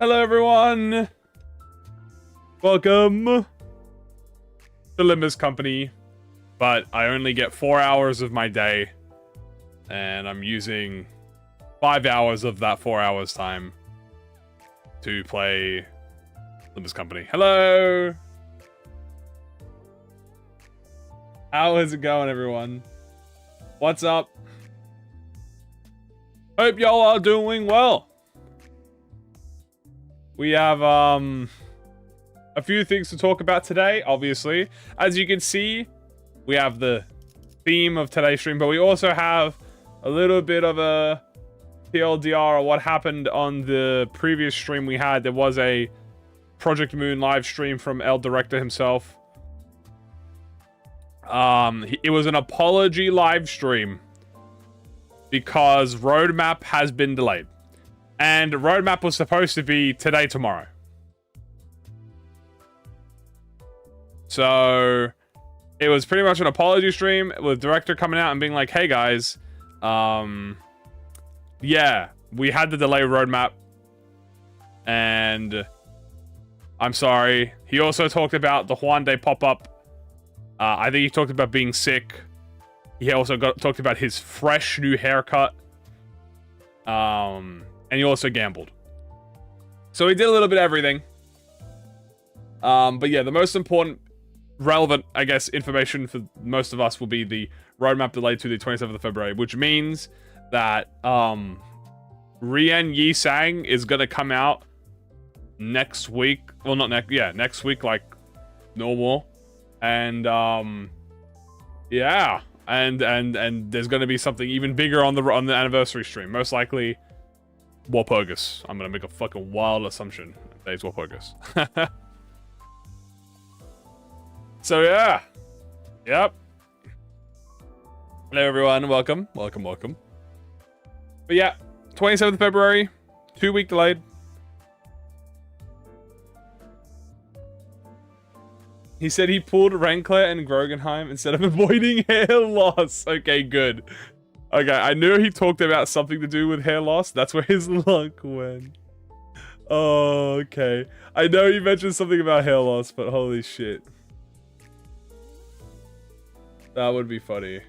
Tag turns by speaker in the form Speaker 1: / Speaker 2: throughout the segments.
Speaker 1: Hello, everyone. Welcome to Limbus Company. But I only get 4 hours of my day, and I'm using 5 hours of that 4 hours time to play Limbus Company. Hello. How is it going, everyone? What's up? Hope y'all are doing well. We have a few things to talk about today, obviously. As you can see, we have the theme of today's stream, but we also have a little bit of a TLDR or what happened on the previous stream we had. There was a ProjectMoon live stream from El Director himself. It was an apology live stream because roadmap has been delayed. And roadmap was supposed to be today, tomorrow. So it was pretty much an apology stream with director coming out and being like, hey guys, yeah, we had to delay roadmap and I'm sorry. He also talked about the Hyundai pop-up. I think he talked about being sick. He also talked about his fresh new haircut. And he also gambled. So he did a little bit of everything. But yeah, the most important, relevant, I guess, information for most of us will be the roadmap delayed to the 27th of February, which means that Rian Yi Sang is going to come out next week. Well, not next, yeah, next week, like normal. And yeah, and there's going to be something even bigger on the anniversary stream. Most likely Walpurgis. I'm going to make a fucking wild assumption. Today's Walpurgis. So yeah. Yep. Hello everyone, welcome. Welcome. But yeah, 27th of February, 2-week delayed. He said he pulled Rankler and Grogenheim instead of avoiding hair loss. Okay, good. Okay, I knew he talked about something to do with hair loss. That's where his luck went. Oh, okay. I know you mentioned something about hair loss, but holy shit. That would be funny.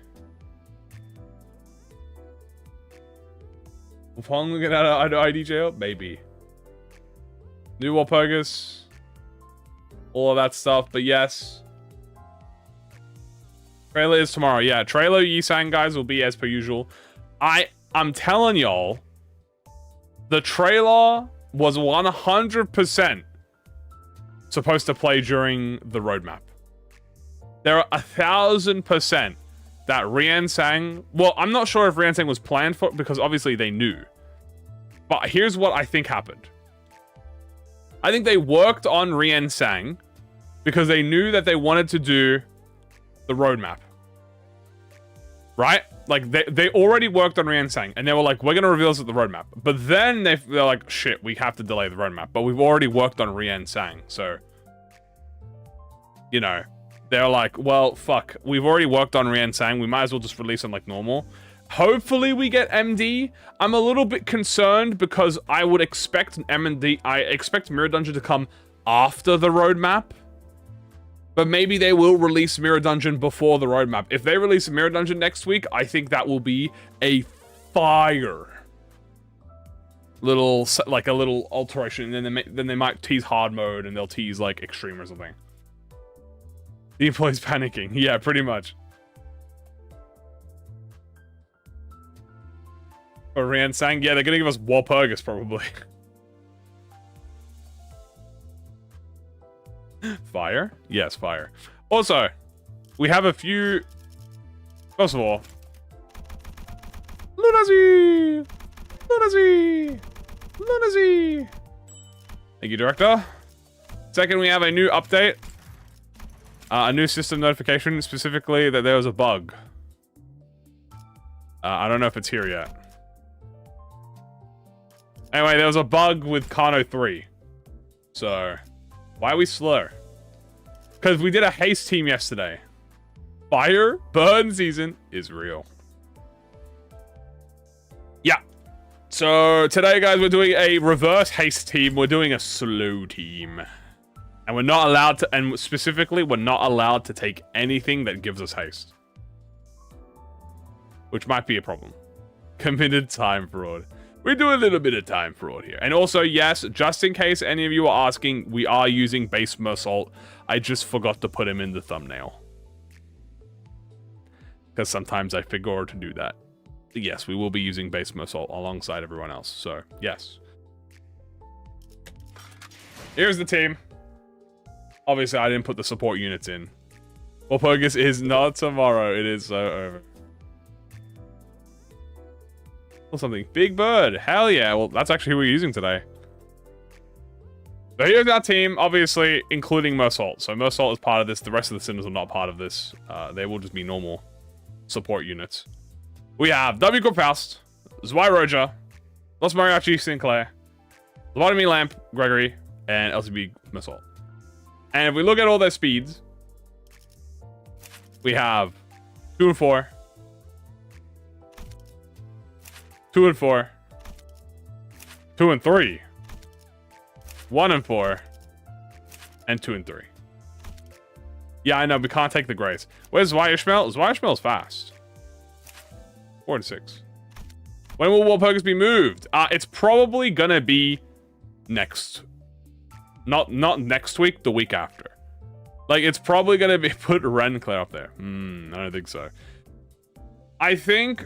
Speaker 1: Will Pong get out of IDJ up? Maybe. New Walpurgis. All of that stuff, but yes. Trailer is tomorrow. Yeah, trailer Yisang guys will be as per usual. I'm telling y'all, the trailer was 100% supposed to play during the roadmap. There are 1000% that Rian Sang... Well, I'm not sure if Rian Sang was planned for, because obviously they knew. But here's what I think happened. I think they worked on Rian Sang because they knew that they wanted to do the roadmap. Right? Like, they already worked on Rian Sang, and they were like, we're going to reveal this at the roadmap. But then they're like, shit, we have to delay the roadmap. But we've already worked on Rian Sang, so... You know, they're like, well, fuck. We've already worked on Rian Sang. We might as well just release them like normal. Hopefully we get MD. I'm a little bit concerned because I would expect MD. I expect Mirror Dungeon to come after the roadmap. But maybe they will release Mirror Dungeon before the roadmap. If they release Mirror Dungeon next week, I think that will be a fire. Little, like a little alteration. And then they might tease hard mode and they'll tease like extreme or something. The employee's panicking. Yeah, pretty much. For Rian Sang, yeah, they're gonna give us Walpurgis probably. Fire? Yes, fire. Also, we have a few... First of all... Lunacy! Lunacy! Lunacy! Thank you, Director. Second, we have a new update. A new system notification, specifically that there was a bug. I don't know if it's here yet. Anyway, there was a bug with Kano 3. So, why are we slow? Because we did a haste team yesterday. Fire burn season is real. Yeah. So today, guys, we're doing a reverse haste team. We're doing a slow team. And we're not allowed to, and specifically, we're not allowed to take anything that gives us haste. Which might be a problem. Committed time fraud. We do a little bit of time fraud here. And also, yes, just in case any of you are asking, we are using base Mersault. I just forgot to put him in the thumbnail. Because sometimes I forget to do that. Yes, we will be using base Mersault alongside everyone else. So, yes. Here's the team. Obviously, I didn't put the support units in. Walpurgis is not tomorrow. It is so over. Or something. Big Bird. Hell yeah. Well, that's actually who we're using today. So here's our team, obviously, including Mersault. So Mersault is part of this. The rest of the Sinners are not part of this. They will just be normal support units. We have W. Corp Faust, Zwei Roger, Los Mariachi Sinclair, Lobotomy Lamp Gregory, and LCB Mersault. And if we look at all their speeds, we have 2 and 4, 2 and 4, 2 and 3, 1 and 4, and 2 and 3. Yeah, I know, we can't take the grace. Where's Zweishmel? Zweishmel's fast. 4 and 6. When will Walpurgis be moved? It's probably gonna be next. Not next week, the week after. Like, it's probably gonna be put Renclair up there. I don't think so. I think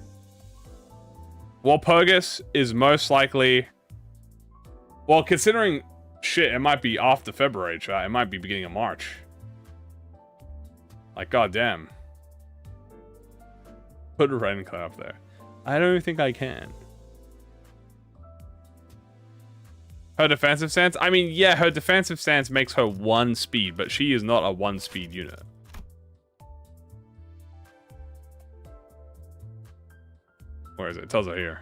Speaker 1: Walpurgis is most likely, well, considering shit, it might be after February, chat. It might be beginning of March. Like, goddamn. Put Renclair up there. I don't think I can. Her defensive stance? I mean, yeah, her defensive stance makes her 1 speed, but she is not a 1 speed unit. Where is it? It tells her here.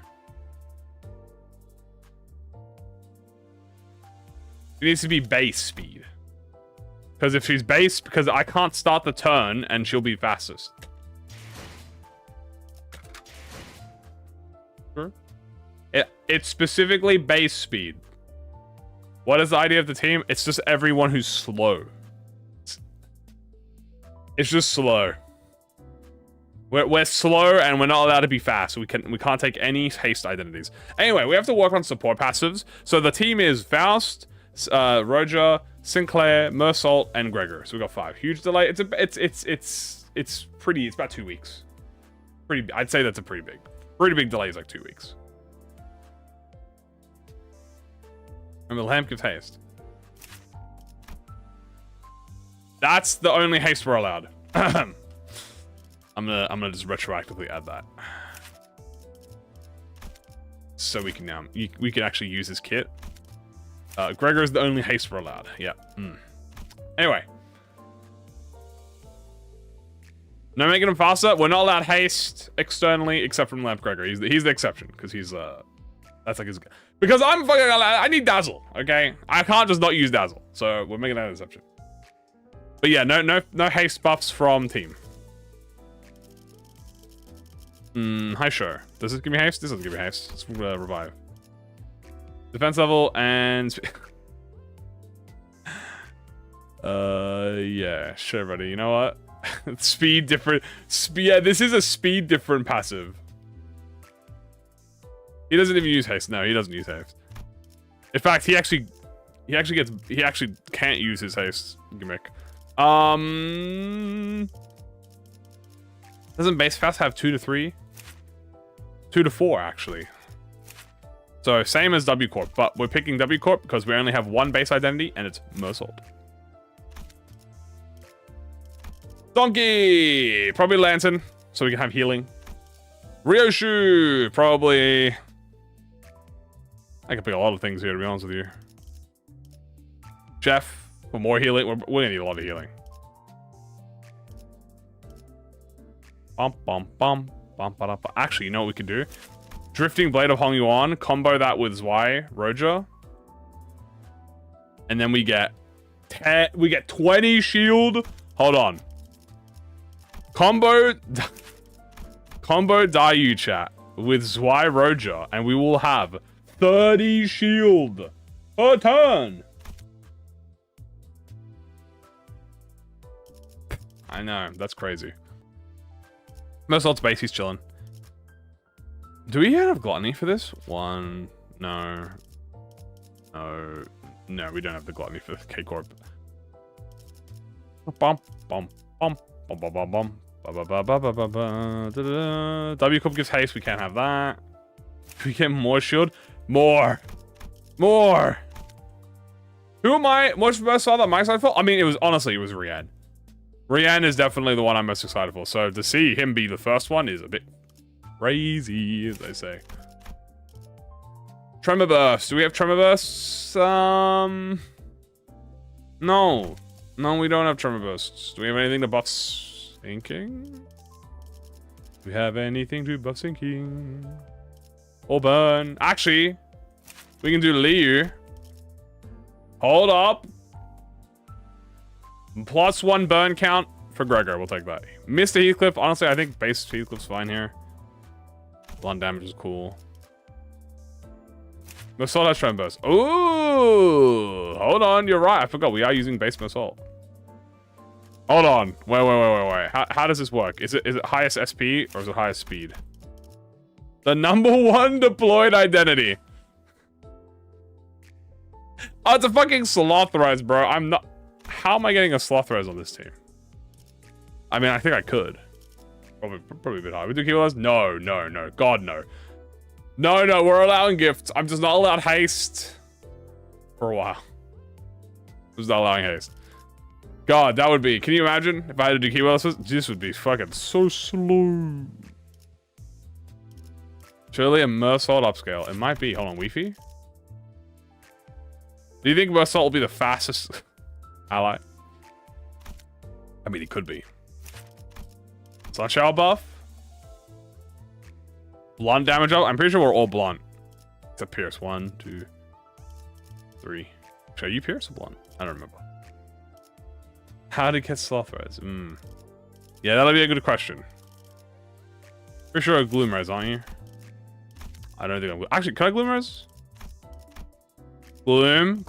Speaker 1: She needs to be base speed. Because if she's base, because I can't start the turn and she'll be fastest. Sure. It's specifically base speed. What is the idea of the team? It's just everyone who's slow. It's just slow. We're slow and we're not allowed to be fast. We can't take any haste identities. Anyway, we have to work on support passives. So the team is Faust, Roger, Sinclair, Mersault, and Gregor. So we got 5. Huge delay. It's about 2 weeks. I'd say that's a pretty big delay is like 2 weeks. And the lamp gives haste. That's the only haste we're allowed. I'm gonna just retroactively add that. So we can we can actually use his kit. Gregor is the only haste we're allowed. Yeah. Anyway. No making him faster. We're not allowed haste externally except from Lamp Gregor. He's the exception because he's that's like his. Because I'm fucking. I need Dazzle. Okay, I can't just not use Dazzle. So we're making that an exception. But yeah, no haste buffs from team. Hi, sure. Does this give me haste? This doesn't give me haste. Let's revive. Defense level and. Yeah, sure, buddy. You know what? Speed different. Yeah, this is a speed different passive. He doesn't even use haste. No, he doesn't use haste. In fact, he actually can't use his haste gimmick. Doesn't base fast have 2 to 3? 2 to 4 actually. So same as W Corp, but we're picking W Corp because we only have 1 base identity and it's Mersault. Donkey! Probably Lantern, so we can have healing. Ryoshu! Probably. I can pick a lot of things here, to be honest with you. Jeff, for more healing. We're gonna need a lot of healing. Actually, you know what we could do? Drifting Blade of Hong Yuan, combo that with Zwei Roger. And then we get 20 shield. Hold on. Combo Dayu chat. with Zwei Roger, and we will have 30 shield per turn. I know, that's crazy. Most odds base, he's chilling. Do we have gluttony for this? One, no. No, we don't have the gluttony for the K-Corp. Bum, bum, bum, bum, bum, bum, bum. W Cup gives haste, we can't have that. If we get more shield, more. Who am I most excited that I'm excited for? I mean, it was Rian. Rian is definitely the one I'm most excited for. So to see him be the first one is a bit crazy, as they say. Tremor Burst. Do we have Tremor Bursts? No. No, we don't have Tremor Bursts. Do we have anything to buff sinking? Do we have anything to buff sinking? Or burn? Actually, we can do Liu. Hold up. +1 burn count for Gregor. We'll take that. Mr. Heathcliff. Honestly, I think base Heathcliff's fine here. Blunt damage is cool. Massault has Tremor Burst. Ooh! Hold on, you're right. I forgot we are using base Massault. Hold on. Wait. How does this work? Is it highest SP or is it highest speed? The #1 deployed identity. Oh, it's a fucking Slothrise, bro. I'm not... How am I getting a Slothrise on this team? I mean, I think I could. Probably a bit high. We do keywords? No. God, no. No, we're allowing gifts. I'm just not allowed haste. For a while. Just not allowing haste. God, that would be... Can you imagine if I had to do keywords? This would be fucking so slow. Surely a Mersault upscale. It might be. Hold on, Wi-Fi? Do you think Mersault will be the fastest ally? I mean, he could be. Sunshower buff? Blunt damage up? I'm pretty sure we're all blunt. Except Pierce. 1, 2, 3. Should you Pierce or blunt? I don't remember. How to get Slothrise? Yeah, that'll be a good question. Pretty sure a Gloomrise, aren't you? I don't think I'm... Actually, can I Gloomrise? Gloom.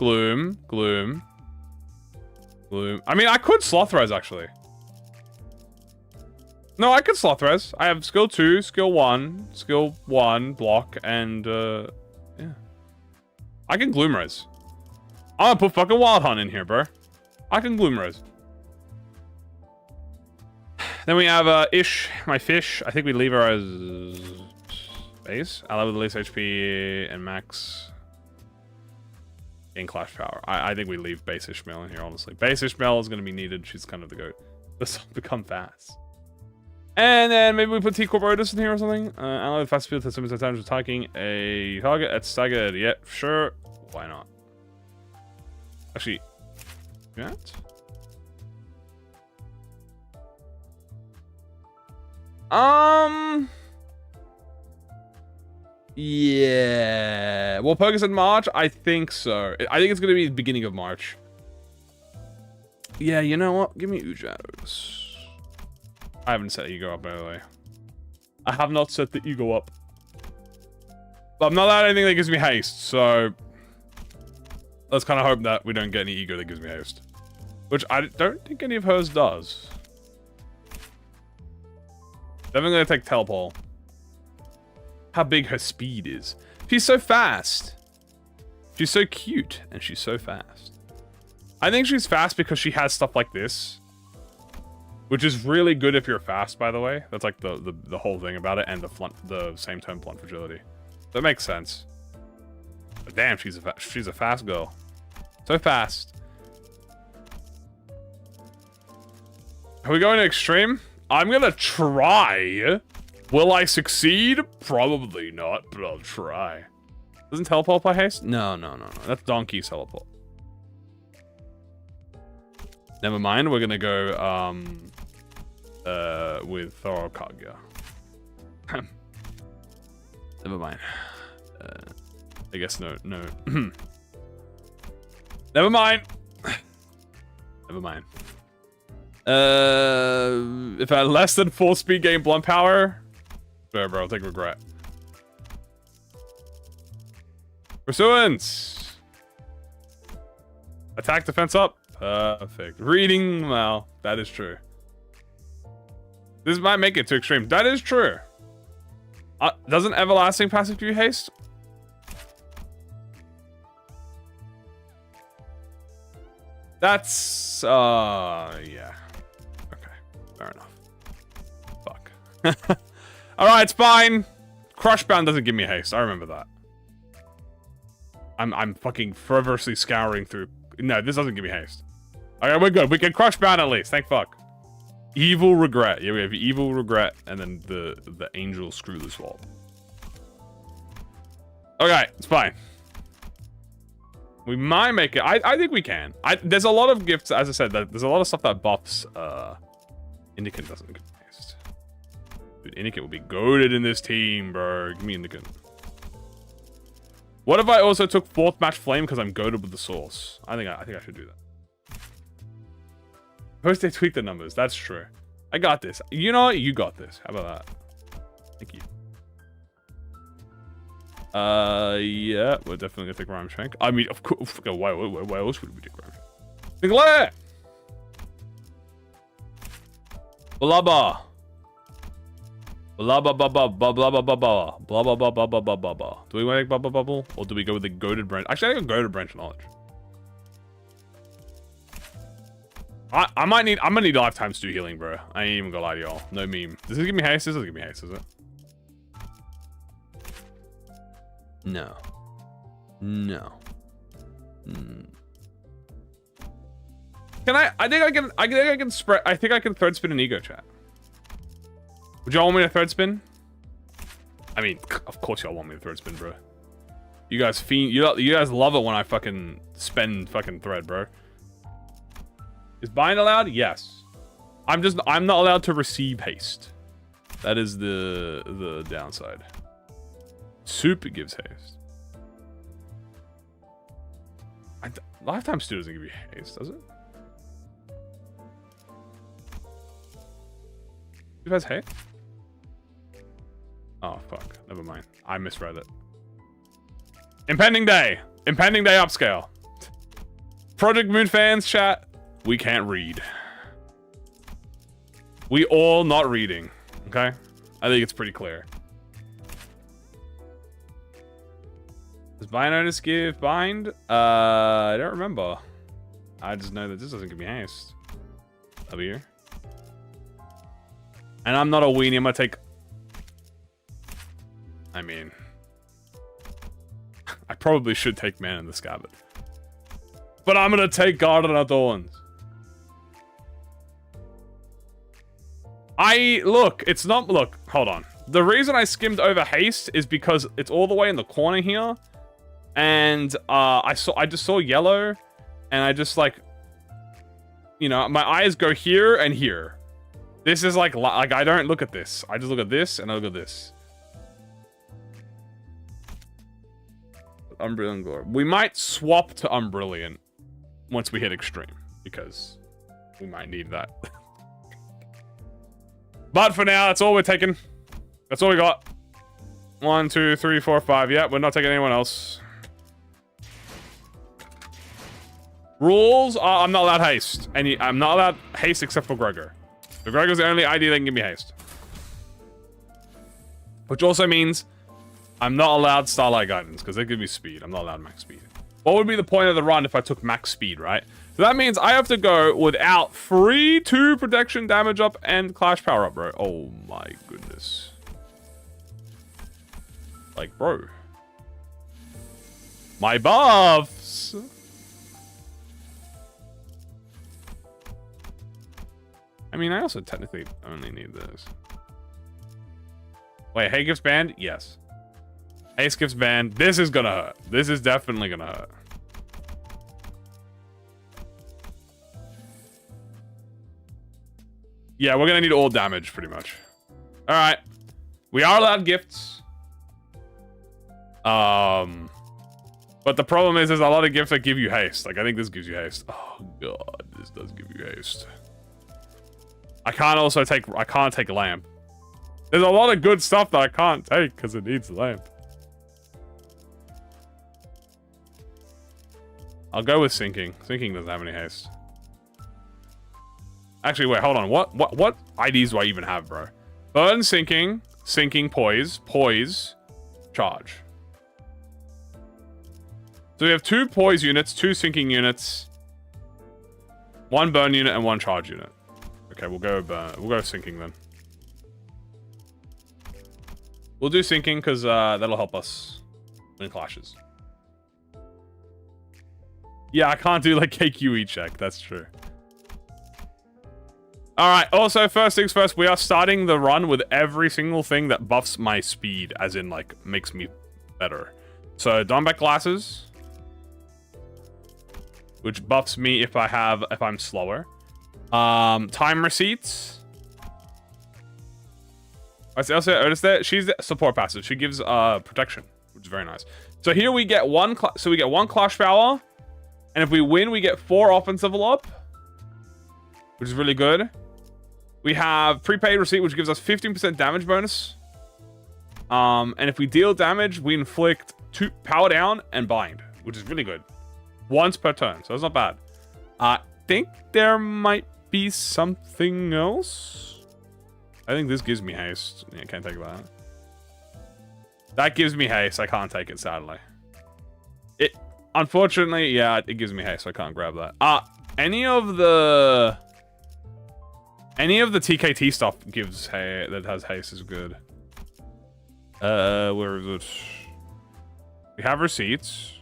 Speaker 1: I mean, I could Slothrise, actually. No, I could Slothrise. I have skill 2, skill 1, block, and, yeah. I can Gloomrise. I'm gonna put fucking Wild Hunt in here, bro. I can Gloomrise. Then we have, Ish, my fish. I think we leave her as base. I love the least HP and max in Clash Power. I think we leave base Ishmael in here, honestly. Base Ishmael is going to be needed. She's kind of the goat. This will become fast. And then maybe we put T-Corp Otis in here or something. Ally with fast field has so much times attacking a target at staggered. Yeah, sure. Why not? Actually, that? Yeah. Well, Pogus in March? I think so. I think it's going to be the beginning of March. Yeah, you know what? Give me Ujados. I haven't set ego up, by the way. I have not set the ego up. But I'm not allowed anything that gives me haste, so... Let's kind of hope that we don't get any ego that gives me haste. Which I don't think any of hers does. Definitely gonna take Telepole. How big her speed is. She's so fast. She's so cute, and she's so fast. I think she's fast because she has stuff like this. Which is really good if you're fast, by the way. That's like the whole thing about it, and the same term blunt fragility. That makes sense. But damn, she's a fast girl. So fast. Are we going to extreme? I'm gonna try. Will I succeed? Probably not, but I'll try. Doesn't teleport play haste? No. That's Donkey's teleport. Never mind, we're gonna go with Thor Kaguya. Never mind. I guess no. Never mind. Never mind. If I had less than full speed game blunt power, sure, bro, I'll take regret. Pursuance. Attack defense up. Perfect. Reading, well, that is true. This might make it too extreme. That is true. Doesn't everlasting passive give you haste? That's, yeah. Okay, fair enough. Fuck. Alright, it's fine. Crushbound doesn't give me haste. I remember that. I'm fucking fervorously scouring through. No, this doesn't give me haste. Okay, we're good. We can Crushbound at least. Thank fuck. Evil Regret. Yeah, we have Evil Regret and then the Angel Screw the Swap. Okay, it's fine. We might make it. I think we can. There's a lot of gifts, as I said, there's a lot of stuff that buffs. Indican doesn't give me haste. Dude, Indican would be goated in this team, bro. Give me Indican. What if I also took 4th match flame because I'm goated with the source? I think I should do that. Suppose they tweak the numbers. That's true. I got this. You know what? You got this. How about that? Thank you. Yeah, we're definitely gonna take Rhyme Shank. I mean, of course. Why else would we take Rhyme Shank? Sinclair! Blubber. Blah blah blah blah blah blah blah blah blah blah blah blah blah blah blah blah blah. Do we want to take bubble bubble, or do we go with the goated branch? Actually, I think a goated branch of knowledge. I'm gonna need lifetime stew healing, bro. I ain't even gonna lie to y'all. No meme. Does this give me haste? This doesn't give me haste, does it? No. No. Can I think I can spread. I think I can third spin an ego chat. Would y'all want me to third spin? I mean, of course y'all want me to third spin, bro. You guys fiend. You guys love it when I fucking spend fucking thread, bro. Is bind allowed? Yes. I'm not allowed to receive haste. That is the downside. Super gives haste. Lifetime stew doesn't give you haste, does it? It has haste? Oh, fuck. Never mind. I misread it. Impending Day. Impending Day upscale. ProjectMoon fans, chat. We can't read. We all not reading. Okay? I think it's pretty clear. Does Bionotus give bind? I don't remember. I just know that this doesn't give me haste. W. And I'm not a weenie. I'm gonna take... I mean... I probably should take Man in the Scabbard. But I'm gonna take Garden Adorns. Look, it's not... Look, hold on. The reason I skimmed over haste is because it's all the way in the corner here. And I just saw yellow. And I just like... You know, my eyes go here and here. This is like I don't look at this. I just look at this and I look at this. Umbrilliant Glory. We might swap to Umbrilliant once we hit Extreme. Because we might need that. But for now, that's all we're taking. That's all we got. 1, 2, 3, 4, 5. Yeah, we're not taking anyone else. Rules. I'm not allowed haste. I'm not allowed haste except for Gregor. So Gregor's the only ID that can give me haste. Which also means I'm not allowed Starlight Guidance because they give me speed. I'm not allowed max speed. What would be the point of the run if I took max speed, right? So that means I have to go without free 2 protection damage up and clash power up, bro. Oh my goodness. Like, bro. My buffs. I mean, I also technically only need this. Wait, Hay gives banned? Yes. Haste gives banned. This is gonna hurt. This is definitely gonna hurt. Yeah, we're gonna need all damage, pretty much. Alright. We are allowed gifts. But the problem is there's a lot of gifts that give you haste. Like, I think this gives you haste. Oh, God. This does give you haste. I can't take lamp. There's a lot of good stuff that I can't take because it needs lamp. I'll go with sinking. Sinking doesn't have any haste. Actually, wait, hold on. What IDs do I even have, bro? Burn, sinking, sinking, poise, charge. So we have 2 poise units, 2 sinking units, 1 burn unit, and 1 charge unit. Okay, we'll go burn. We'll go sinking then. We'll do sinking because that'll help us win clashes. Yeah, I can't do like KQE check. That's true. All right. Also, first things first, we are starting the run with every single thing that buffs my speed, as in like makes me better. So Dawnback glasses, which buffs me if I'm slower. Time receipts. I also noticed that she's the support passive. She gives protection, which is very nice. So here we get one clash power, and if we win, we get 4 offense level up, which is really good. We have prepaid receipt, which gives us 15% damage bonus. And if we deal damage, we inflict 2 power down and bind, which is really good. Once per turn, so that's not bad. I think there might be something else. I think this gives me haste. Yeah, I can't take that. That gives me haste. I can't take it, sadly. Unfortunately, yeah, it gives me haste, so I can't grab that. Any of the TKT stuff gives that has haste is good. Where is it? We have receipts.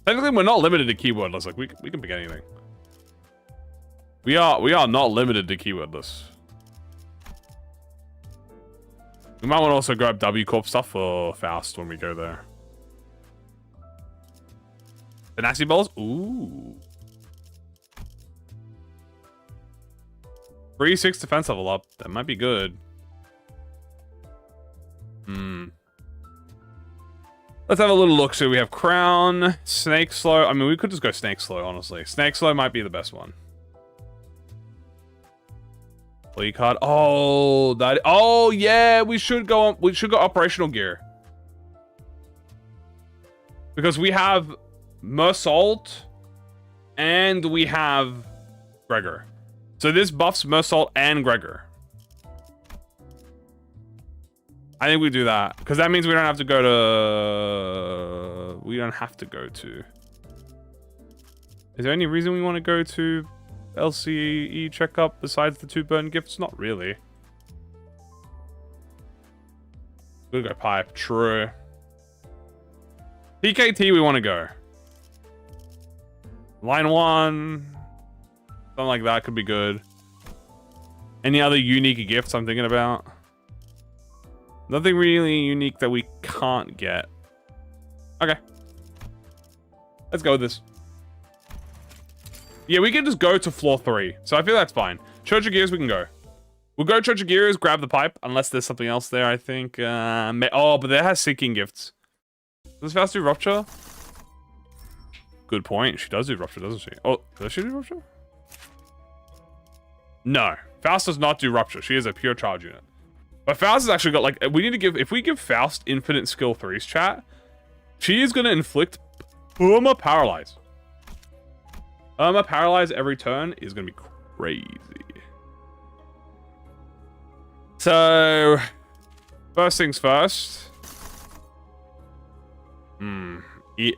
Speaker 1: Technically, we're not limited to keywordless. Like we can pick anything. We are not limited to keywordless. We might want to also grab W Corp stuff for Faust when we go there. The nasty balls. Ooh. 3-6 defense level up. That might be good. Let's have a little look. So we have Crown, Snake Slow. I mean, we could just go Snake Slow, honestly. Snake Slow might be the best one. Play card. Oh, yeah. We should go operational gear. Because we have Mersault and we have Gregor. So this buffs Mersault and Gregor. I think we do that. Because that means we don't have to go to... Is there any reason we want to go to LCE checkup besides the 2 burn gifts? Not really. We'll go pipe. True. PKT we want to go. Line 1. Something like that could be good. Any other unique gifts I'm thinking about? Nothing really unique that we can't get. Okay. Let's go with this. Yeah, we can just go to floor 3. So I feel that's fine. Church of Gears, we can go. We'll go Church of Gears, grab the pipe. Unless there's something else there, I think. Oh, but there has sinking gifts. Does Faust do Rupture? Good point. She does do Rupture, doesn't she? Oh, does she do Rupture? No. Faust does not do Rupture. She is a pure charge unit. But Faust has actually got, like, we need to give... If we give Faust infinite skill 3's chat, she is going to inflict Perma Paralyze. Perma Paralyze every turn is going to be crazy. So, first things first.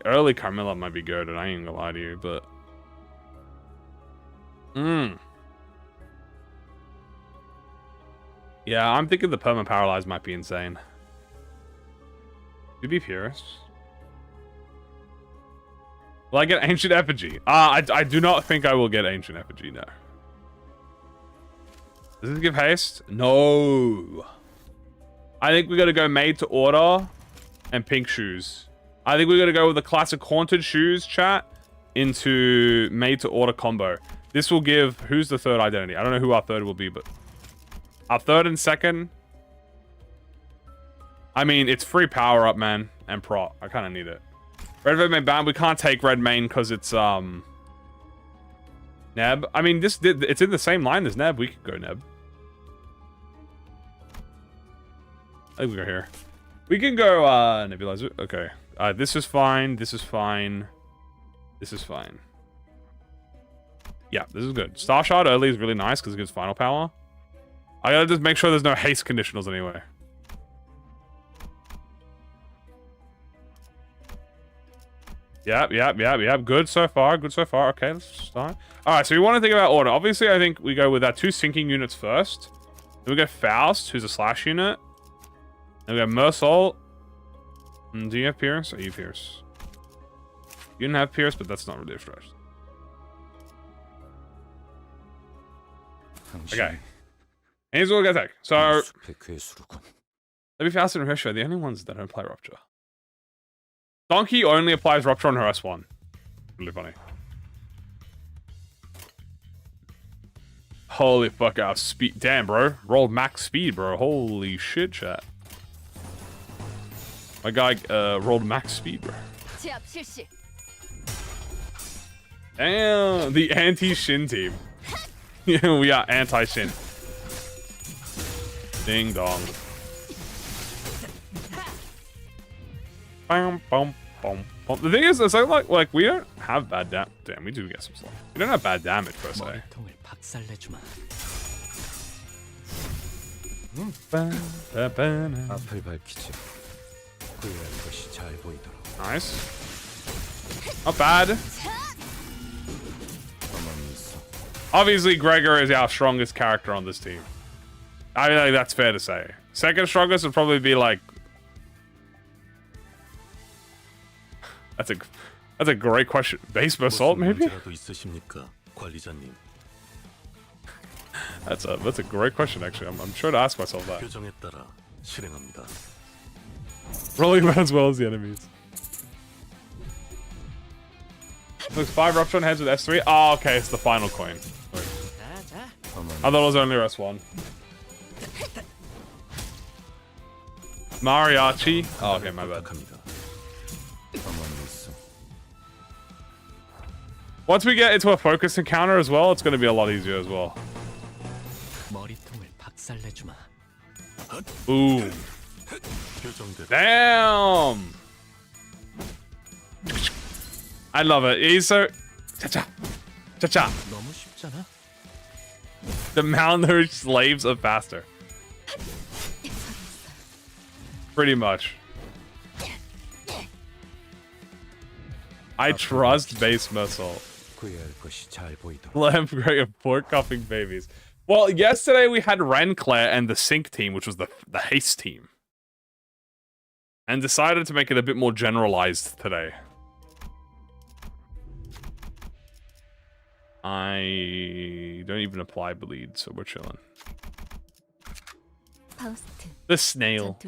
Speaker 1: Early Carmilla might be good, and I ain't gonna lie to you, but... Yeah, I'm thinking the Perma Paralyze might be insane. You be furious. Will I get Ancient Effigy? I do not think I will get Ancient Effigy, no. Does this give haste? No. I think we gotta go made to order and pink shoes. I think we gotta go with the classic haunted shoes chat into made to order combo. This will give... Who's the third identity? I don't know who our third will be, but... Our third and second... I mean, it's free power up, man. And prot. I kind of need it. Red main ban. We can't take red main because it's, Neb. I mean, it's in the same line as Neb. We could go Neb. I think we go here. We can go, Nebulizer. Okay. This is fine. This is fine. This is fine. Yeah, this is good. Star Shard early is really nice because it gives final power. I gotta just make sure there's no haste conditionals anyway. Yep. Good so far. Good so far. Okay, let's start. Alright, so we want to think about order. Obviously, I think we go with our 2 sinking units first. Then we go Faust, who's a slash unit. Then we go Mersol. Do you have Pierce? Or you Pierce? You didn't have Pierce, but that's not really a stretch. Okay. And here's what we gotta take. So, Maybe Faust and Rupture are the only ones that don't apply Rupture. Donkey only applies Rupture on her S1. Really funny. Holy fuck, our speed. Damn, bro. Rolled max speed, bro. Holy shit, chat. My guy rolled max speed, bro. Damn, the anti-Shin team. Yeah, we are anti-Shin. Ding dong. Bum, bum, bum, bum. The thing is, it's like we don't have bad damage. Damn, we do get some stuff. We don't have bad damage per se. Nice. Not bad. Obviously, Gregor is our strongest character on this team. I think that's fair to say. Second strongest would probably be like. That's a great question. Base Basalt, maybe? That's a great question, actually. I'm sure to ask myself that. Rolling about as well as the enemies. Looks 5 Rupture heads with S3. Oh, okay, it's the final coin. Wait. I thought it was only S1. Mariachi. Oh, okay, my bad. Once we get into a focus encounter as well, it's going to be a lot easier as well. Ooh. Damn! I love it. He's so... Cha-cha. Cha-cha. The malnourished slaves are faster. Pretty much. I trust base missile. Lamp Grey and pork coughing babies. Well, yesterday we had Renclair and the Sync team, which was the haste team. And decided to make it a bit more generalized today. I don't even apply bleed, so we're chilling. The snail.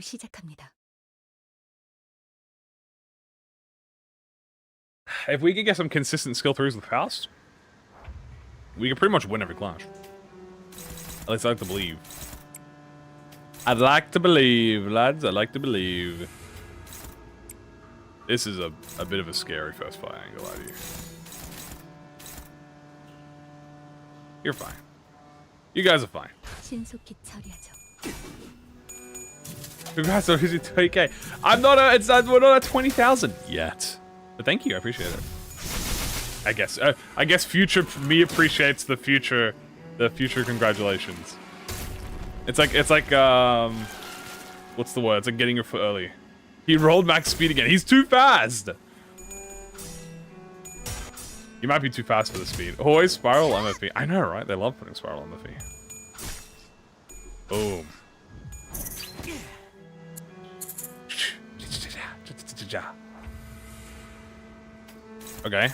Speaker 1: If we can get some consistent skill throughs with Faust, we can pretty much win every clash. At least I like to believe. I'd like to believe, lads. I'd like to believe. This is a bit of a scary first fight, I ain't gonna lie to you. You're fine. You guys are fine. Congrats on using 20k. We're not at 20,000 yet. But thank you, I appreciate it. I guess future me appreciates the future congratulations. It's like what's the word? It's like getting your foot early. He rolled max speed again. He's too fast. You might be too fast for the speed. Always spiral MFP. I know, right? They love putting spiral MFP. Boom. Okay.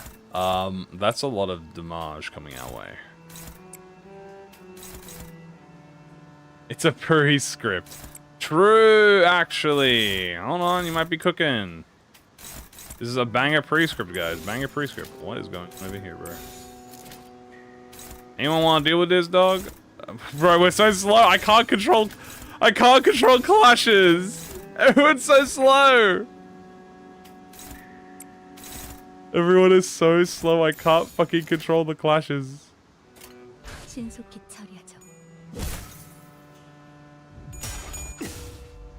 Speaker 1: That's a lot of damage coming our way. It's a pre-script. True, actually. Hold on, you might be cooking. This is a banger pre-script, guys. Banger pre-script. What is going on over here, bro? Anyone want to deal with this, dog? Bro, we're so slow. I can't control clashes. Everyone's so slow. Everyone is so slow. I can't fucking control the clashes.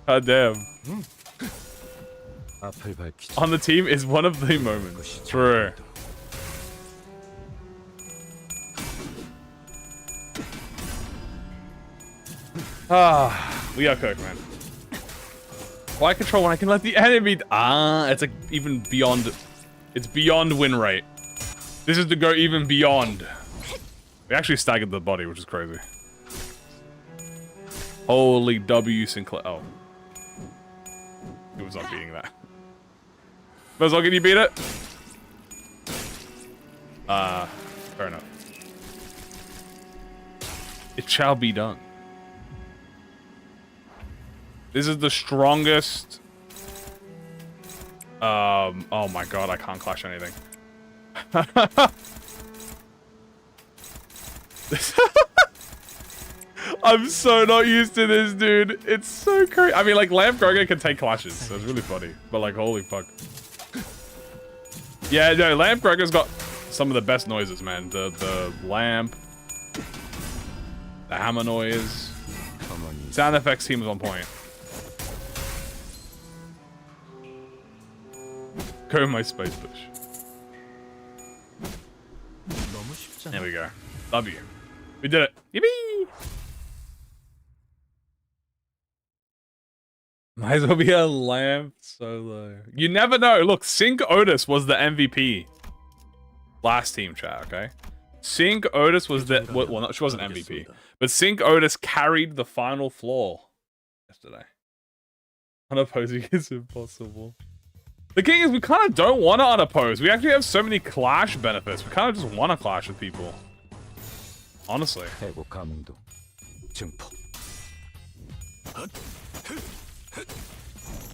Speaker 1: God damn. On the team is one of the moments. True. Ah, we are cooked, man. Why control when I can let the enemy... it's like even beyond... It's beyond win rate. This is to go even beyond. We actually staggered the body, which is crazy. Holy W Sinclair. Oh. It was not beating that. Buzzle, can you beat it? Fair enough. It shall be done. This is the strongest... oh my god, I can't clash anything. I'm so not used to this, dude. It's so crazy. I mean, like, Lamp Groger can take clashes, so it's really funny. But, like, holy fuck. Yeah, no, Lamp Groger's got some of the best noises, man. The lamp, the hammer noise. Sound effects team is on point. Go my space push. There we go. W. We did it. Yippee! Might as well be a lamp solo. You never know. Look, Sync Otis was the MVP. Last team chat, okay? Sync Otis was the... Well, no, she wasn't MVP. But Sync Otis carried the final floor yesterday. Unopposing is impossible. The thing is, we kind of don't want to unoppose. We actually have so many clash benefits. We kind of just want to clash with people. Honestly.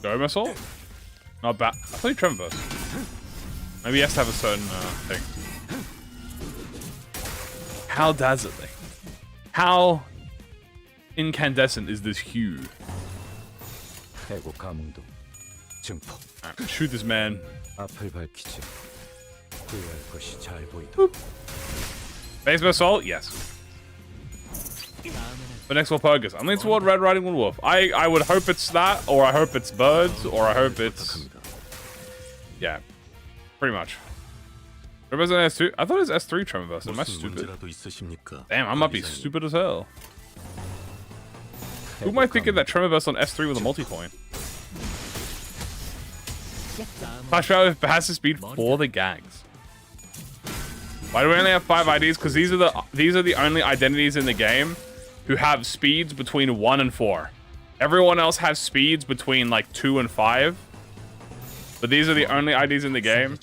Speaker 1: Go missile? Not bad. I thought you Tremor Burst. Maybe he has to have a certain thing. How dazzling. How incandescent is this hue? Right, shoot this man. Boop. Base assault? Yes. But next will Purgus. I'm leaning toward Red Riding One Wolf. I would hope it's that, or I hope it's birds, or I hope it's... Yeah. Pretty much. Tremor's on S2? I thought it was S3 Tremorverse. Am I stupid? Damn, I might be stupid as hell. Who am I thinking that Tremorverse on S3 with a multi-point? Clash Royale with passive speed for the gags. Why do we only have 5 IDs? Because these are the only identities in the game who have speeds between 1 and 4. Everyone else has speeds between like 2 and 5. But these are the only IDs in the game.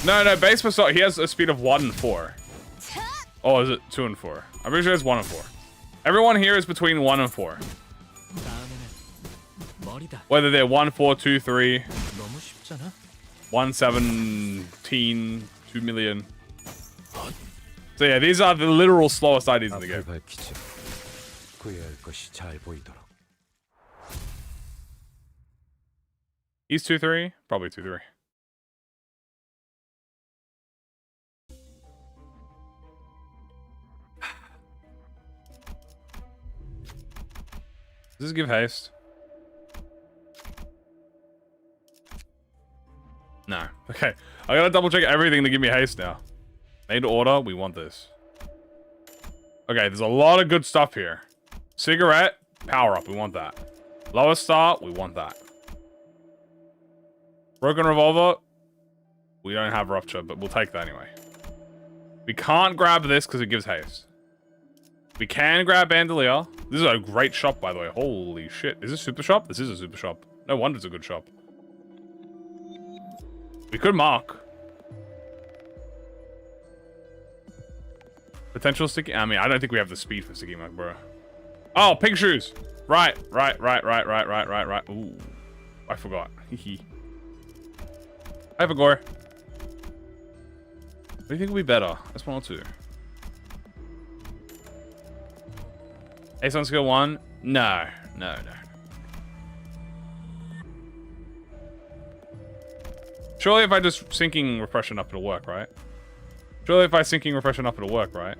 Speaker 1: No, Base Basalt, he has a speed of 1 and 4. Oh, is it 2 and 4? I'm pretty sure it's 1 and 4. Everyone here is between 1 and 4. Whether they're 1, 4, 2, 3, 1, 17, 2 million. So yeah, these are the literal slowest IDs in the game. He's 2-3? Probably 2-3. Does this give haste? No. Okay. I gotta double check everything to give me haste now. Made to order. We want this. Okay, there's a lot of good stuff here. Cigarette. Power up. We want that. Lower star. We want that. Broken revolver. We don't have rupture, but we'll take that anyway. We can't grab this because it gives haste. We can grab bandolier. This is a great shop, by the way. Holy shit. Is this super shop? This is a super shop. No wonder it's a good shop. We could mark. Potential sticky... I mean, I don't think we have the speed for sticky mark, bro. Oh, pink shoes. Right. Ooh. I forgot. Hee. I have a gore. What do you think would be better? S1 or 2? Ace on skill 1? No. Surely if I just syncing repression up, it'll work, right? Surely if I syncing repression up, it'll work, right?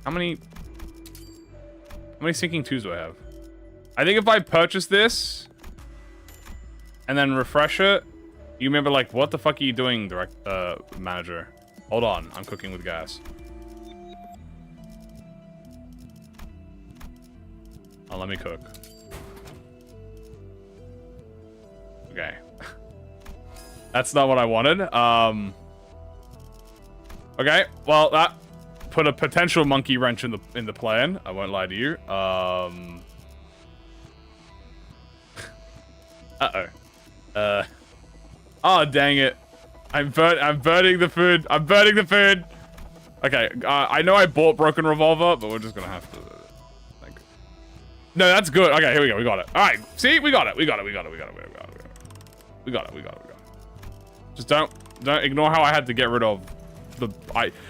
Speaker 1: How many syncing 2s do I have? I think if I purchase this and then refresh it, you remember like, what the fuck are you doing, manager? Hold on. I'm cooking with gas. Oh, let me cook. Okay. That's not what I wanted. Okay. Well, that put a potential monkey wrench in the plan. I won't lie to you. Oh, dang it. I'm burning the food. I'm burning the food. Okay, I know I bought Broken Revolver, but we're just gonna have to... Like... No, that's good. Okay, here we go. We got it. All right. See? We got it. We got it. We got it. We got it. We got it. We got it. We got it. We got it. Just don't ignore how I had to get rid of the...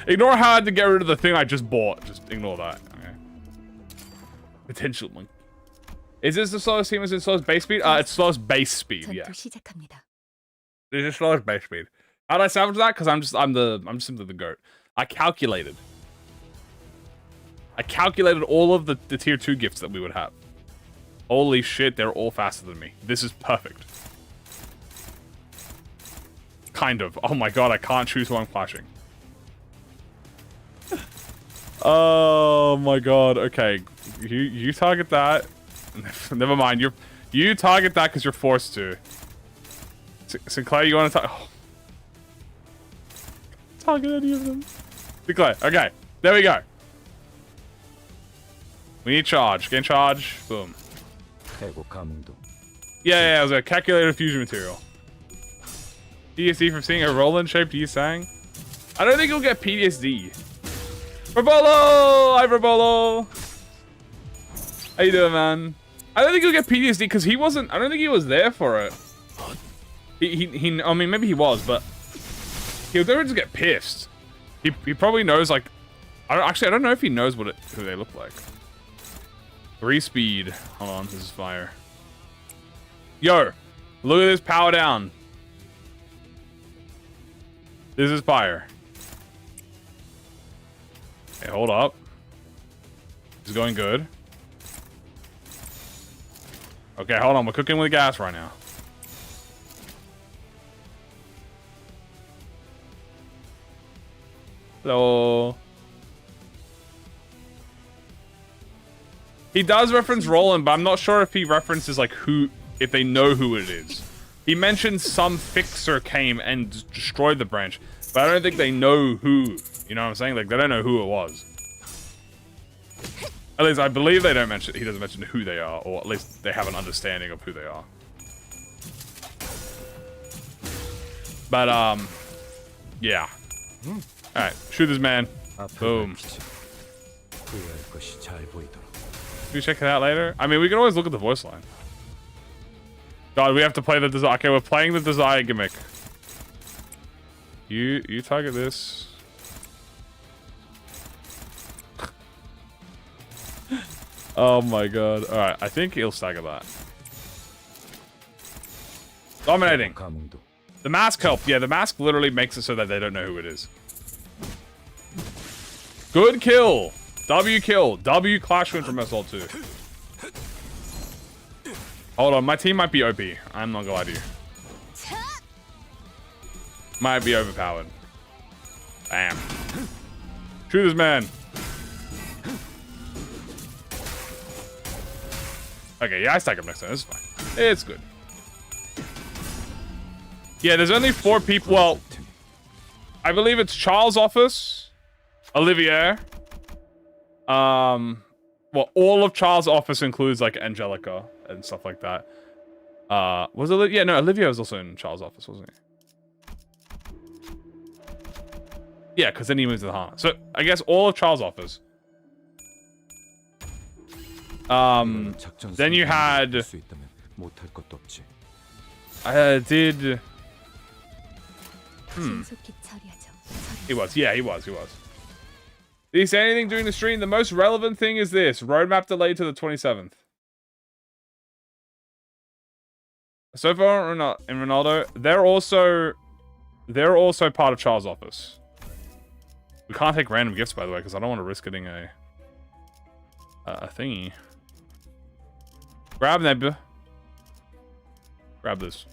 Speaker 1: Ignore how I had to get rid of the thing I just bought. Just ignore that. Okay. Potential monkey. Is this the slowest team? Is it slowest base speed? It's slowest base speed, yeah. This is slowest base speed. How did I salvage that? Because I'm simply the GOAT. I calculated all of the tier 2 gifts that we would have. Holy shit, they're all faster than me. This is perfect. Kind of. Oh my god, I can't choose who I'm clashing. Oh my god, okay. You target that. Never mind. You target that because you're forced to. Sinclair, you want to target any of them? Sinclair. Okay, there we go. We need charge. Gain charge. Boom. Yeah, I was a calculated fusion material. PTSD from seeing a Roland shaped Yisang. I don't think he'll get PTSD. Rabolo! Hi, Rabolo! How you doing, man? I don't think he'll get PTSD because he wasn't. I don't think he was there for it. I mean, maybe he was, but he'll never just get pissed. He probably knows, like, I don't know if he knows who they look like. 3 speed. Hold on, this is fire. Yo, look at this power down. This is fire. Okay, hold up. This is going good. Okay, hold on. We're cooking with gas right now. Hello. He does reference Roland, but I'm not sure if he references, like, if they know who it is. He mentioned some fixer came and destroyed the branch, but I don't think they know who. You know what I'm saying? Like, they don't know who it was. At least I believe they don't mention. He doesn't mention who they are, or at least they have an understanding of who they are. But yeah. All right, shoot this man. Boom. Can we check it out later? I mean, we can always look at the voice line. God, we have to play the desire. Okay, we're playing the desire gimmick. You target this. Oh my god. Alright, I think he'll stagger that. Dominating. The mask helped. Yeah, the mask literally makes it so that they don't know who it is. Good kill. W kill. W clash win from SL2. Hold on, my team might be OP. I'm not gonna lie to you. Might be overpowered. Bam. Shoot this man. Okay, yeah, I stack him next time. It's fine. It's good. Yeah, there's only 4 people. Well, I believe it's Charles' office, Olivier. Well, all of Charles' office includes, like, Angelica and stuff like that. Was it? Yeah, no, Olivier was also in Charles' office, wasn't he? Yeah, because then he moves to the Hana. So I guess all of Charles' office. Then you had. Did. He was. Yeah, he was. He was. Did he say anything during the stream? The most relevant thing is this: roadmap delayed to the 27th. So far, in Ronaldo, they're also part of Charles' office. We can't take random gifts, by the way, because I don't want to risk getting a thingy. Grab Nebula. Grab this.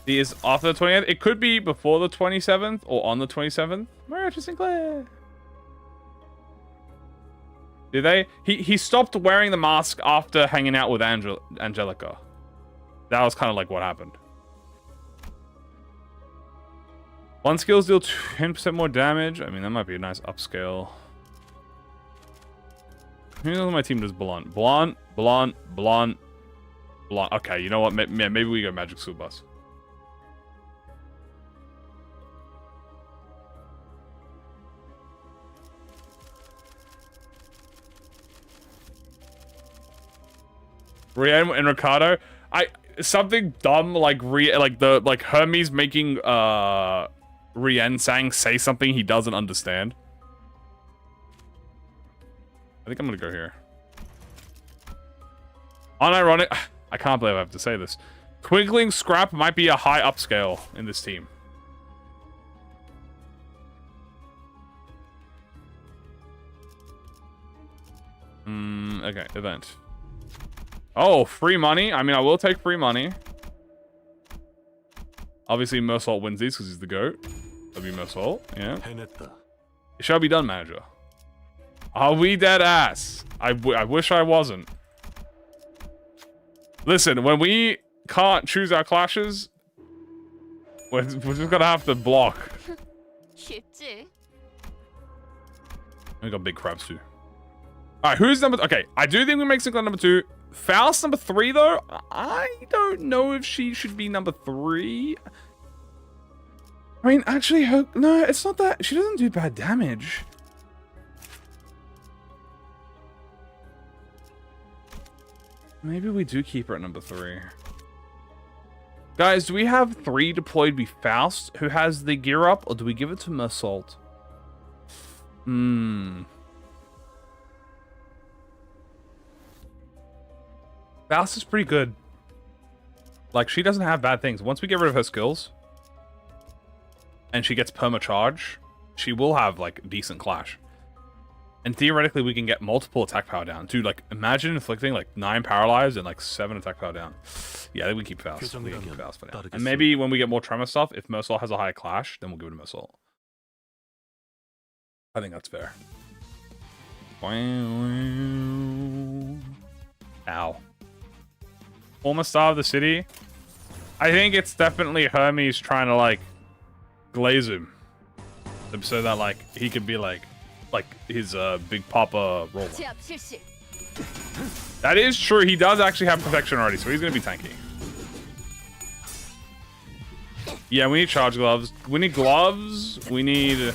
Speaker 1: He is after the 28th. It could be before the 27th or on the 27th. Marriage Sinclair. Did they? He stopped wearing the mask after hanging out with Angelica. That was kind of like what happened. One skills deal 10% more damage. I mean, that might be a nice upscale. Who on my team does blunt? Blunt. Okay, you know what? Maybe we go Magic School Bus. Rian and Ricardo. Something dumb like Hermes making Rian Sang say something he doesn't understand. I think I'm gonna go here. Unironic. I can't believe I have to say this. Twinkling Scrap might be a high upscale in this team. Okay, event. Oh, free money. I mean, I will take free money. Obviously, Mersault wins these because he's the GOAT. That'll be Mersault, yeah. It shall be done, manager. Are we dead ass? I wish I wasn't. Listen, when we can't choose our clashes, we're just gonna have to block. We got big crabs too. Alright, who's number... Okay, I do think we make Sinclair number 2. Faust number 3, though? I don't know if she should be number 3. I mean, actually, no, it's not that... She doesn't do bad damage. Maybe we do keep her at number 3. Guys, do we have 3 deployed be Faust, who has the gear up, or do we give it to Mersault? Faust is pretty good. Like, she doesn't have bad things. Once we get rid of her skills, and she gets perma-charge, she will have, like, decent clash. And theoretically, we can get multiple attack power down. Dude, like, imagine inflicting, like, 9 paralyzed and, like, 7 attack power down. Yeah, I think we keep Faust. We can keep Faust for now. And maybe when we get more Tremor stuff, if Mersault has a higher clash, then we'll give it to Mersault. I think that's fair. Ow. Former star of the city. I think it's definitely Hermes trying to, like, glaze him. So that, like, he could be, like his big papa roller. That is true. He does actually have protection already, so he's going to be tanky. Yeah, we need charge gloves. We need gloves. We need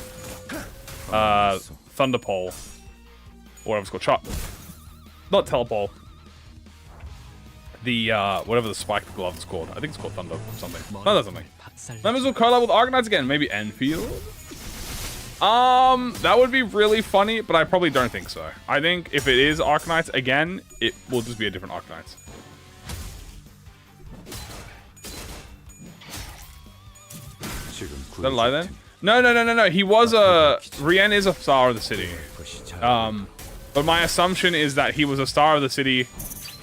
Speaker 1: thunder pole. Or whatever it's called. Chop. Not telepole. The whatever the spiked glove is called. I think it's called thunder something. Thunder something. Members will co-lab with Argonauts again. Maybe Enfield. That would be really funny, but I probably don't think so. I think if it is Arcanines again, it will just be a different Arcanines. Is that a lie then? No. He was Rien is a star of the city. But my assumption is that he was a star of the city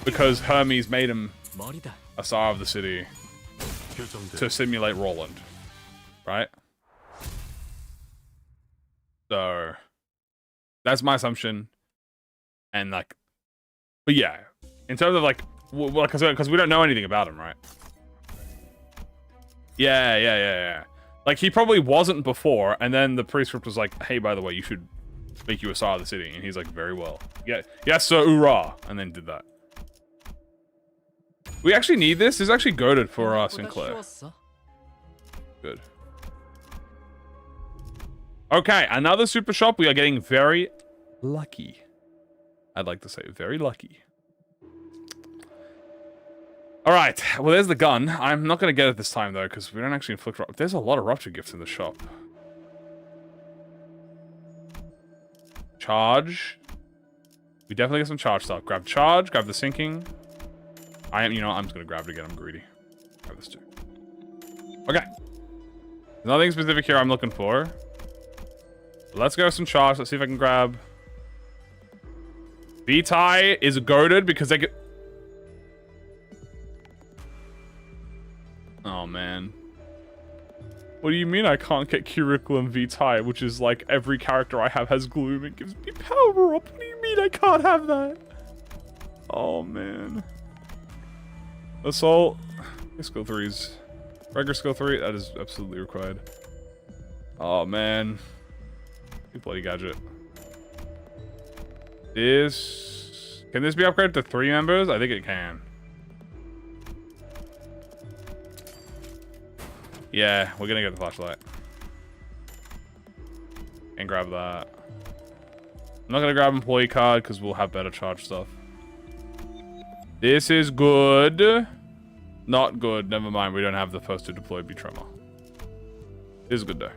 Speaker 1: because Hermes made him a star of the city to simulate Roland. Right? So that's my assumption, and like, but yeah, in terms of like, because we don't know anything about him, right? Yeah. Like he probably wasn't before, and then the prescript was like, "Hey, by the way, you should make you a star of the city," and he's like, "Very well, yeah, yes, sir, hoorah," and then did that. We actually need this. This is actually goated for Sinclair. Good. Okay, another super shop. We are getting very lucky. I'd like to say very lucky. All right. Well, there's the gun. I'm not going to get it this time, though, because we don't actually inflict... There's a lot of rupture gifts in the shop. Charge. We definitely get some charge stuff. Grab charge. Grab the sinking. I'm just going to grab it again. I'm greedy. Grab this too. Okay. There's nothing specific here I'm looking for. Let's go some charge. Let's see if I can grab... V-Tie is goated because they get... Oh Oh, man. What do you mean I can't get Curriculum Vitae, which is like every character I have has Gloom and gives me power up? What do you mean I can't have that? Oh, man. Assault. Skill 3s. Regular skill 3, that is absolutely required. Oh, man. You bloody gadget. This... Can this be upgraded to 3 members? I think it can. Yeah, we're gonna get the flashlight. And grab that. I'm not gonna grab employee card because we'll have better charge stuff. This is good. Not good. Never mind. We don't have the first to deploy B-Tremor. This is good though.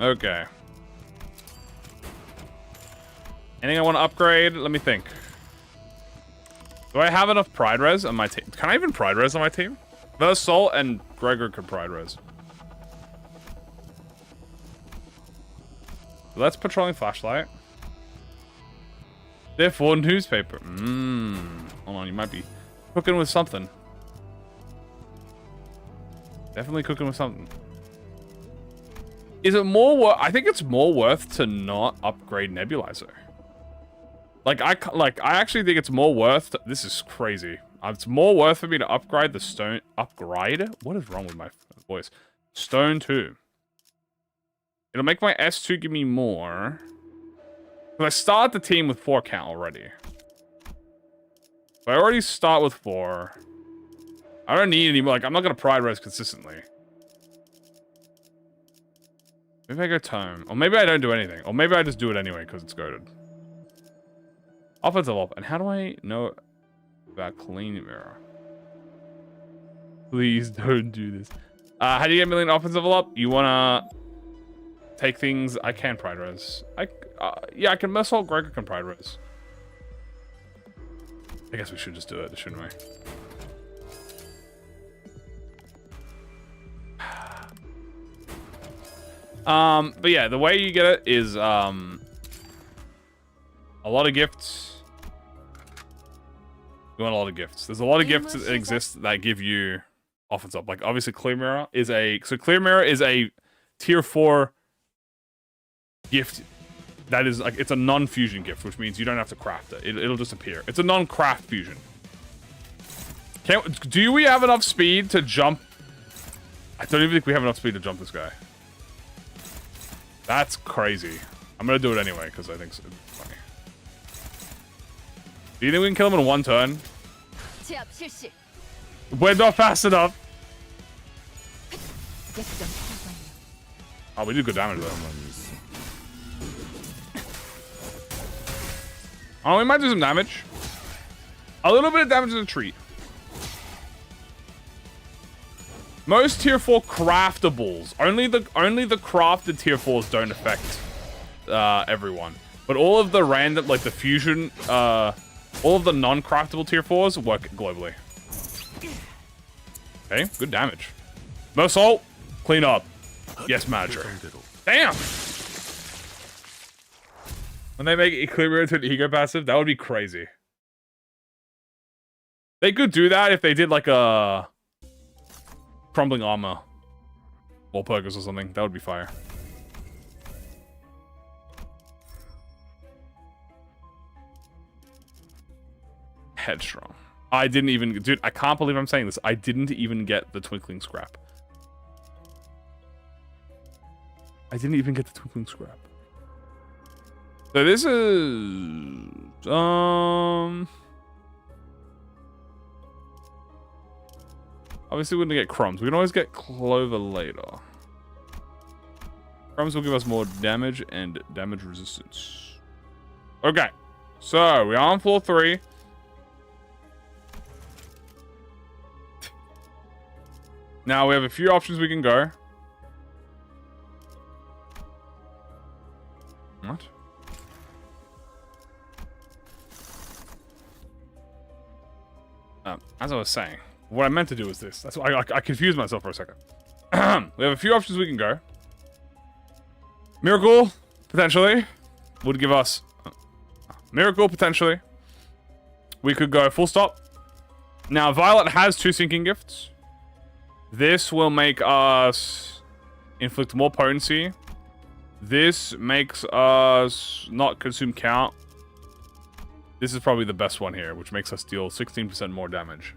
Speaker 1: Okay. Anything I want to upgrade? Let me think. Do I have enough Pride Res on my team? Can I even Pride Res on my team? Both Sol and Gregor could Pride Res. Let's patrolling flashlight. Therefore, newspaper. Hold on, you might be cooking with something. Definitely cooking with something. Is it more worth? I think it's more worth to not upgrade Nebulizer. Like I actually think it's more worth. This is crazy. It's more worth for me to upgrade the stone. Upgrade? What is wrong with my voice? Stone 2. It'll make my S2 give me more. Because I start the team with 4 count already. So I already start with 4. I don't need any more. Like, I'm not going to Pride Res consistently. Maybe I go Tome. Or maybe I don't do anything. Or maybe I just do it anyway because it's goated. Offensive up. And how do I know about Clean Mirror? Please don't do this. How do you get a million offensive up? You want to take things... I can Pride Res. Yeah, I can Assault Gregor can Pride Res. I guess we should just do it, shouldn't we? But yeah, the way you get it is, a lot of gifts. You want a lot of gifts. There's a lot of gifts that exist that give you offense up. Like, obviously, Clear Mirror is a... So, Clear Mirror is a tier 4 gift that is, like, it's a non-fusion gift, which means you don't have to craft it. It'll just appear. It's a non-craft fusion. Do we have enough speed to jump? I don't even think we have enough speed to jump this guy. That's crazy. I'm gonna do it anyway, because I think it's funny. Do you think we can kill him in 1 turn? We're not fast enough. Oh, we do good damage though. Oh, we might do some damage. A little bit of damage is a treat. Most tier 4 craftables. Only the crafted tier 4s don't affect everyone. But all of the random, like the fusion, all of the non-craftable tier 4s work globally. Okay, good damage. No salt. Clean up. Yes, manager. Damn! When they make Equilibrium to an ego passive, that would be crazy. They could do that if they did like a crumbling armor or Purgus or something. That would be fire. Headstrong. I didn't even... Dude, I can't believe I'm saying this. I didn't even get the Twinkling Scrap. I didn't even get the Twinkling Scrap. So this is... Obviously, we're going to get crumbs. We can always get clover later. Crumbs will give us more damage and damage resistance. Okay. So, we're on floor 3. Now, we have a few options we can go. What? As I was saying, what I meant to do was this. That's why I confused myself for a second. We have a few options we can go. Miracle, potentially, would give us... Miracle, potentially. We could go full stop. Now, Violet has 2 sinking gifts. This will make us inflict more potency. This makes us not consume count. This is probably the best one here, which makes us deal 16% more damage.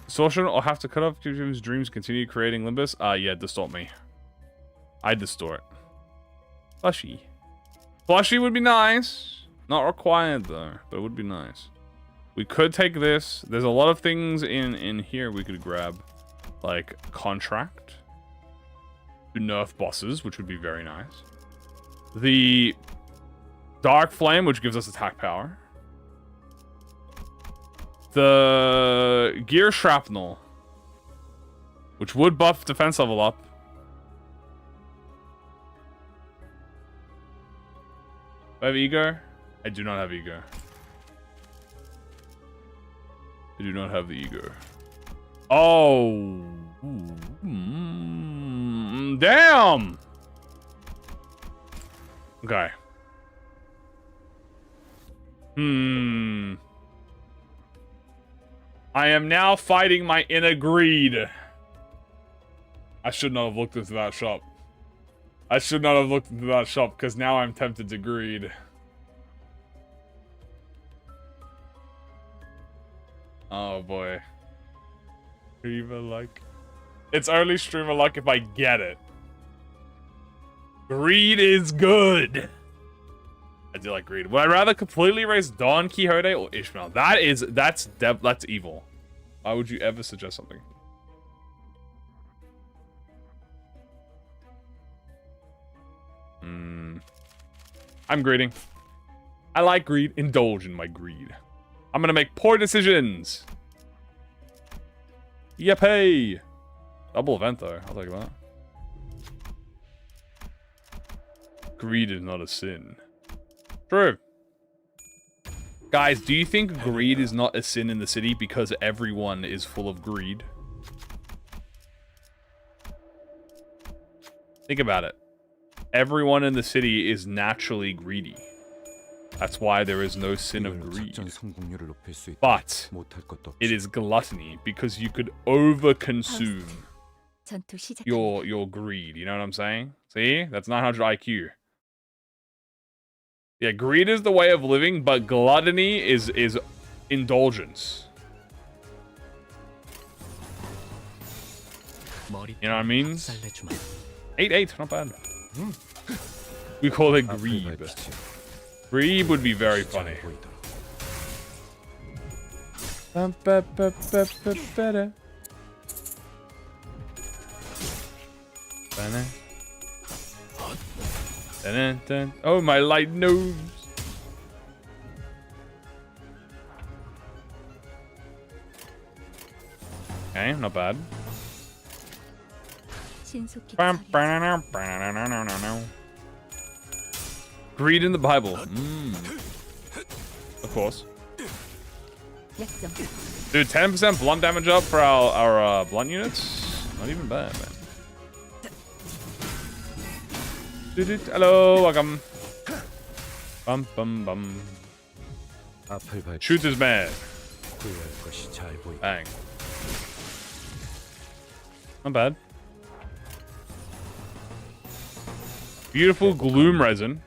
Speaker 1: Distortion, I'll have to cut off Jim's dreams, continue creating Limbus. Yeah, distort me. I distort. Plushie. Plushie would be nice. Not required though, but it would be nice. We could take this. There's a lot of things in here we could grab. Like contract. To nerf bosses, which would be very nice. The Dark Flame, which gives us attack power. The Gear Shrapnel, which would buff defense level up. Do I have ego? I do not have ego. I do not have the ego. Oh. Damn! Okay. I am now fighting my inner greed. I should not have looked into that shop. I should not have looked into that shop, because now I'm tempted to greed. Oh boy. Streamer luck. It's only streamer luck if I get it. Greed is good. I do like greed. Would I rather completely erase Don Quixote or Ishmael? That's evil. Why would you ever suggest something? I'm greeding. I like greed. Indulge in my greed. I'm gonna make poor decisions. Yippee! Double event though. I'll take that. Greed is not a sin. True. Guys, do you think greed is not a sin in the city because everyone is full of greed? Think about it. Everyone in the city is naturally greedy. That's why there is no sin of greed. But it is gluttony because you could overconsume your greed. You know what I'm saying? See? That's 900 IQ. Yeah, greed is the way of living, but gluttony is indulgence. You know what I mean? 8-8, not bad. We call it greed. Greed would be very funny. Oh, my light nose. Okay, not bad. Greed in the Bible. Of course. Dude, 10% blunt damage up for our blunt units. Not even bad, man. Hello, welcome. Bum bum bum. Shoot his man. Bang. Not bad. Beautiful gloom resin.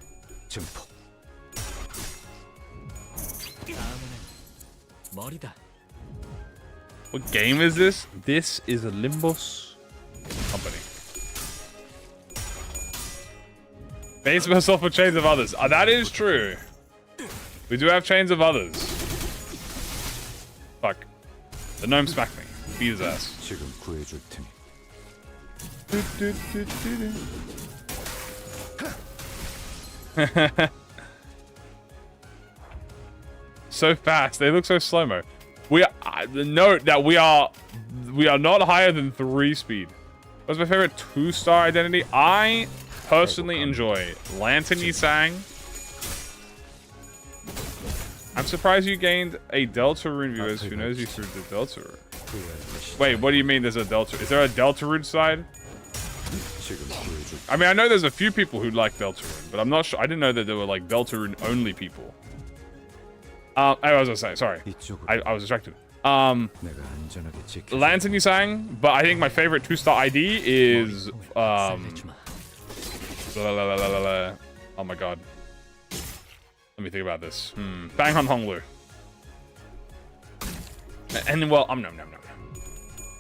Speaker 1: What game is this? This is a Limbus company. Base myself for chains of others. That is true. We do have chains of others. Fuck. The gnome smacked me. Beat his ass. So fast. They look so slow-mo. Note that we are not higher than 3 speed. What's my favorite 2-star identity? I personally enjoy Lantern Yisang. I'm surprised you gained a Deltarune viewers who knows you through the Deltarune. Wait, what do you mean there's a Deltarune? Is there a Deltarune side? I mean, I know there's a few people who like Deltarune, but I'm not sure. I didn't know that there were like Deltarune only people. I was gonna say, sorry, I was distracted. Lantern you sang, but I think my favorite 2-star ID is oh my god. Let me think about this. Bang Han Honglu. And well, no.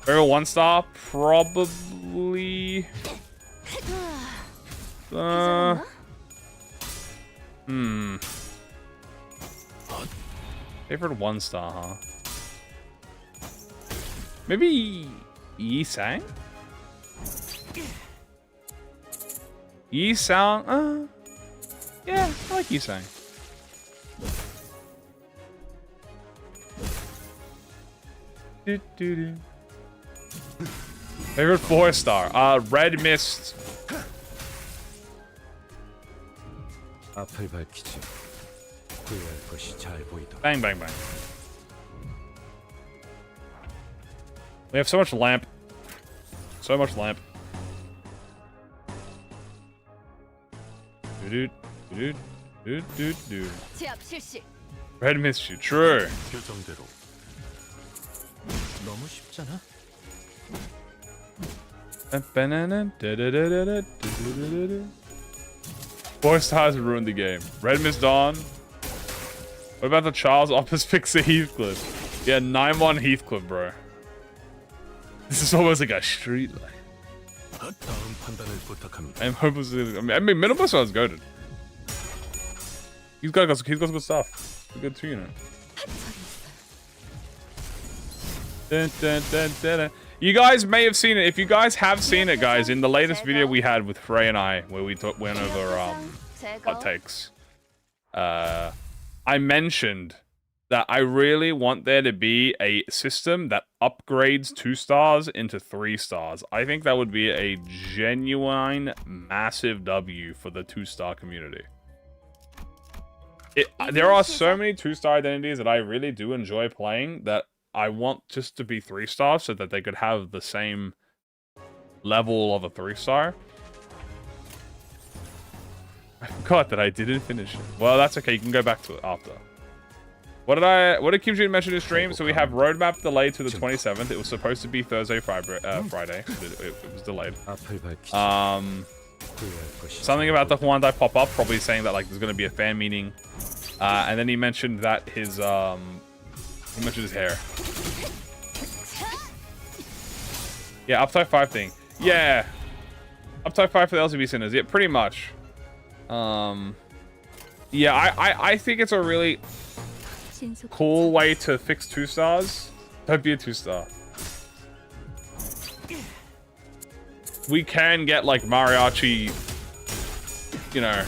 Speaker 1: Very 1-star, probably. Favorite 1-star, huh? Maybe Yi Sang? Yi Sang? Yeah, I like Yi Sang. Favorite 4-star? Red Mist. Bang, bang, bang. We have so much lamp. So much lamp. Dude. Red Mist, true. Four stars ruined the game. Red Mist Dawn. What about the Charles Opus Fixer Heathcliff? Yeah, 9-1 Heathcliff, bro. This is almost like a street light. I'm hopelessly. I mean, Minimal sounds goated. He's got good stuff. Good too, you know. You guys may have seen it. If you guys have seen it, guys, in the latest video we had with Frey and I, where we went over hot takes, I mentioned that I really want there to be a system that upgrades 2 stars into 3 stars. I think that would be a genuine, massive W for the 2-star community. There are so many 2-star identities that I really do enjoy playing that I want just to be 3 stars so that they could have the same level of a 3-star. I forgot that I didn't finish it. Well, that's okay. You can go back to it after. What did Kim Jun mention in stream? So we have roadmap delayed to the 27th. It was supposed to be Thursday, Friday. It was delayed. Something about the Huandai pop-up, probably saying that like there's going to be a fan meeting. And then he mentioned that his hair. Yeah, uptype 5 thing. Yeah. Uptype 5 for the LCB sinners. Yeah, pretty much. Yeah, I think it's a really cool way to fix 2 stars. Don't be a 2-star. We can get like mariachi, you know,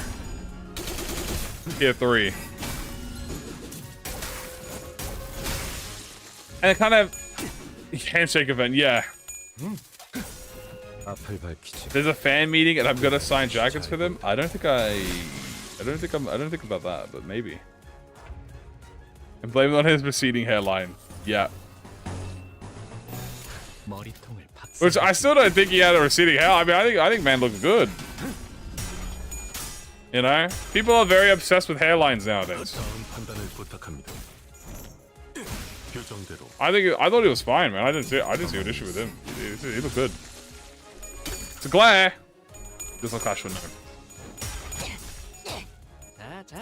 Speaker 1: tier 3. And kind of handshake event, yeah. There's a fan meeting and I'm gonna sign jackets for them. I don't think about that, but maybe. And blame it on his receding hairline. Yeah. Which I still don't think he had a receding hair. I mean, I think man looks good. You know, people are very obsessed with hairlines nowadays. I thought he was fine, man. I didn't see an issue with him. He looked good. It's a glare. This will clash with no.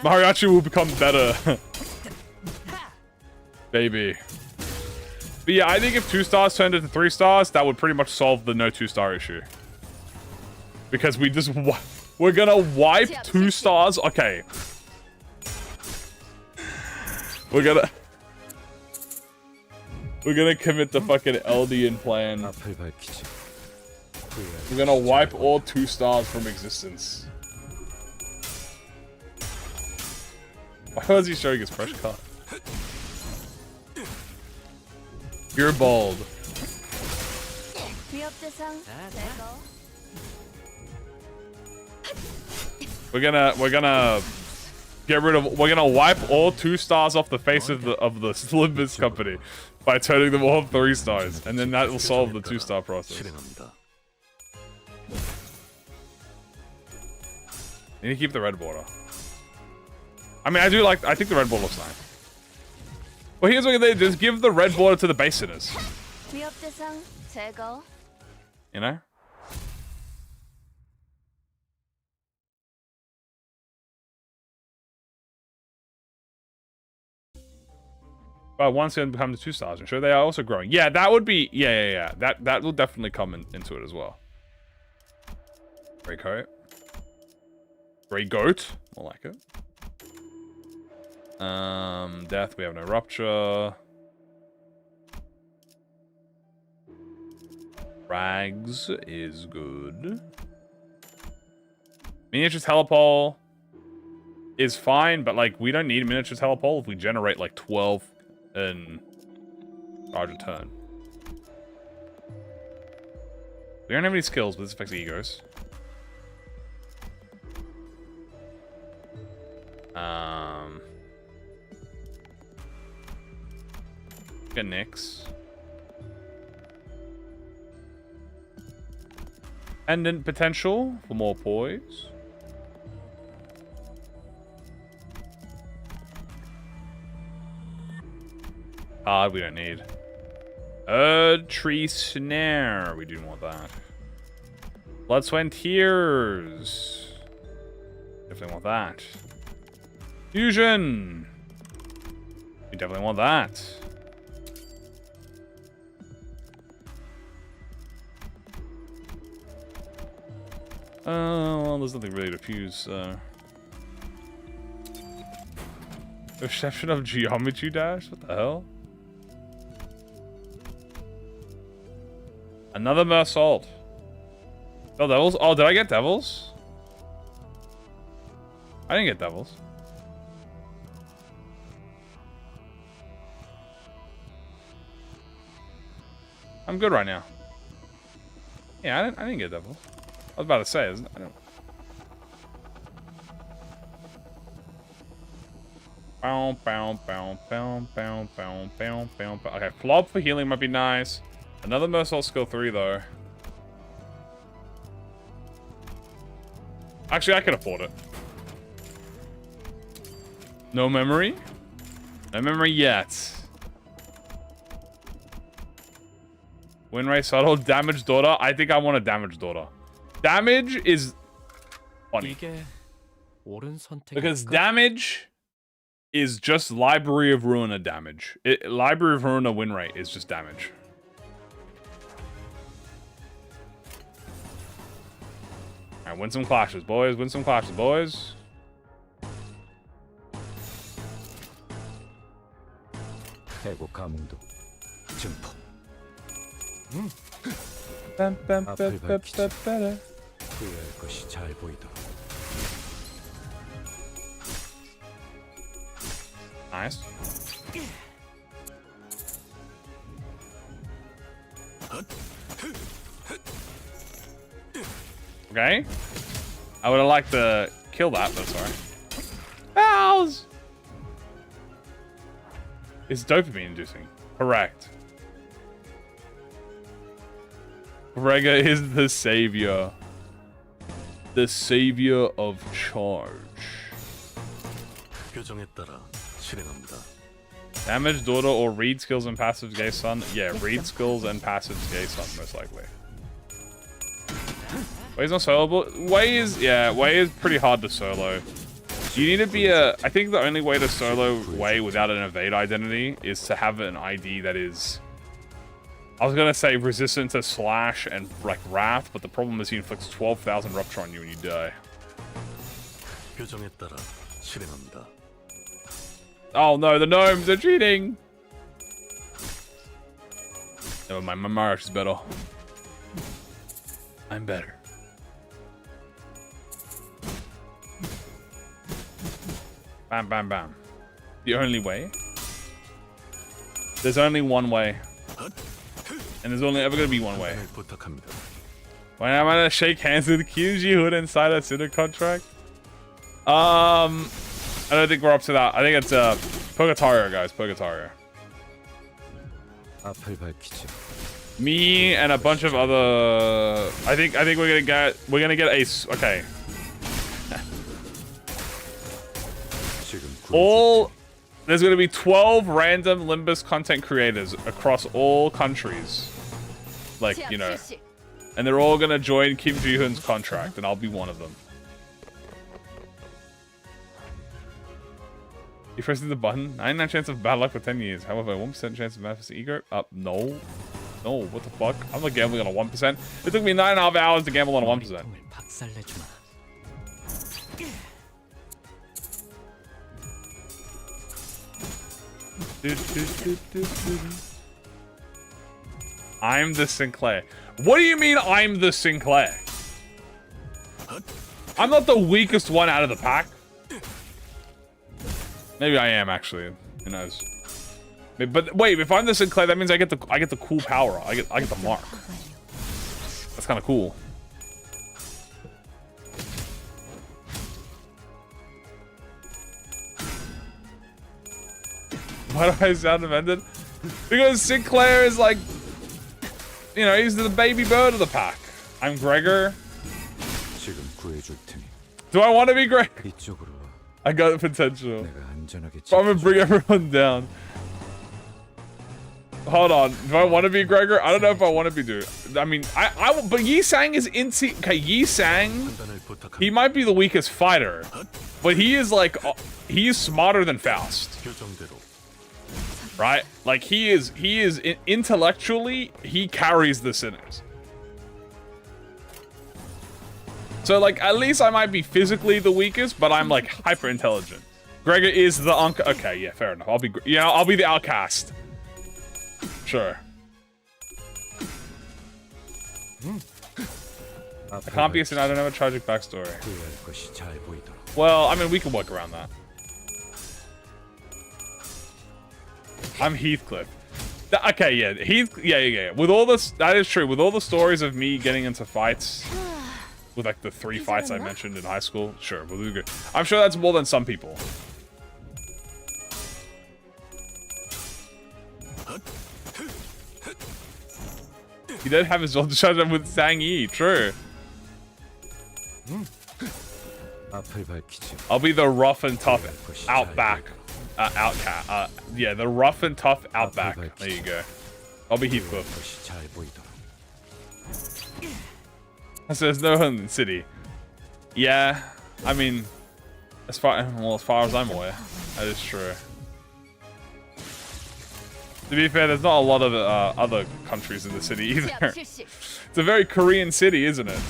Speaker 1: Mariachi will become better. Baby. But yeah, I think if 2 stars turned into 3 stars, that would pretty much solve the no 2-star issue. Because we're gonna wipe 2 stars. Okay. We're gonna commit the fucking Eldian plan. We're gonna wipe all 2 stars from existence. Why was he showing his fresh cut? You're bald. We're gonna get rid of. We're gonna wipe all 2 stars off the face of the Limbus company by turning them all 3 stars, and then that will solve the 2-star process. Need to keep the red border. I mean, I think the red border looks nice. Well, here's what they do. Just give the red border to the base sitters. You know? But once it becomes 2 stars, I'm sure they are also growing. Yeah, that would be... Yeah. That will definitely come into it as well. Grey coat. Grey goat. More like it. Death, we have no rupture. Rags is good. Miniature telepole is fine, but like we don't need a miniature telepole if we generate like 12 in charge a turn. We don't have any skills, but this affects egos. Get Nyx. Pendant potential for more poise. Card we don't need. Tree snare. We do want that. Blood, sweat, and tears. Definitely want that. Fusion. We definitely want that. Well, there's nothing really to fuse. Reception of Geometry Dash? What the hell? Another Mersault. Oh, Devils? Oh, did I get Devils? I didn't get Devils. I'm good right now. Yeah, I didn't get Devils. I was about to say, I don't... Okay, flop for healing might be nice. Another Mersault skill 3 though. Actually, I can afford it. No memory? No memory yet. Win rate subtle. Damage daughter. I think I want a damage daughter. Damage is funny. Because damage is just Library of Ruina damage. Library of Ruina win rate is just damage. Alright, win some clashes, boys. Win some clashes, boys. Nice. Okay. I would have liked to kill that, but sorry. Bells! It's dopamine inducing. Correct. Rega is the savior. The savior of charge. Damage, daughter, or read skills and passives, gay son. Yeah, read skills and passives, gay son, most likely. Way's not soloable. Way is pretty hard to solo. You need to be I think the only way to solo Way without an evade identity is to have an ID that is... I was gonna say resistant to slash and like wrath, but the problem is he inflicts 12,000 rupture on you when you die. Oh no, the gnomes are cheating! Never mind, my Marsh is better. I'm better. Bam, bam, bam. The only way? There's only one way. And there's only ever gonna be one way. When I'm gonna shake hands with Kyuji Hood inside a Cinder contract? I don't think we're up to that. I think it's Purgatorio, guys. Purgatorio. Me and a bunch of other. I think we're gonna get a. Okay. There's going to be 12 random Limbus content creators across all countries. Like, you know. And they're all going to join Kim Ji-hoon's contract, and I'll be one of them. You pressing the button? 99 chance of bad luck for 10 years. However, 1% chance of manifesting ego? No. No, what the fuck? I'm not gambling on a 1%. It took me 9.5 hours to gamble on a 1%. I'm the Sinclair. What do you mean I'm the Sinclair? I'm not the weakest one out of the pack. Maybe I am actually. Who knows? But wait, if I'm the Sinclair, that means I get the cool power. I get the mark. That's kind of cool. Why do I sound offended? Because Sinclair is like, you know, he's the baby bird of the pack. I'm Gregor. Do I want to be Greg? I got the potential. But I'm gonna bring everyone down. Hold on. Do I want to be Gregor? I don't know if I want to be dude. I mean, but Yi Sang is into. Okay, Yi Sang. He might be the weakest fighter, but he is like, he is smarter than Faust. Right? Like he is intellectually, he carries the sinners. So like, at least I might be physically the weakest, but I'm like hyper intelligent. Gregor is the okay, yeah, fair enough. I'll be the outcast. Sure. I can't be a sin. I don't have a tragic backstory. Well, I mean, we can work around that. I'm Heathcliff. Okay, yeah, yeah. With all this, that is true. With all the stories of me getting into fights, with like the 3 fights I mentioned in high school, sure, we'll do good. I'm sure that's more than some people. He did have his own shot with Sang Yi, true. I'll be the rough and tough outback. Outcast. Yeah, the rough and tough outback. There you go. I'll be Heathcliff. So there's no one in the city. Yeah, I mean, as far as I'm aware, that is true. To be fair, there's not a lot of other countries in the city either. It's a very Korean city, isn't it?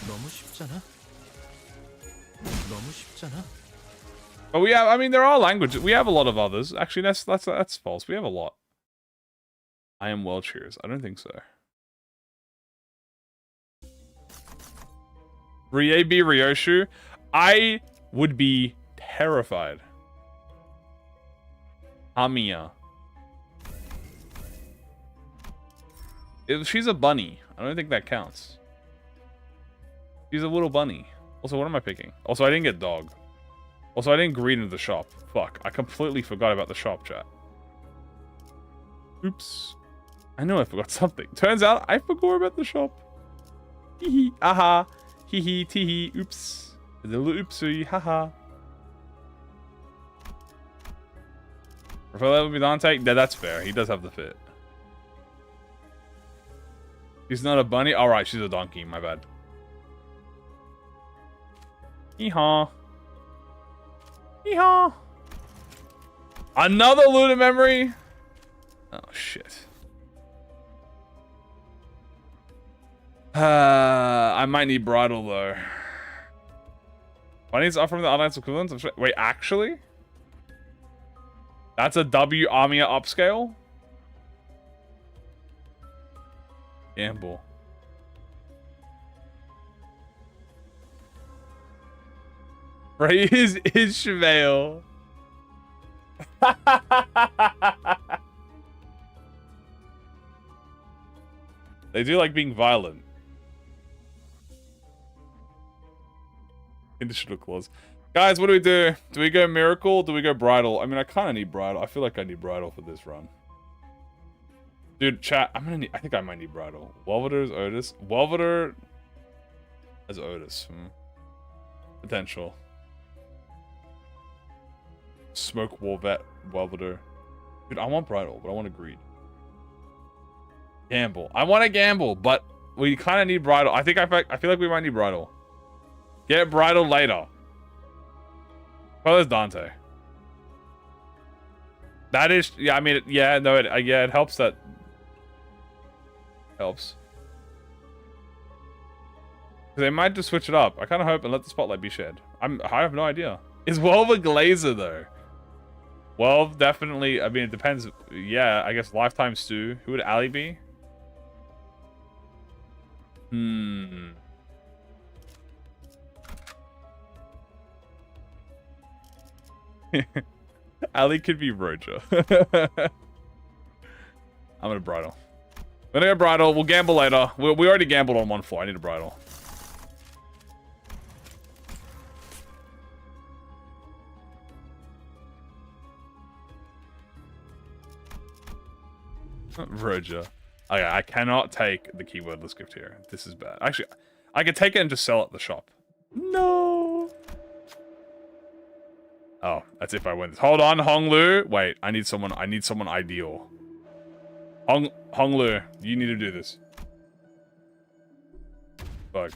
Speaker 1: But we have, I mean, there are languages. We have a lot of others. Actually, that's false. We have a lot. I am well cheers. I don't think so. Riebi Ryoshu. I would be terrified. Amiya. She's a bunny. I don't think that counts. She's a little bunny. Also, what am I picking? Also, I didn't get dog. Also, I didn't greet into the shop. Fuck. I completely forgot about the shop, chat. Oops. I know I forgot something. Turns out I forgot about the shop. Hee hee. Aha. Hee hee. Tee hee. Oops. A little oopsie. Haha. Prefer that would be Dante? Yeah, that's fair. He does have the fit. She's not a bunny? Alright, she's a donkey. My bad. Hee-haw. Hee-haw. Another Luna memory? Oh, shit. I might need bridal, though. Bunnies are from the Alliance equivalent of... Wait, actually? That's a W Amiya upscale? Gamble. Praise Ishmael. They do like being violent. Conditional clause. Guys, what do we do? Do we go miracle? Do we go bridal? I mean, I kind of need bridal. I feel like I need bridal for this run. Dude, chat, I think I might need bridal. Welvader's Otis. Welvader as Otis. Potential. Smoke Warvet Welveter. Dude, I want Bridal, but I want to Greed. Gamble. I want to gamble, but we kind of need Bridal. I feel like we might need Bridal. Get Bridal later. Well, there's Dante. That is, yeah, I mean, yeah, no, yeah, it helps that. Helps. They might just switch it up. I kind of hope and let the spotlight be shared. I have no idea. Is Welv a Glazer, though? Welv, definitely, I mean, it depends. Yeah, I guess Lifetime Stew. Who would Ali be? Ali could be Roger. I'm gonna Bridal. We're gonna go Bridal. We'll gamble later. We already gambled on one floor. I need a Bridal. Roger. Okay, I cannot take the keywordless gift here. This is bad. Actually, I could take it and just sell it at the shop. No. Oh, that's if I win this. Hold on, Honglu. Wait, I need someone ideal. Honglu, you need to do this. Fuck.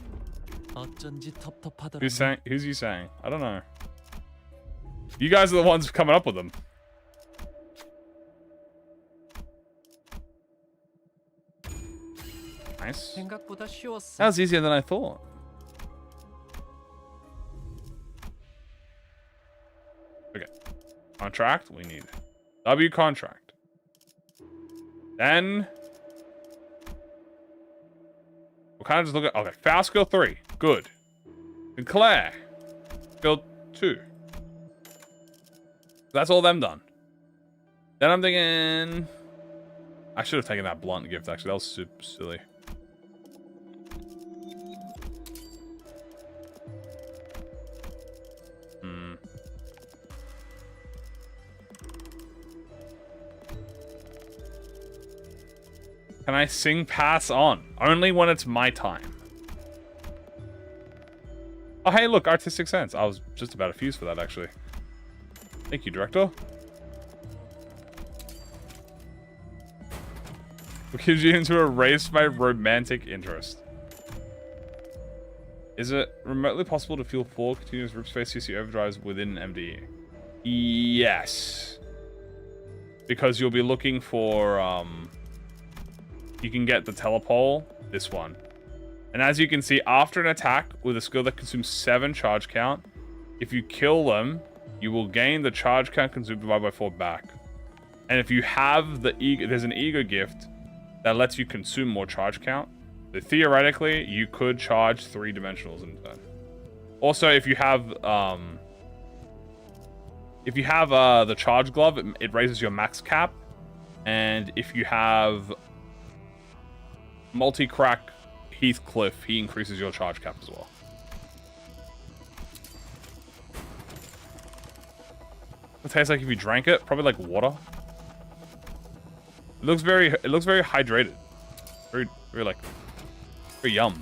Speaker 1: Who's you saying? I don't know. You guys are the ones coming up with them. Nice. That was easier than I thought. Okay. Contract, we need W contract. Then we'll kind of just look at, okay, Foul skill 3. Good. And Claire. Skill 2. That's all them done. Then I'm thinking I should have taken that blunt gift actually. That was super silly. Can I sing pass on? Only when it's my time. Oh, hey, look, artistic sense. I was just about to fuse for that, actually. Thank you, director. What gives you into a race by romantic interest? Is it remotely possible to fuel 4 continuous rip space CC overdrives within MDE? Yes. Because you'll be looking for, you can get the telepole, this one. And as you can see, after an attack with a skill that consumes 7 charge count, if you kill them, you will gain the charge count consumed divided by 4 back. And if you have the ego, there's an ego gift that lets you consume more charge count. So theoretically, you could charge 3 dimensionals in turn. Also, if you have the charge glove, it raises your max cap. And if you have multi-crack Heathcliff, he increases your charge cap as well. It tastes like if you drank it, probably like water. It looks very hydrated. Very like, very yum.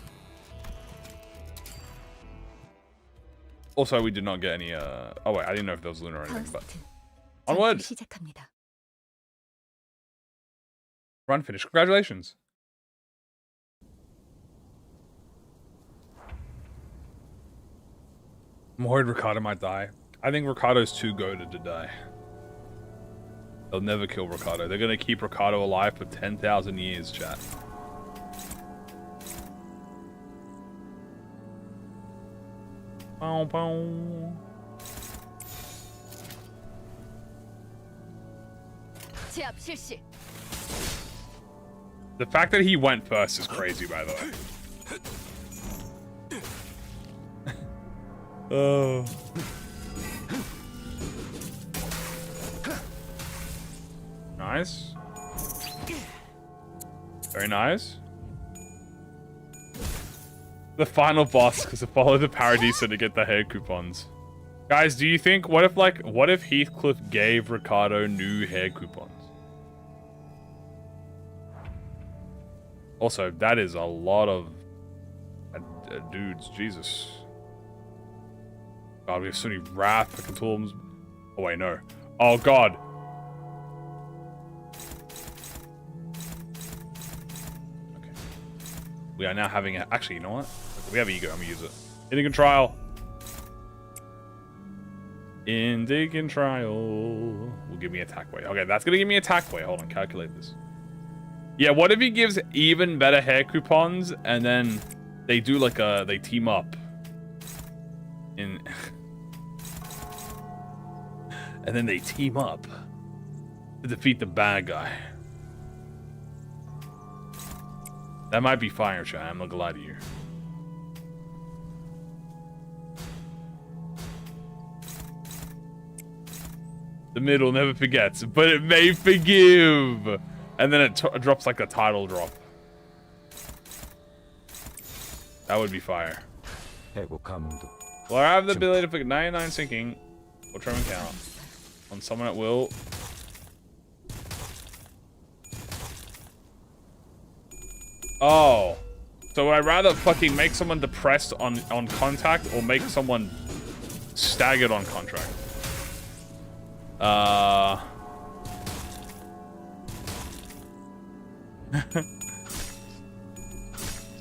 Speaker 1: Also, we did not get any, oh wait, I didn't know if there was Luna or anything, but onward! Run finish, congratulations. I'm worried Ricardo might die. I think Ricardo's too goated to die. They'll never kill Ricardo. They're gonna keep Ricardo alive for 10,000 years, chat. Bow, bow. The fact that he went first is crazy, by the way. Oh. Nice. Very nice. The final boss, because to follow the Paradisa to get the hair coupons. Guys, do you think, what if Heathcliff gave Ricardo new hair coupons? Also, that is a lot of dudes, Jesus. God, we have so many Wrath, Picatulums, Oh, wait, no. Oh, God. Okay. We are now having a... Actually, you know what? We have ego. I'm going to use it. Indican trial. Indican trial. Will give me attack weight. Okay, that's going to give me attack weight. Hold on. Calculate this. Yeah, what if he gives even better hair coupons and then they do like a... They team up. In... And then they team up to defeat the bad guy. That might be fire, chat. I'm not gonna lie to you. The middle never forgets, but it may forgive. And then it drops like a title drop. That would be fire. Well, I have the ability to put 99 sinking or trim and count on someone at will. Oh. So would I rather fucking make someone depressed on contact or make someone staggered on contract?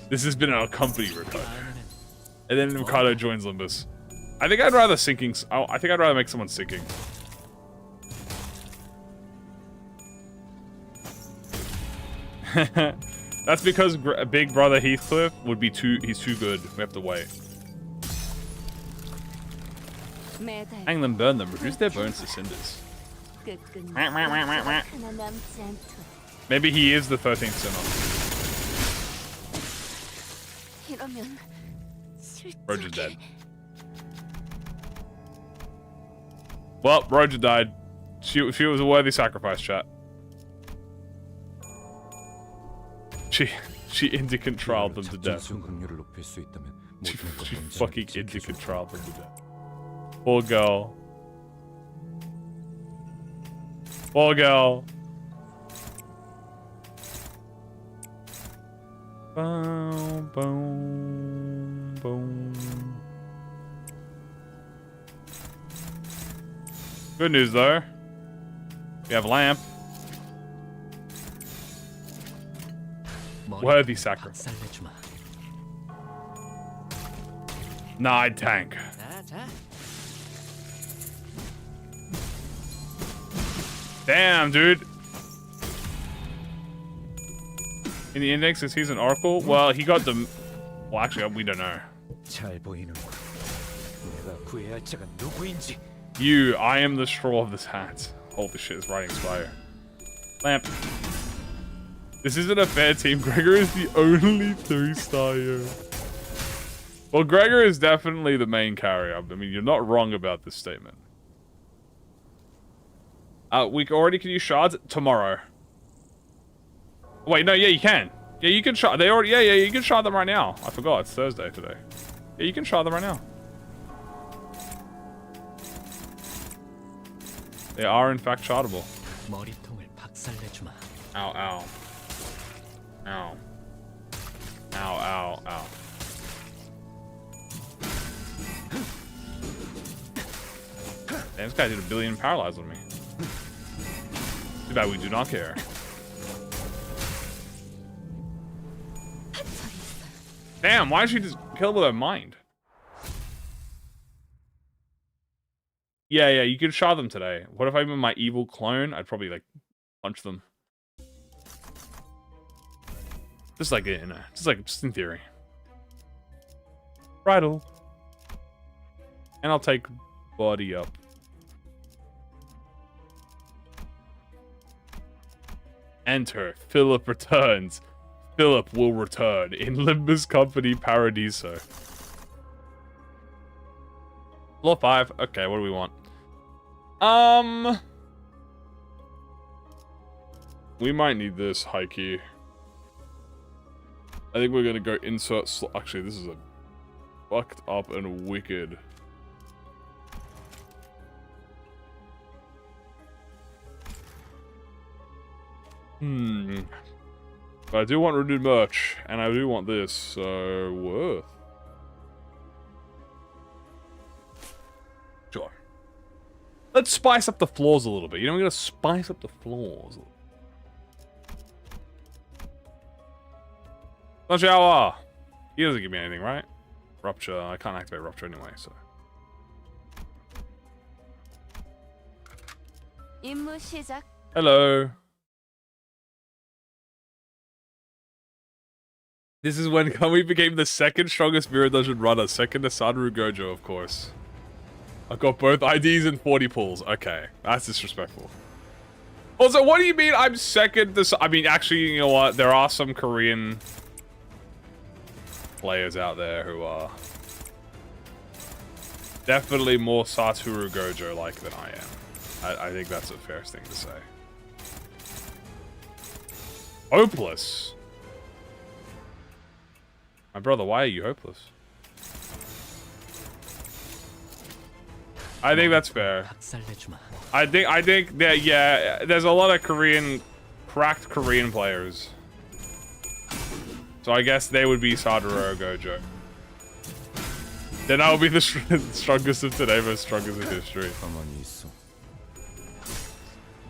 Speaker 1: This has been our company, Ricardo. And then Ricardo joins Limbus. I think I'd rather sinking. I think I'd rather make someone sinking. That's because Big Brother Heathcliff would be he's too good. We have to wait. Hang them, burn them, reduce their bones to cinders. Maybe he is the 13th sinner. Roger's dead. Well, Roger died. She was a worthy sacrifice, chat. She Indican trialed them to death. She fucking Indican trialed them to death. Poor girl. Poor girl. Boom, boom, boom. Good news, though. We have lamp. Worthy sacrifice. Nah, I'd tank. Damn, dude. In the index, is he's an oracle? Well, he got the... Well, actually, we don't know. You, I am the straw of this hat. Holy shit, it's writing Spire. Lamp. This isn't a fair team. Gregor is the only 3-star hero. Well, Gregor is definitely the main carrier. I mean, you're not wrong about this statement. We already can use shards tomorrow. Wait, no, yeah, you can. Yeah, you can shard. They already, yeah, you can shard them right now. I forgot, it's Thursday today. Yeah, you can shard them right now. They are in fact shardable. Ow, ow. Ow. Ow, ow, ow. Damn, this guy did 1 billion paralyze on me. Too bad we do not care. Damn, why did she just kill with her mind? Yeah, you can shard them today. What if I'm in my evil clone? I'd probably, like, punch them. Just like, you know, just in theory. Bridle. And I'll take body up. Enter. Philip returns. Philip will return in Limbus Company Paradiso. Floor 5. Okay, what do we want? We might need this high key. I think we're gonna go insert actually, this is a fucked up and wicked. But I do want renewed merch, and I do want this, so worth. Sure. Let's spice up the floors a little bit. You know, we're gonna spice up the floors. Not shower. He doesn't give me anything, right? Rupture. I can't activate Rupture anyway, so. Hello. This is when Kamui became the second strongest Mirror Dungeon runner, second to Sadaru Gojo, of course. I've got both IDs and 40 pulls. Okay, that's disrespectful. Also, what do you mean I'm second to... I mean, actually, you know what? There are some Korean players out there who are definitely more Satoru Gojo-like than I am. I think that's a fair thing to say. Hopeless? My brother, why are you hopeless? I think that's fair. I think that, yeah, there's a lot of cracked Korean players. So I guess they would be Sadaru or Gojo. Then I will be the strongest of today, but strongest of history.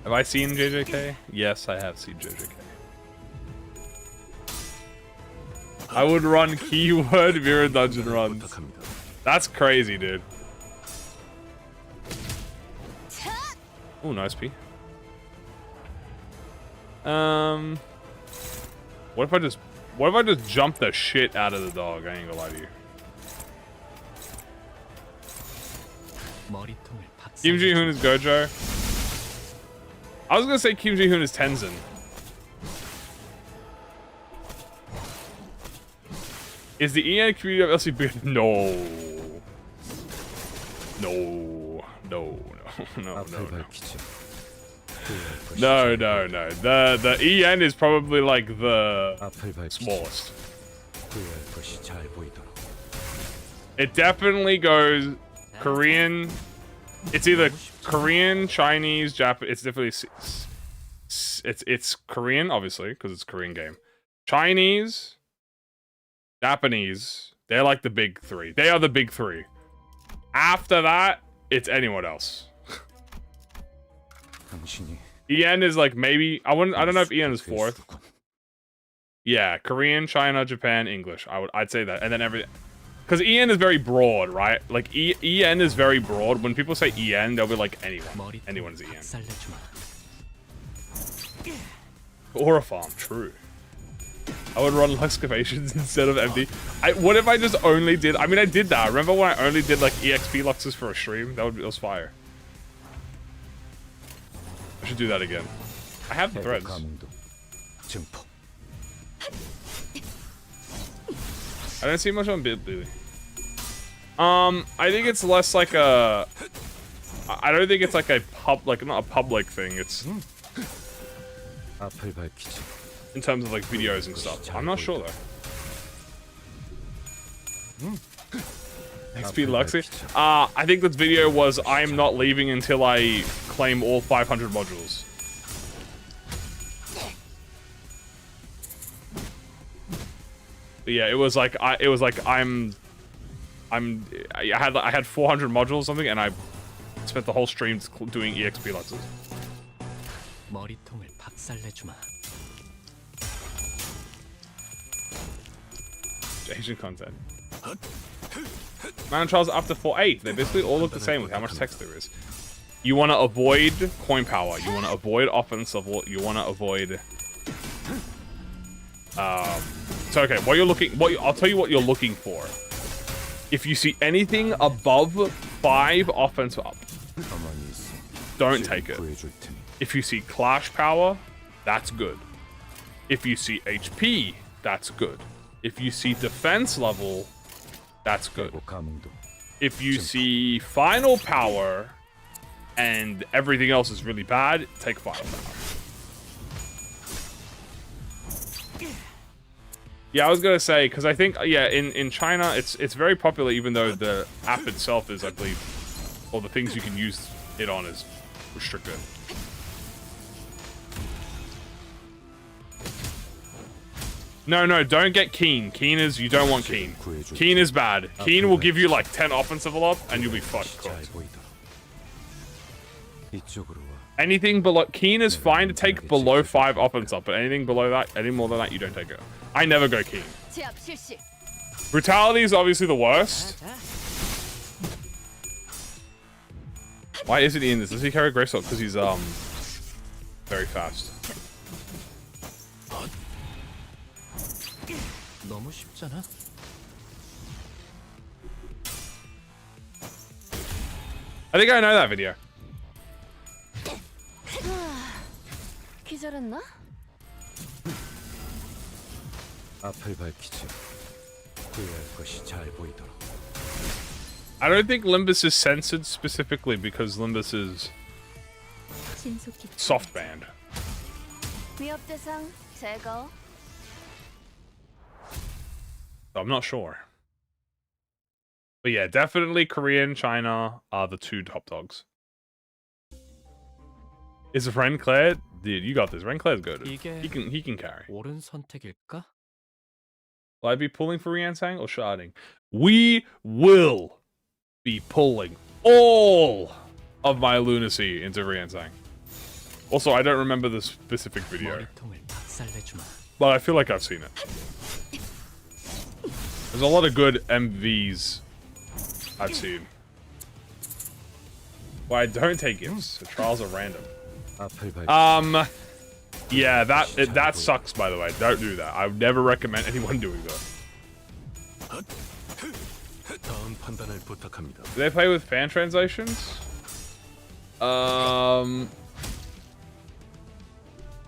Speaker 1: Have I seen JJK? Yes, I have seen JJK. I would run keyword Mirror Dungeon runs. That's crazy, dude. Oh, nice P. What if I just jump the shit out of the dog? I ain't gonna lie to you. Kim Ji-hoon is Gojo. I was gonna say Kim Ji-hoon is Tenzin. Is the EN community of LCB? No. No. No. No. No. No. The EN is probably like the smallest. It definitely goes Korean. It's either Korean, Chinese, Japanese. It's definitely it's Korean, obviously, because it's a Korean game. Chinese, Japanese. They're like the big three. They are the big three. After that, it's anyone else. EN is like maybe I don't know if EN is fourth. Yeah, Korean, China, Japan, English. I'd say that, and then everything. Because EN is very broad, right? Like EN is very broad. When people say EN, they'll be like anyone. Anyone's EN. Or a farm, true. I would run excavations instead of empty. What if I just only did? I mean, I did that. Remember when I only did like EXP luxes for a stream? That was fire. I should do that again. I have the threads. I don't see much on Bitly. I think it's less like a. I don't think it's like a not a public thing. It's in terms of like videos and stuff. I'm not sure though. XP Luxy. I think this video was I'm not leaving until I claim all 500 modules. But yeah, it was like I had 400 modules or something, and I spent the whole stream doing EXP luxes. Asian content. Man Trials up to 4.8. They basically all look the same with how much text there is. You want to avoid coin power. You want to avoid offense level. You want to avoid. So okay, I'll tell you what you're looking for. If you see anything above 5 offense up, don't take it. If you see clash power, that's good. If you see HP, that's good. If you see defense level, that's good. If you see final power and everything else is really bad, take final power. Yeah, I was gonna say, because I think, yeah, in China, it's very popular, even though the app itself is, I believe, or the things you can use it on is restricted. No, don't get Keen. Keen is, you don't want Keen. Keen is bad. Keen will give you like 10 offensive a lot, and you'll be fucked. Anything below... Keen is fine to take below 5 offense up, but anything below that, any more than that, you don't take it. I never go Keen. Brutality is obviously the worst. Why isn't he in this? Does he carry Grace Sword? Because he's, very fast. I think I know that video. I don't think Limbus is censored specifically because Limbus is soft banned. I'm not sure. But yeah, definitely Korea and China are the 2 top dogs. Is Renclair? Dude, you got this. Renclair's good. He can carry. Will I be pulling for Riansang or sharding? We will be pulling all of my lunacy into Riansang. Also, I don't remember the specific video, but I feel like I've seen it. There's a lot of good MVs I've seen. Well, I don't take gifts. The trials are random. Yeah, that sucks, by the way. Don't do that. I would never recommend anyone doing that. Do they play with fan translations?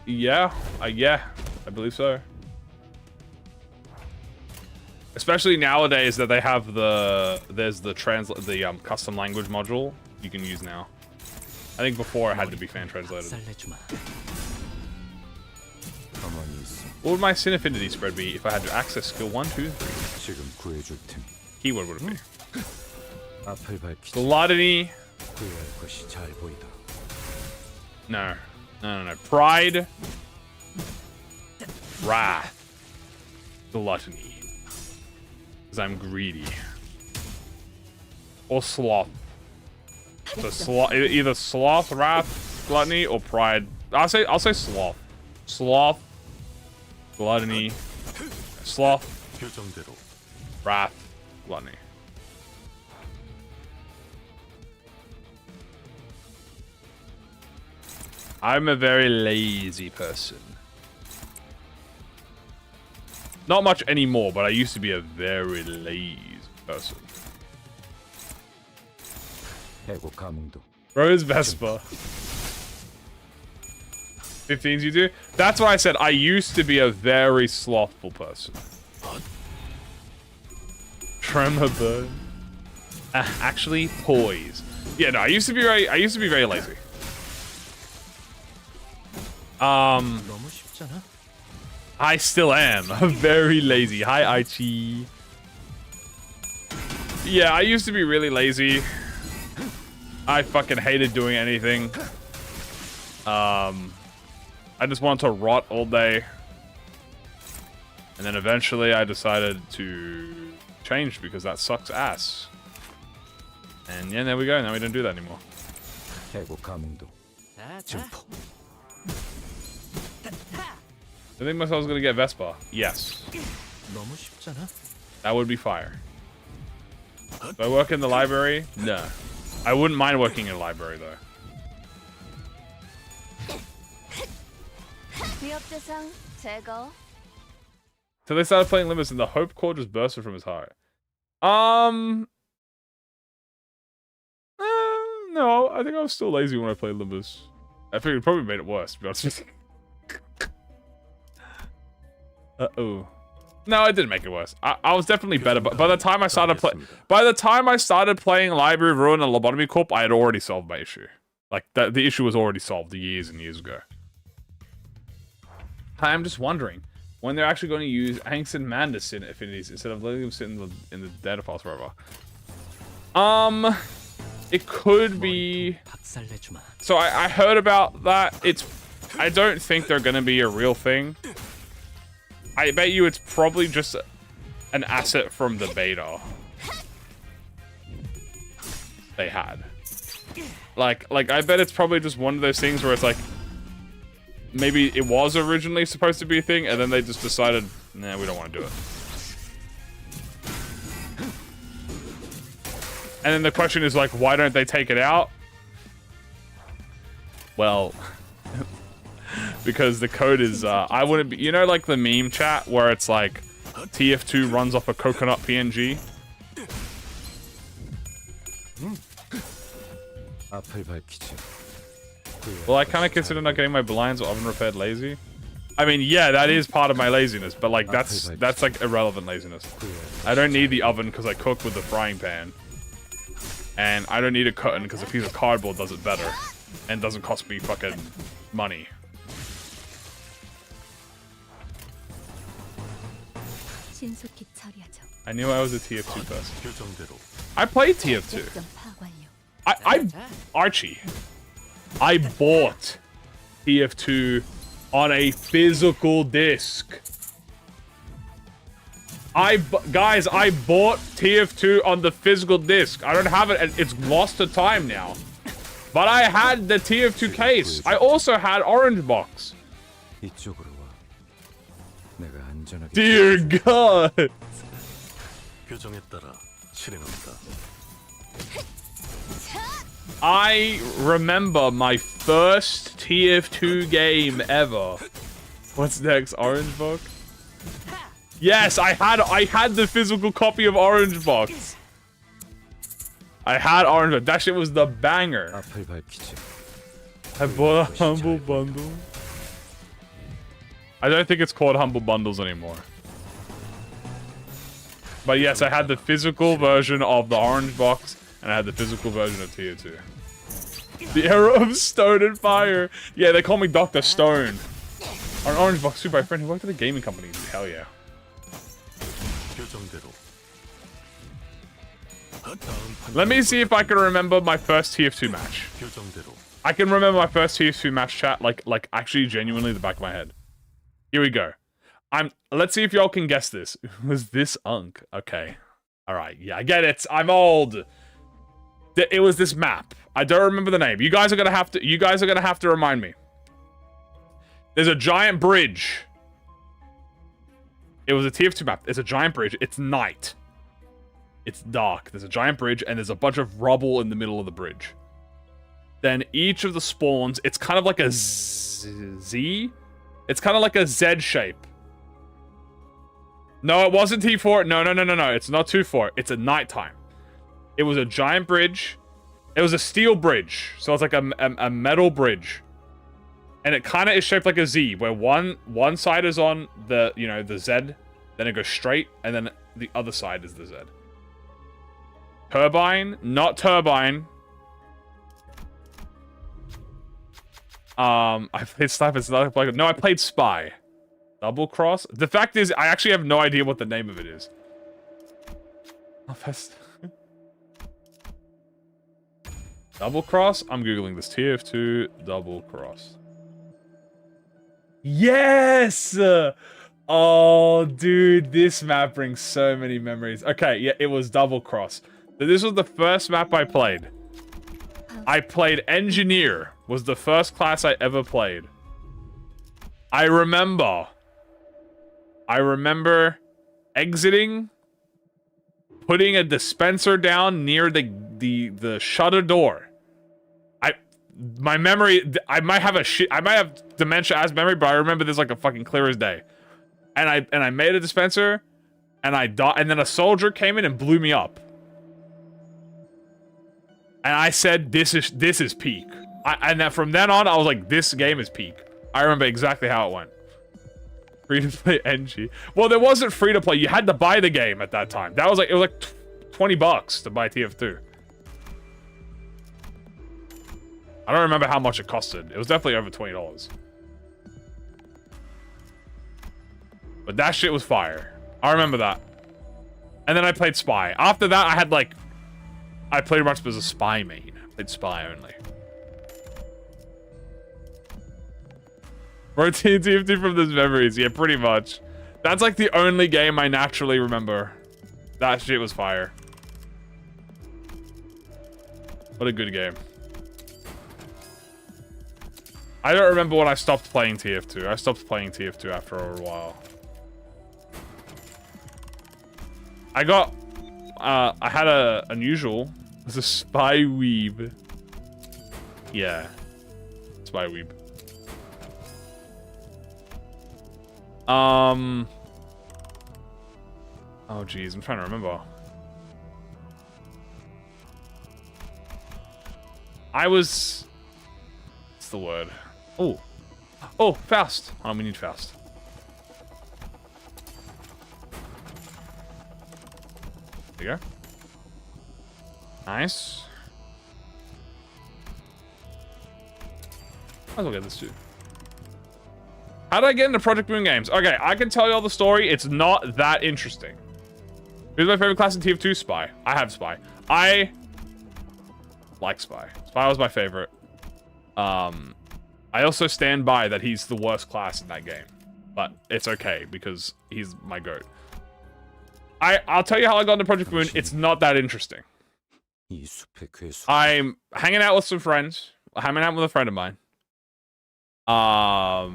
Speaker 1: Yeah, I believe so. Especially nowadays that they have there's the custom language module you can use now. I think before it had to be fan translated. What would my sin affinity spread be if I had to access skill 1, 2, 3? Keyword would it be? Gluttony. No. Pride. Wrath. Gluttony. Because I'm greedy. Or sloth. So either sloth, wrath, gluttony, or pride. I'll say sloth. Sloth. Gluttony. Sloth. Wrath. Gluttony. I'm a very lazy person. Not much anymore, but I used to be a very lazy person. Rose Vespa. 15s you do? That's what I said. I used to be a very slothful person. Tremor bird. Actually, poise. Yeah, no, I used to be very lazy. I still am very lazy. Hi, Aichi. Yeah, I used to be really lazy. I fucking hated doing anything. I just wanted to rot all day. And then eventually I decided to change because that sucks ass. And yeah, there we go. Now we don't do that anymore. I think myself was gonna get Vespa. Yes. That would be fire. Do I work in the library? No. I wouldn't mind working in a library though. So they started playing Limbus and the hope core just bursted from his heart. No, I think I was still lazy when I played Limbus. I figured it probably made it worse, to be honest with you. Uh-oh. No, it didn't make it worse. I was definitely better, but by the time I started playing Library of Ruin and Lobotomy Corp, I had already solved my issue. Like the issue was already solved years and years ago. I'm just wondering when they're actually going to use Angst and Mandus in affinities instead of letting them sit in the data files forever. It could be. So I heard about that. I don't think they're going to be a real thing. I bet you it's probably just an asset from the beta they had. Like I bet it's probably just one of those things where it's like, maybe it was originally supposed to be a thing, and then they just decided, nah, we don't want to do it. And then the question is like, why don't they take it out? Well, because the code is, I wouldn't be, you know, like the meme chat where it's like, TF2 runs off a coconut PNG? Well, I kind of consider not getting my blinds or oven repaired lazy. I mean, yeah, that is part of my laziness, but like, that's like irrelevant laziness. I don't need the oven because I cook with the frying pan. And I don't need a curtain because a piece of cardboard does it better. And doesn't cost me fucking money. I knew I was a TF2 person. I played TF2. Archie. I bought TF2 on a physical disc. Guys, I bought TF2 on the physical disc. I don't have it, and it's lost to time now. But I had the TF2 case. I also had Orange Box. Dear God. I remember my first TF2 game ever. What's next? Orange Box? Yes, I had the physical copy of Orange Box. I had Orange Box. That shit was the banger. I bought a Humble Bundle. I don't think it's called Humble Bundles anymore. But yes, I had the physical version of the Orange Box, and I had the physical version of TF2. The era of Stone and Fire. Yeah, they call me Dr. Stone. On Orange Box, super my friend who worked at a gaming company. Hell yeah. Let me see if I can remember my first TF2 match. I can remember my first TF2 match, chat, like actually genuinely the back of my head. Here we go. Let's see if y'all can guess this. Was this Unk? Okay. Alright, yeah, I get it. I'm old. It was this map. I don't remember the name. You guys are gonna have to remind me. There's a giant bridge. It was a TF2 map. It's a giant bridge. It's night. It's dark. There's a giant bridge, and there's a bunch of rubble in the middle of the bridge. Then each of the spawns, it's kind of like a Z? It's kind of like a Z shape. No, it wasn't T4. No. It's not 2-4. It's at nighttime. It was a giant bridge. It was a steel bridge. So it's like a metal bridge. And it kind of is shaped like a Z, where one side is on the, you know, the Z, then it goes straight, and then the other side is the Z. Turbine? Not Turbine. I played Sniper. It's not like, no, I played Spy. Double Cross? The fact is, I actually have no idea what the name of it is. Oh, that's... Double Cross? I'm Googling this. TF2 Double Cross. Yes! Oh, dude, this map brings so many memories. Okay, yeah, it was Double Cross. This was the first map I played. I played Engineer. Was the first class I ever played. I remember exiting, putting a dispenser down near the shutter door. My memory, I might have dementia as memory, but I remember this like a fucking clear as day. And I made a dispenser, and I died, and then a soldier came in and blew me up. And I said, this is peak. And then from then on, I was like, this game is peak. I remember exactly how it went. Free to play NG. Well, there wasn't free to play. You had to buy the game at that time. That was like, it was like 20 bucks to buy TF2. I don't remember how much it costed. It was definitely over $20. But that shit was fire. I remember that. And then I played Spy. After that, I had like... I played much as a Spy main. I played Spy only. Routine TF2 from those memories. Yeah, pretty much. That's like the only game I naturally remember. That shit was fire. What a good game. I don't remember when I stopped playing TF2. I stopped playing TF2 after a while. I got... I had a unusual. It was a spy weeb. Yeah. Spy weeb. Oh, geez. I'm trying to remember. I was... What's the word? Oh. Oh, Faust. Oh, we need Faust. There you go. Nice. Might as well get this too. How did I get into ProjectMoon games? Okay, I can tell you all the story. It's not that interesting. Who's my favorite class in TF2? Spy. I have Spy. I like Spy. Spy was my favorite. I also stand by that he's the worst class in that game. But it's okay, because he's my goat. I'll tell you how I got into ProjectMoon. It's not that interesting. I'm hanging out with some friends. Hanging out with a friend of mine. I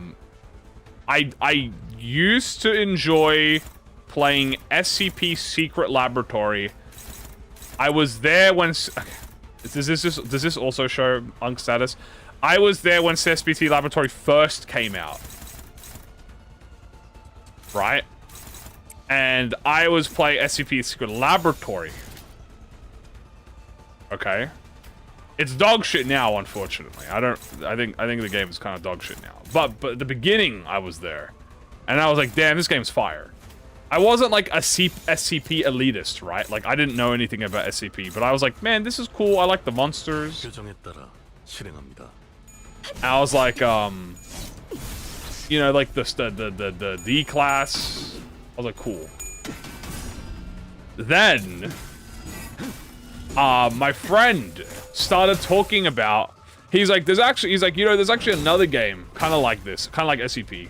Speaker 1: used to enjoy playing SCP Secret Laboratory. I was there when... Does this also show Unk status? I was there when SPT Laboratory first came out. Right? And I was playing SCP Secret Laboratory. Okay. It's dog shit now, unfortunately. I think the game is kind of dog shit now. But at the beginning, I was there. And I was like, damn, this game's fire. I wasn't like a SCP elitist, right? Like, I didn't know anything about SCP, but I was like, man, this is cool. I like the monsters. I was like, you know, like the D class. I was like, cool. Then, my friend started talking about, he's like, there's actually another game kind of like this, kind of like SCP,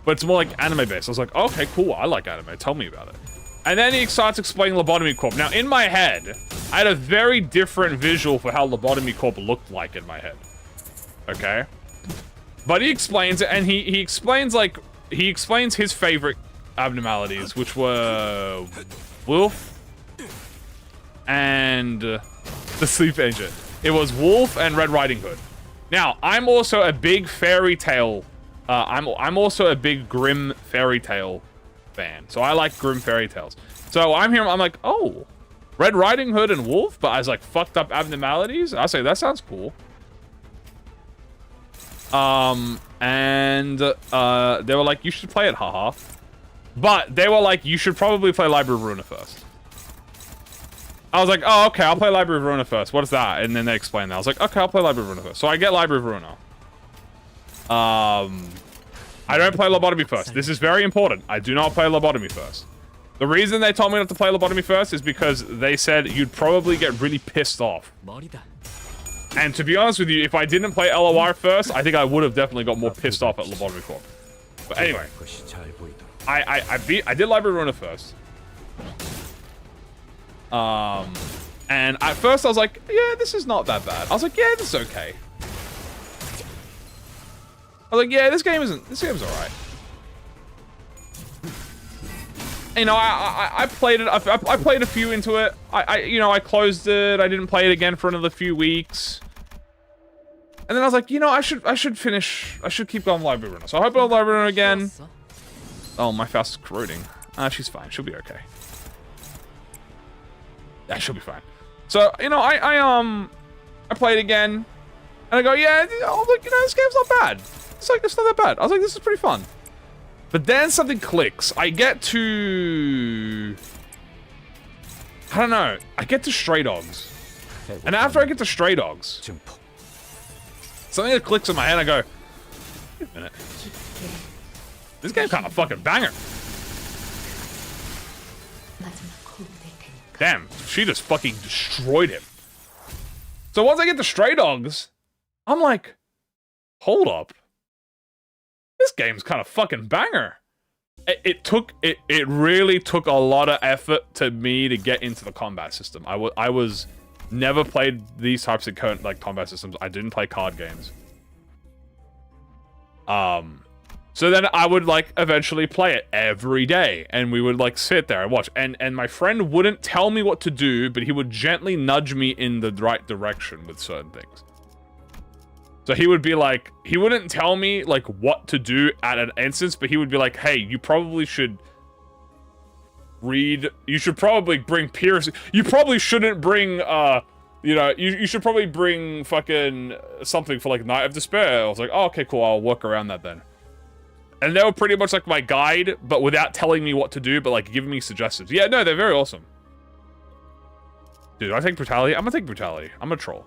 Speaker 1: but it's more like anime based. I was like, okay, cool, I like anime, tell me about it. And then he starts explaining Lobotomy Corp. Now, in my head, I had a very different visual for how Lobotomy Corp looked like in my head. Okay? But he explains it, and he explains, like, he explains his favorite abnormalities, which were Wolf and the Sleep Engine. It was Wolf and Red Riding Hood. Now, I'm also a big fairy tale. I'm also a big grim fairy tale fan. So I like grim fairy tales. So I'm here. I'm like, oh, Red Riding Hood and Wolf, but as like fucked up abnormalities. I say that sounds cool. And they were like, you should play it, haha. But they were like, you should probably play Library of Ruina first. I was like, oh, okay, I'll play Library of Ruina first. What is that? And then they explained that. I was like, okay, I'll play Library of Ruina first. So I get Library of Ruina. I don't play Lobotomy first. This is very important. I do not play Lobotomy first. The reason they told me not to play Lobotomy first is because they said you'd probably get really pissed off. And to be honest with you, if I didn't play LOR first, I think I would have definitely got more pissed off at Lobotomy Corp. But anyway, I did Library of Ruina first. And at first I was like, yeah, this is not that bad. I was like, yeah, this is okay. I was like, yeah, this game's alright. You know, I played it. I played a few into it. You know, I closed it. I didn't play it again for another few weeks. And then I was like, you know, I should finish. I should keep going Library Runner. So I hope I'll Library Runner again. Oh, my Faust is corroding. She's fine. She'll be okay. Yeah, she'll be fine. So you know, I played again, and I go, yeah, oh, look, you know, this game's not bad. It's like, it's not that bad. I was like, this is pretty fun. But then something clicks. I get to... I don't know. I get to Stray Dogs. And after I get to Stray Dogs, something that clicks in my head, I go, wait a minute. This game kind of fucking banger. Damn, she just fucking destroyed him. So once I get to Stray Dogs, I'm like, hold up. This game's kind of fucking banger. It really took a lot of effort to me to get into the combat system. I was never played these types of like combat systems. I didn't play card games. So then I would like eventually play it every day, and we would like sit there and watch. And my friend wouldn't tell me what to do, but he would gently nudge me in the right direction with certain things. So he would be like, he wouldn't tell me like what to do at an instance, but he would be like, hey, you probably should read, you should probably bring peers, you probably shouldn't bring, you know, you should probably bring fucking something for like Night of Despair. I was like, oh, okay, cool, I'll work around that then. And they were pretty much like my guide, but without telling me what to do, but like giving me suggestions. Yeah, no, they're very awesome. Dude, I take Brutality? I'm gonna take Brutality. I'm a troll.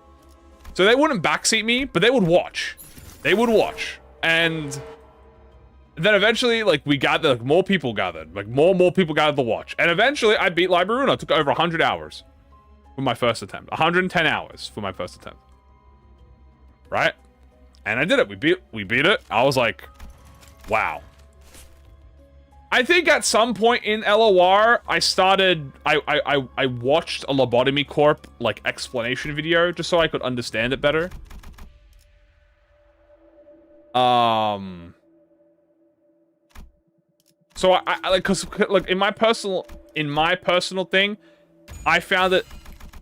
Speaker 1: So they wouldn't backseat me, but they would watch. They would watch. And then eventually, like, we gathered, like, more people gathered. Like, more people gathered to watch. And eventually, I beat Library Runa. It took over 100 hours for my first attempt. 110 hours for my first attempt. Right? And I did it. We beat it. I was like, wow. I think at some point in LOR, I watched a Lobotomy Corp, like, explanation video, just so I could understand it better. So I like, cause like in my personal thing, I found it,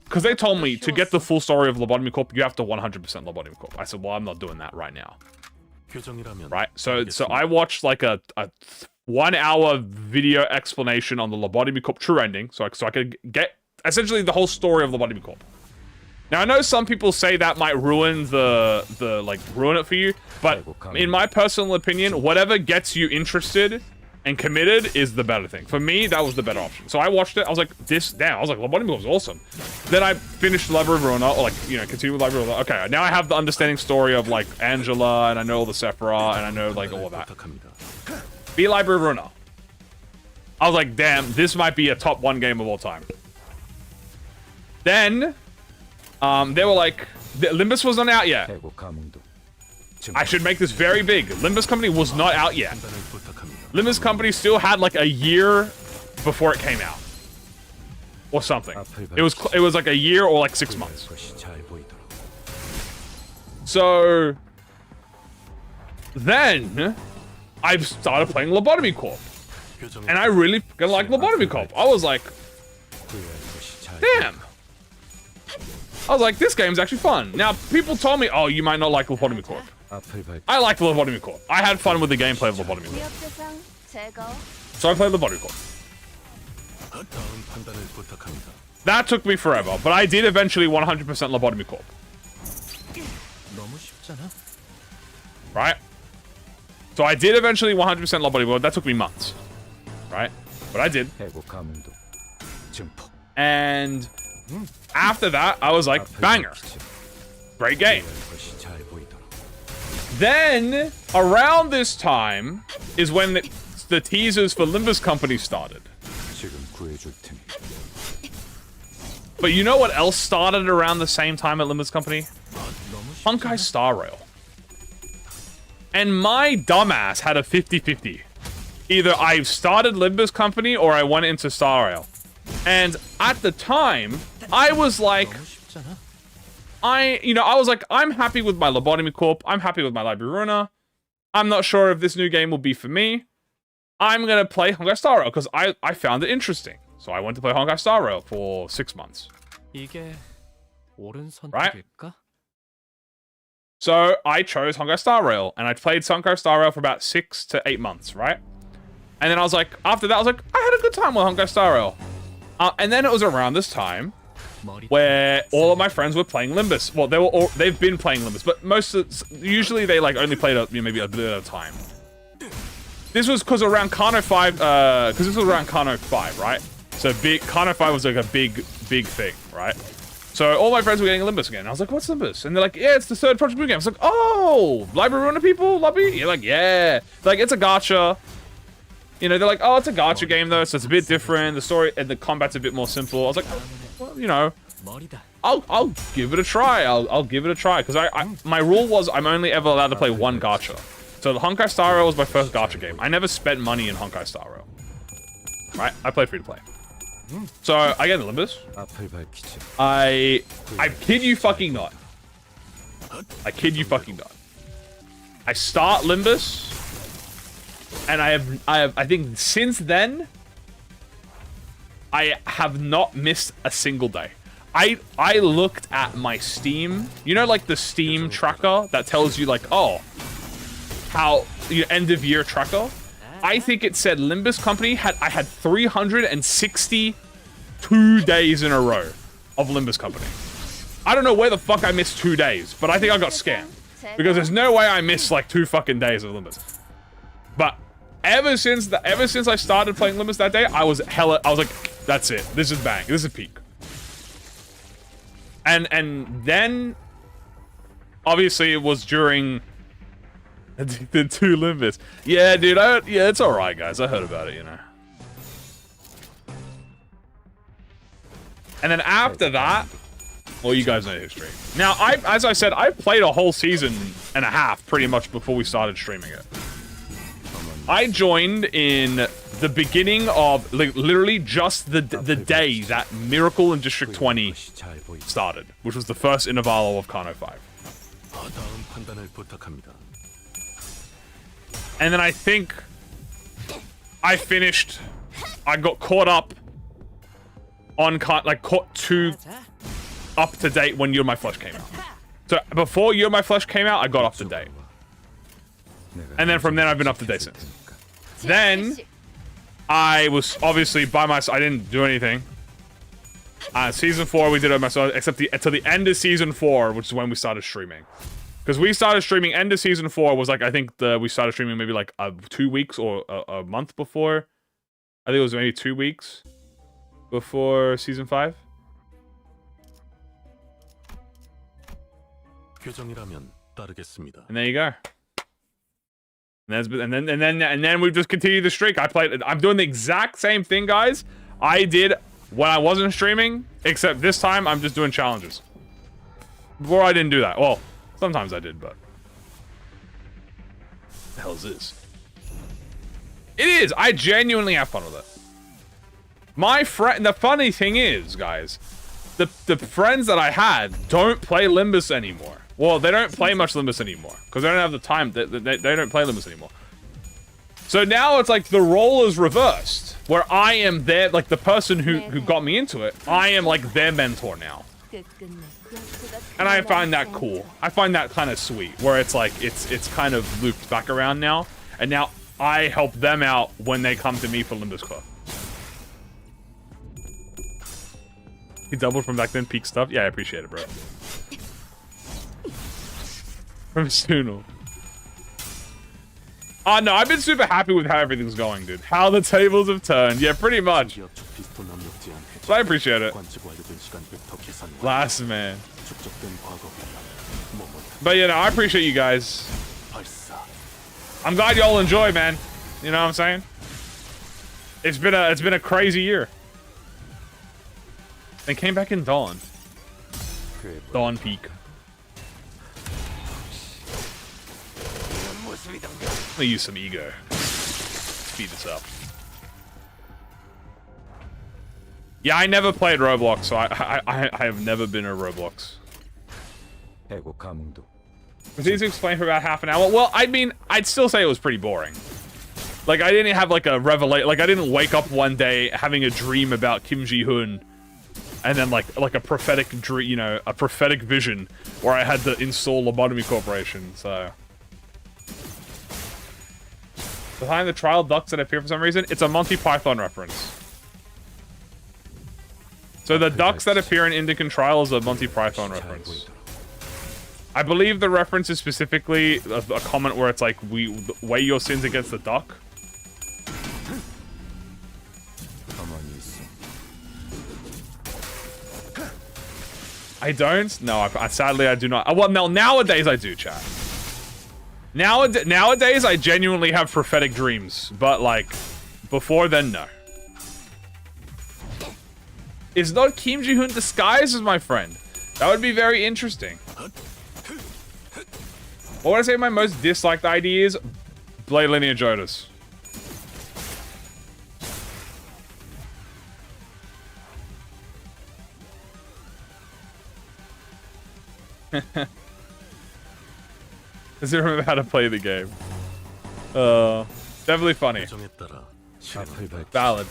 Speaker 1: cause they told me to get the full story of Lobotomy Corp, you have to 100% Lobotomy Corp. I said, well, I'm not doing that right now. Right? So I watched like a 1 hour video explanation on the Lobotomy Corp true ending, so I could get essentially the whole story of Lobotomy Corp. Now I know some people say that might ruin ruin it for you, but in my personal opinion, whatever gets you interested and committed is the better thing. For me, that was the better option. So I watched it. I was like, Lobotomy Corp was awesome. Then I finished Library of Runa, or like, you know, continued with Library of Runa. Okay, now I have the understanding story of like Angela, and I know all the Sephiroth, and I know like all of that. Beat Library of Runa. I was like, damn, this might be a top 1 game of all time. Then, they were like, Limbus wasn't out yet. I should make this very big. Limbus Company was not out yet. Limbus Company still had like a year before it came out. Or something. It was like a year or like 6 months. So then I started playing Lobotomy Corp. And I really fucking like Lobotomy Corp. I was like, damn. I was like, this game's actually fun. Now, people told me, oh, you might not like Lobotomy Corp. I like Lobotomy Corp. I had fun with the gameplay of Lobotomy Corp. So I played Lobotomy Corp. That took me forever, but I did eventually 100% Lobotomy Corp. Right? So I did eventually 100% Lobotomy Corp. That took me months. Right? But I did. And after that, I was like, banger. Great game. Then, around this time, is when the teasers for Limbus Company started. But you know what else started around the same time at Limbus Company? Honkai Star Rail. And my dumbass had a 50-50. Either I started Limbus Company or I went into Star Rail. And at the time, I was like, I was like, I'm happy with my Lobotomy Corp. I'm happy with my Library Runa. I'm not sure if this new game will be for me. I'm going to play Honkai Star Rail because I found it interesting. So I went to play Honkai Star Rail for 6 months. Right? So I chose Honkai Star Rail and I played Honkai Star Rail for about 6 to 8 months, right? And then I was like, after that, I was like, I had a good time with Honkai Star Rail. And then it was around this time where all of my friends were playing Limbus. Well, they've been playing Limbus, but usually they like only played maybe a bit at a time. This was because around Kano 5, because this was around Kano 5, right? So Kano 5 was like a big thing, right? So all my friends were getting Limbus again. I was like, what's Limbus? And they're like, yeah, it's the third ProjectMoon game. I was like, oh, Library Runa people, lobby? You're like, yeah. Like, it's a gacha. You know, they're like, oh, it's a gacha game though, so it's a bit different. The story and the combat's a bit more simple. I was like, oh, well, you know, I'll give it a try. I'll give it a try because my rule was I'm only ever allowed to play one gacha. So the Honkai Star Rail was my first gacha game. I never spent money in Honkai Star Rail. Right? I played free to play. So I get the Limbus. I kid you fucking not. I kid you fucking not. I start Limbus, and I think since then, I have not missed a single day. I looked at my Steam, you know, like the Steam tracker that tells you like, oh, how your end of year tracker. I think it said Limbus Company I had 362 days in a row of Limbus Company. I don't know where the fuck I missed 2 days, but I think I got scammed. Because there's no way I missed like 2 fucking days of Limbus. But ever since I started playing Limbus that day, I was like, that's it. This is bang. This is peak. And then obviously it was during the 2 Limbus. Yeah, dude, yeah, it's alright, guys. I heard about it, you know. And then after that, well, you guys know the history. Now, as I said, I played a whole season and a half pretty much before we started streaming it. I joined in the beginning of, like, literally just the day that Miracle in District 20 started, which was the first Intervalo of Kano 5. And then I think I got caught up on, like, caught up to date when You're My Flesh came out. So before You're My Flesh came out, I got up to date. And then from then, I've been up to date since. Then I was obviously by myself. I didn't do anything. Season 4, we did it myself, except until the end of Season 4, which is when we started streaming. Because we started streaming, end of Season 4 was like, I think we started streaming maybe like 2 weeks or a month before. I think it was maybe 2 weeks before Season 5. And there you go. And then we've just continued the streak. I'm doing the exact same thing, guys, I did when I wasn't streaming, except this time I'm just doing challenges. Before I didn't do that. Well, sometimes I did, but what the hell is this? It is. I genuinely have fun with it. My friend. The funny thing is, guys, the friends that I had don't play Limbus anymore. Well, they don't play much Limbus anymore because they don't have the time. They don't play Limbus anymore. So now it's like the role is reversed, where I am their, like, the person who got me into it. I am like their mentor now, and I find that cool. I find that kind of sweet, where it's like it's kind of looped back around now, and now I help them out when they come to me for Limbus Club. He doubled from back then, peak stuff. Yeah, I appreciate it, bro. From Sunil. Oh, no, I've been super happy with how everything's going, dude. How the tables have turned. Yeah, pretty much. So I appreciate it. Last man. But, you know, I appreciate you guys. I'm glad y'all enjoy, man. You know what I'm saying? It's been a crazy year. They came back in Dawn. Dawn Peak. I'm gonna use some ego. Speed this up. Yeah, I never played Roblox, so I have never been a Roblox. It's easy to explain for about half an hour. Well, I mean, I'd still say it was pretty boring. Like, I didn't have like a revelation. Like, I didn't wake up one day having a dream about Kim Ji-hoon, and then like a prophetic dream, you know, a prophetic vision where I had to install Lobotomy Corporation. So. Behind the trial ducks that appear for some reason, it's a Monty Python reference. So the ducks that appear in Indican Trial is a Monty Python reference. I believe the reference is specifically a comment where it's like, weigh your sins against the duck. I don't? No, sadly I do not. Well, no, nowadays I do, chat. Nowadays, I genuinely have prophetic dreams, but, like, before then, no. Is not Kim Ji-hoon disguised as my friend? That would be very interesting. What would I say my most disliked ID is? Blade Lineage Otis. Doesn't remember how to play the game. Definitely funny. Valid.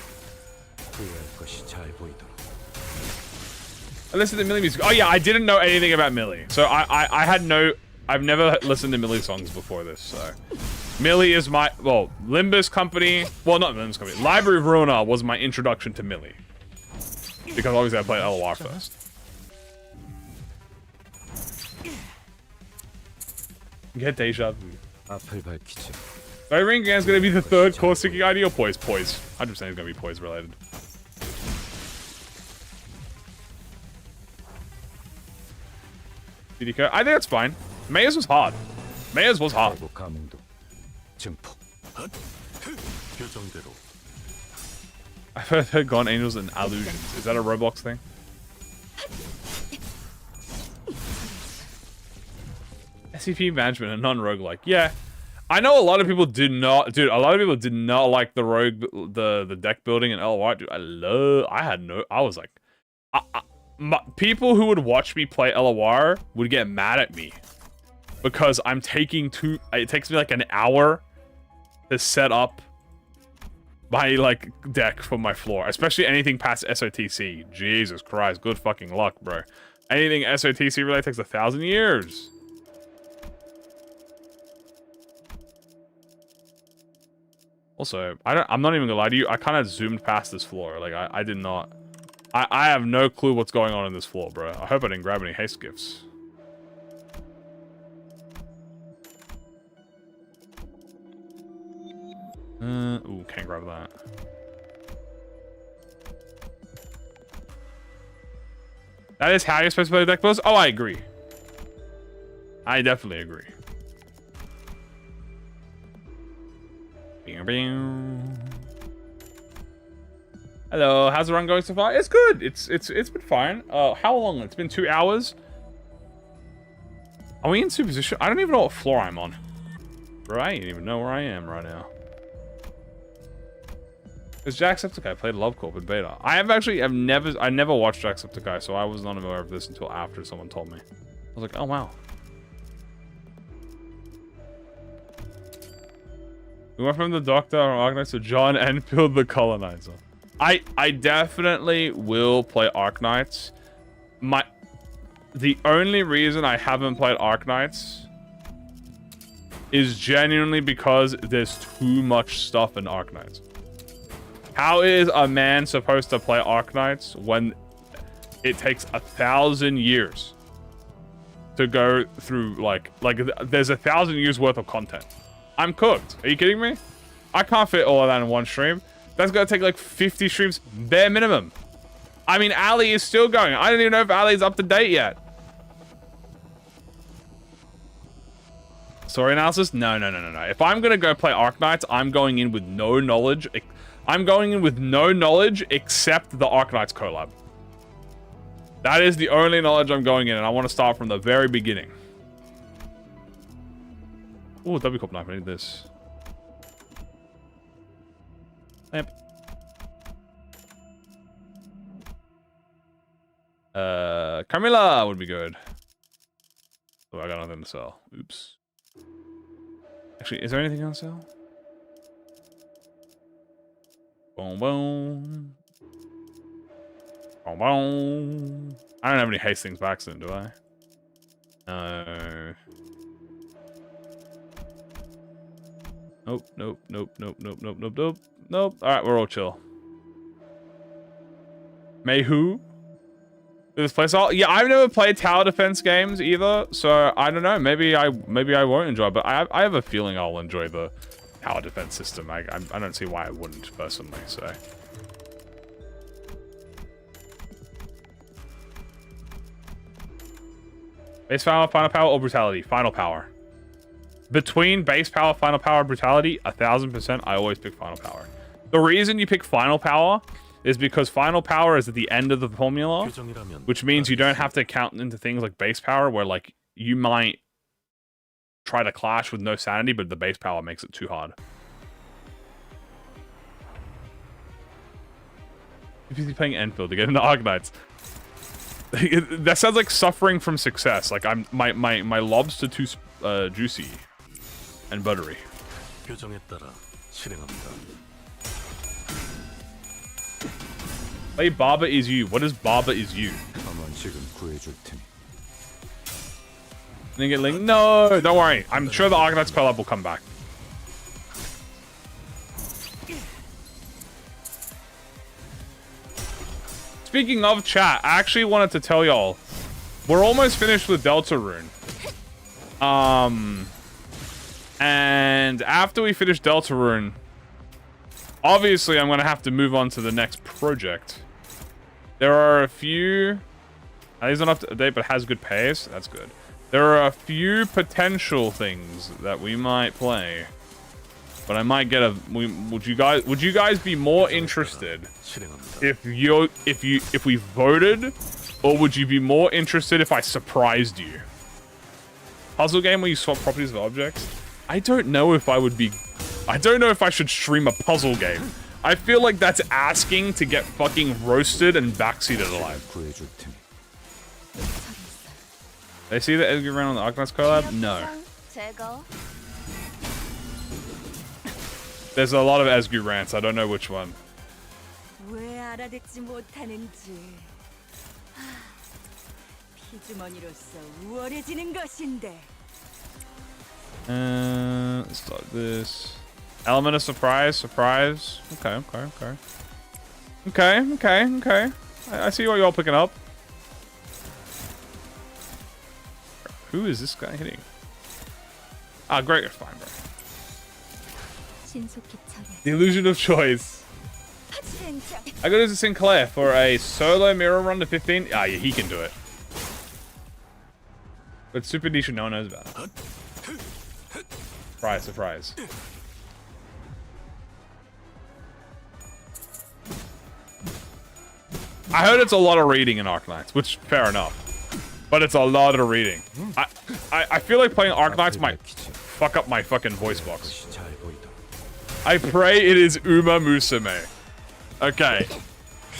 Speaker 1: I listened to Millie music. Oh yeah, I didn't know anything about Millie. So I've never listened to Millie songs before this, so. Millie is my, well, Limbus company. Well, not Limbus company. Library of Ruina was my introduction to Millie. Because obviously I played LOR first. Get deja vu. Do you think it's gonna be the third core seeking ID or poise? Poise. 100% it's gonna be poise related. DDK. I think that's fine. Maya's was hard. Maya's was hard. I've heard Gone Angels and Illusions. Is that a Roblox thing? SCP management and non-roguelike. Yeah. I know a lot of people did not, dude, a lot of people did not like the rogue, the deck building in LOR. Dude, I was like, people who would watch me play LOR would get mad at me because I'm taking it takes me like an hour to set up my like deck for my floor, especially anything past SOTC. Jesus Christ, good fucking luck, bro. Anything SOTC really takes 1,000 years. Also, I'm not even gonna lie to you, I kind of zoomed past this floor. Like, I did not... I have no clue what's going on in this floor, bro. I hope I didn't grab any haste gifts. Ooh, can't grab that. That is how you're supposed to play the deck builds? Oh, I agree. I definitely agree. Hello, how's the run going so far? It's good. It's been fine. How long? It's been 2 hours. Are we in superposition? I don't even know what floor I'm on. Bro, I don't even know where I am right now. Is Jacksepticeye played Love Corp in beta? I never watched Jacksepticeye, so I was not aware of this until after someone told me. I was like, oh wow. We went from the Doctor or Arknights to John Enfield the Colonizer. I definitely will play Arknights. The only reason I haven't played Arknights is genuinely because there's too much stuff in Arknights. How is a man supposed to play Arknights when it takes 1,000 years to go through, like there's 1,000 years worth of content? I'm cooked. Are you kidding me? I can't fit all of that in one stream. That's gonna take like 50 streams bare minimum. I mean, Ali is still going. I don't even know if Ali's up to date yet. Story analysis? No. If I'm gonna go play Arknights, I'm going in with no knowledge. I'm going in with no knowledge except the Arknights collab. That is the only knowledge I'm going in, and I want to start from the very beginning. Oh, W Corp knife. I need this. Lamp. Carmilla would be good. Oh, I got nothing to sell. Oops. Actually, is there anything on sale? Boom, boom. Boom, boom. I don't have any Hastings back soon, do I? No. Nope. Alright, we're all chill. Mayhu? This place all... Yeah, I've never played tower defense games either, so I don't know. Maybe I won't enjoy, but I have a feeling I'll enjoy the tower defense system. I don't see why I wouldn't, personally, so... Base power, final power, or brutality? Final power. Between base power, final power, brutality, 1,000%, I always pick final power. The reason you pick final power is because final power is at the end of the formula, which means you don't have to count into things like base power, where like you might try to clash with no sanity, but the base power makes it too hard. If you're playing Enfield to get into Arknights. That sounds like suffering from success. Like my lobs are too juicy and buttery.
Speaker 2: 규정에 따라 실행합니다.
Speaker 1: Play Barber is you. What is Barber is you?
Speaker 2: 가만식은 구해줄 테니.
Speaker 1: Didn't get linked? No, don't worry. I'm sure the Arcanite's collab will come back. Speaking of chat, I actually wanted to tell y'all, we're almost finished with Deltarune. And after we finish Deltarune, obviously I'm gonna have to move on to the next project. There are a few. He's not up to date, but has good pace. That's good. There are a few potential things that we might play, but I might get a. Would you guys be more interested if we voted, or would you be more interested if I surprised you? Puzzle game where you swap properties of objects? I don't know if I would be. I don't know if I should stream a puzzle game. I feel like that's asking to get fucking roasted and backseated alive. They see the Edgar ran on the Arcanite's collab? No. There's a lot of Esgu rants. I don't know which one. Let's start this. Element of surprise. Surprise. Okay. I see what you're all picking up. Who is this guy hitting? Ah, great. Fine, bro. The illusion of choice. I got to Sinclair for a solo mirror run to 15. Ah, yeah, he can do it. But Super Nisha, no one knows about it. Surprise. I heard it's a lot of reading in Arknights, which, fair enough. But it's a lot of reading. I feel like playing Arknights might fuck up my fucking voice box. I pray it is Uma Musume. Okay.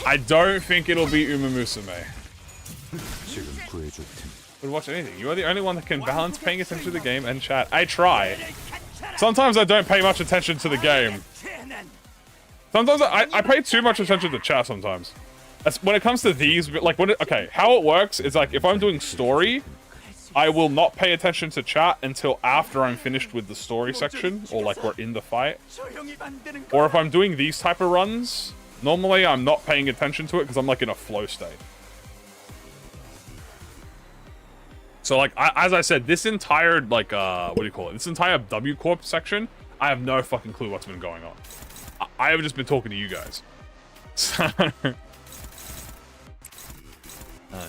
Speaker 1: I don't think it'll be Uma Musume. Would watch anything. You are the only one that can balance paying attention to the game and chat. I try. Sometimes I don't pay much attention to the game. Sometimes I pay too much attention to chat sometimes. That's, when it comes to these, like, okay, how it works is, like, if I'm doing story, I will not pay attention to chat until after I'm finished with the story section, or, like, we're in the fight. Or if I'm doing these type of runs, normally I'm not paying attention to it because I'm, like, in a flow state. So, like, as I said, this entire, like, what do you call it? This entire W Corp section, I have no fucking clue what's been going on. I have just been talking to you guys. So...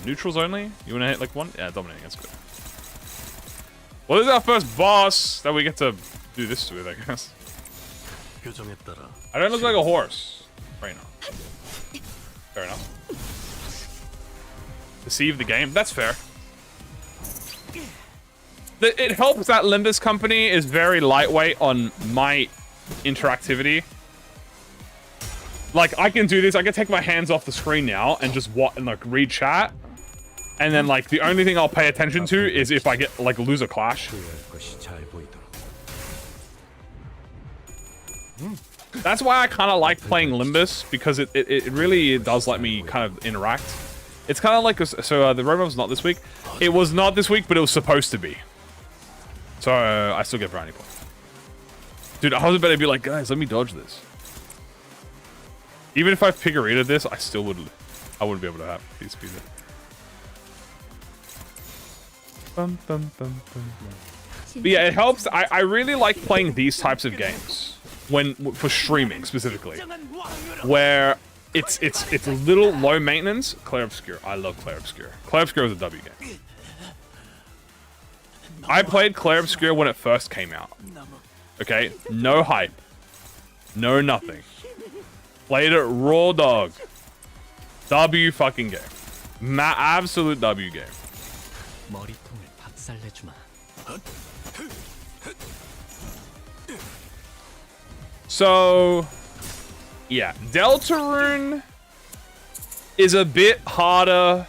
Speaker 1: neutrals only? You want to hit like one? Yeah, dominating. That's good. Well, this is our first boss that we get to do this with, I guess. I don't look like a horse. Right now. Fair enough. Deceive the game. That's fair. It helps that Limbus company is very lightweight on my interactivity. Like, I can do this. I can take my hands off the screen now and just like read chat. And then, like, the only thing I'll pay attention to is if I get, like, lose a clash. That's why I kind of like playing Limbus, because it really does let me kind of interact. It's kind of like, the roadmap's not this week. It was not this week, but it was supposed to be. So, I still get brownie points. Dude, I was about to be like, guys, let me dodge this. Even if I figurated this, I still wouldn't. I wouldn't be able to have these speed it. But yeah, it helps. I really like playing these types of games for streaming specifically, where it's a little low maintenance. Clair Obscure. I love Clair Obscure. Clair Obscure is a W game. I played Clair Obscure when it first came out. Okay, no hype, no nothing. Played it raw dog. W fucking game. Absolute W game. So, yeah, Deltarune is a bit harder.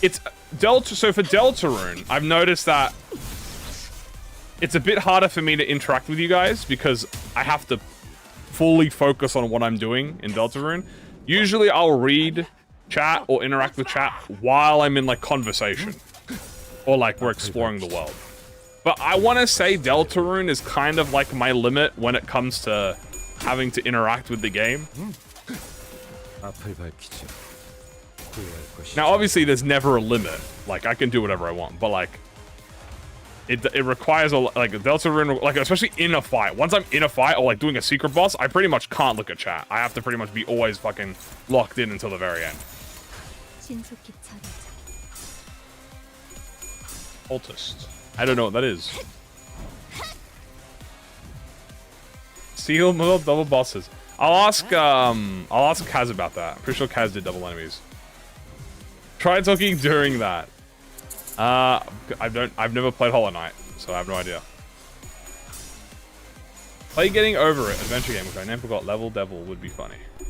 Speaker 1: So for Deltarune, I've noticed that it's a bit harder for me to interact with you guys because I have to fully focus on what I'm doing in Deltarune. Usually I'll read chat or interact with chat while I'm in like conversation or like we're exploring the world. But I want to say Deltarune is kind of like my limit when it comes to having to interact with the game. Now obviously there's never a limit. Like I can do whatever I want, but like it requires a like Deltarune, like especially in a fight. Once I'm in a fight or like doing a secret boss, I pretty much can't look at chat. I have to pretty much be always fucking locked in until the very end. Cultist. I don't know what that is. Seal middle double bosses. I'll ask Kaz about that. I'm pretty sure Kaz did double enemies. Try talking during that. I've never played Hollow Knight, so I have no idea. Play Getting Over It, adventure game with Dynamic got level devil would be funny. Do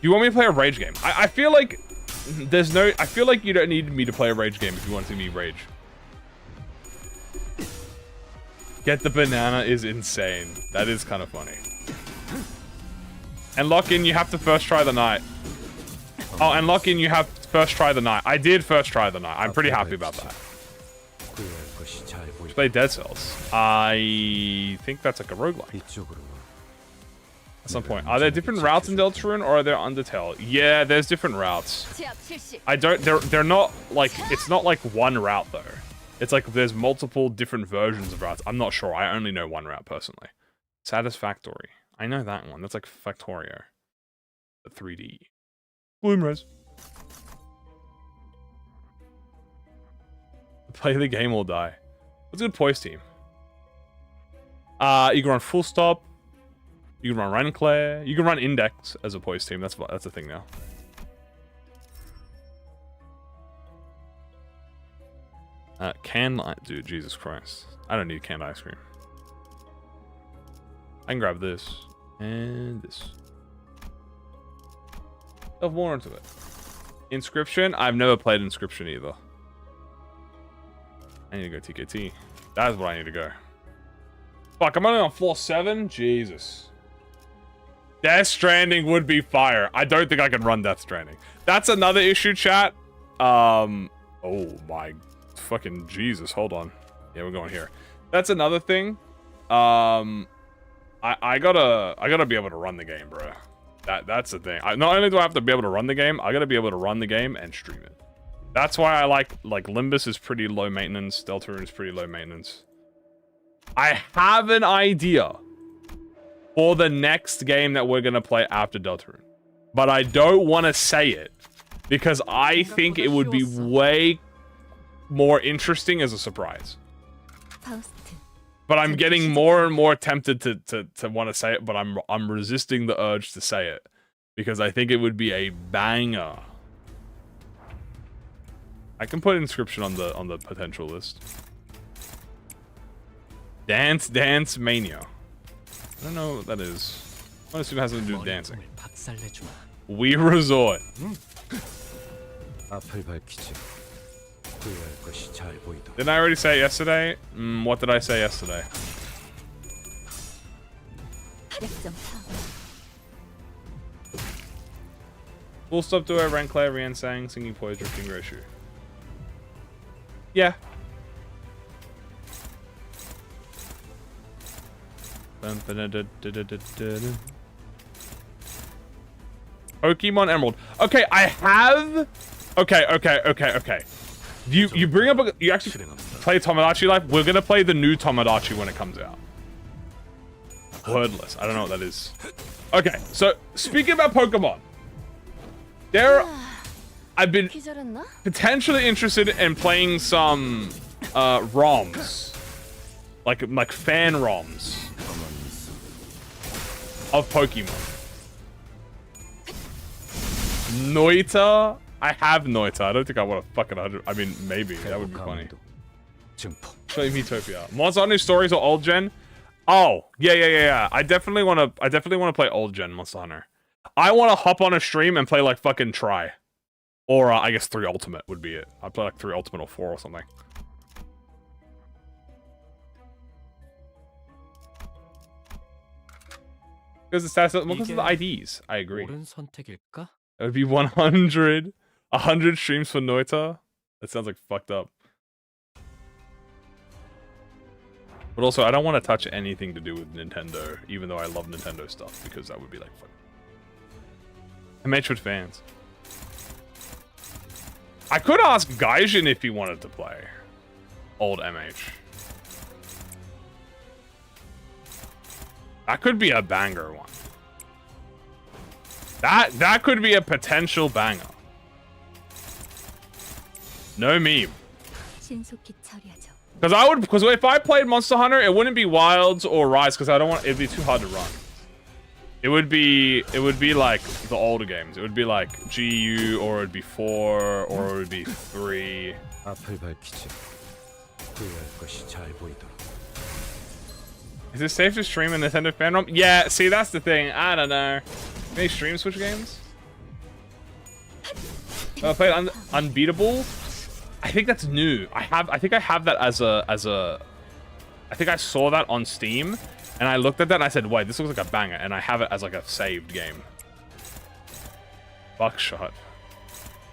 Speaker 1: you want me to play a rage game? I feel like there's no. I feel like you don't need me to play a rage game if you want to see me rage. Get the banana is insane. That is kind of funny. And lock in, you have to first try the night. Oh, and lock in, you have to first try the night. I did first try the night. I'm pretty happy about that. Just play Dead Cells. I think that's like a roguelike. At some point. Are there different routes in Deltarune or are there Undertale? Yeah, there's different routes. I don't, they're not like, it's not like one route though. It's like there's multiple different versions of routes. I'm not sure. I only know one route personally. Satisfactory. I know that one. That's like Factorio. The 3D. Gloomres. Play the game or die. What's a good poise team? You can run full stop. You can run Renclair. You can run Index as a poise team. That's a thing now. Canned dude, Jesus Christ. I don't need canned ice cream. I can grab this and this. Delve more into it. Inscription? I've never played Inscription either. I need to go TKT. That's what I need to go. Fuck, I'm only on floor 7? Jesus. Death Stranding would be fire. I don't think I can run Death Stranding. That's another issue, chat. Oh my fucking Jesus. Hold on. Yeah, we're going here. That's another thing. I gotta be able to run the game, bro. That's the thing. Not only do I have to be able to run the game, I gotta be able to run the game and stream it. That's why I like Limbus is pretty low maintenance. Deltarune is pretty low maintenance. I have an idea for the next game that we're gonna play after Deltarune, but I don't want to say it because I think it would be way more interesting as a surprise. But I'm getting more and more tempted to want to say it, but I'm resisting the urge to say it because I think it would be a banger. I can put Inscription on the potential list. Dance Mania. I don't know what that is. I assume it has something to do with dancing. We Resort. Didn't I already say it yesterday? What did I say yesterday? Full stop duo, Renclair, Riansang, singing poise, drifting Roshu. Yeah. Pokemon Emerald. Okay, I have. Okay. You bring up you actually play Tomodachi Life. We're gonna play the new Tomodachi when it comes out. Wordless. I don't know what that is. Okay, so speaking about Pokemon, I've been potentially interested in playing some ROMs, like fan ROMs of Pokemon. Noita. I have Noita. I don't think I want to fucking 100. I mean, maybe that would be funny. Play Miitopia. Monster Hunter Stories or old gen? Oh, yeah. I definitely want to play old gen Monster Hunter. I want to hop on a stream and play like fucking Try, or I guess 3 Ultimate would be it. I'd play like 3 Ultimate or 4 or something. Because the stats, because of the IDs. I agree.
Speaker 3: 옳은 선택일까?
Speaker 1: It would be 100. 100 streams for Noita. That sounds like fucked up. But also, I don't want to touch anything to do with Nintendo, even though I love Nintendo stuff, because that would be like fuck. MH with fans. I could ask Gaijin if he wanted to play old MH. That could be a banger one. That could be a potential banger. No meme. Because if I played Monster Hunter, it wouldn't be Wilds or Rise, because I don't want, it'd be too hard to run. It would be like the older games. It would be like GU, or it would be 4, or it would be 3. Is it safe to stream a Nintendo fan ROM? Yeah, see, that's the thing. I don't know. Any stream Switch games? I played Unbeatable. I think that's new. I think I have that as a. I think I saw that on Steam, and I looked at that and I said, "Wait, this looks like a banger," and I have it as like a saved game. Buckshot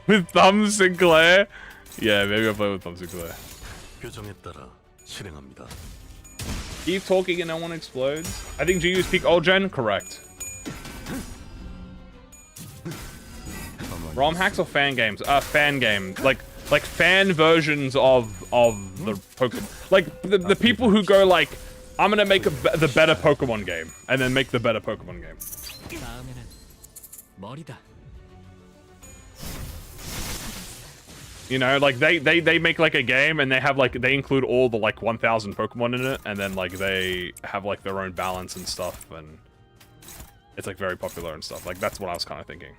Speaker 1: with Thumb Sinclair. Yeah, maybe I'll play with Thumb Sinclair. Keep talking and no one explodes. I think GU is peak old gen. Correct. ROM hacks or fan games? Fan game. Like fan versions of the Pokemon. Like the people who go like, I'm gonna make the better Pokemon game, and then make the better Pokemon game. You know, like they make like a game and they have like, they include all the like 1,000 Pokemon in it, and then like they have like their own balance and stuff, and it's like very popular and stuff. Like that's what I was kind of thinking.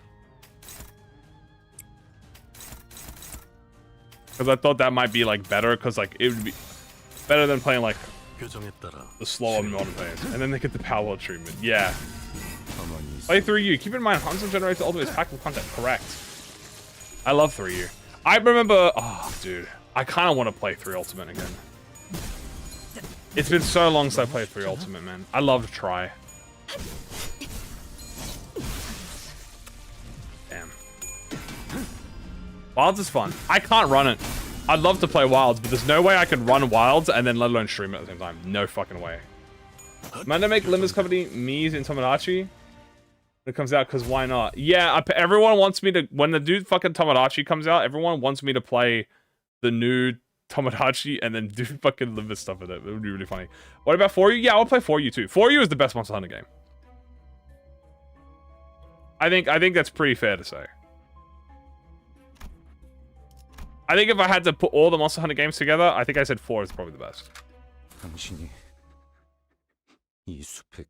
Speaker 1: Because I thought that might be like better, because like it would be better than playing like the slower modern players. And then they get the power treatment. Yeah. Play 3U. Keep in mind, Hanzo generates ultimate is packed with content. Correct. I love 3U. I remember, oh dude, I kind of want to play 3 Ultimate again. It's been so long since I played 3 Ultimate, man. I love to try. Damn. Wilds is fun. I can't run it. I'd love to play Wilds, but there's no way I can run Wilds and then let alone stream it at the same time. No fucking way. Man, to make Limbus Company Mii's in Tomodachi when it comes out, because why not? Yeah, everyone wants me to, when the dude fucking Tomodachi comes out, everyone wants me to play the new Tomodachi and then do fucking Limbus stuff with it. It would be really funny. What about 4U? Yeah, I'll play 4U too. 4U is the best Monster Hunter game. I think that's pretty fair to say. I think if I had to put all the Monster Hunter games together, I think I said 4 is probably the best.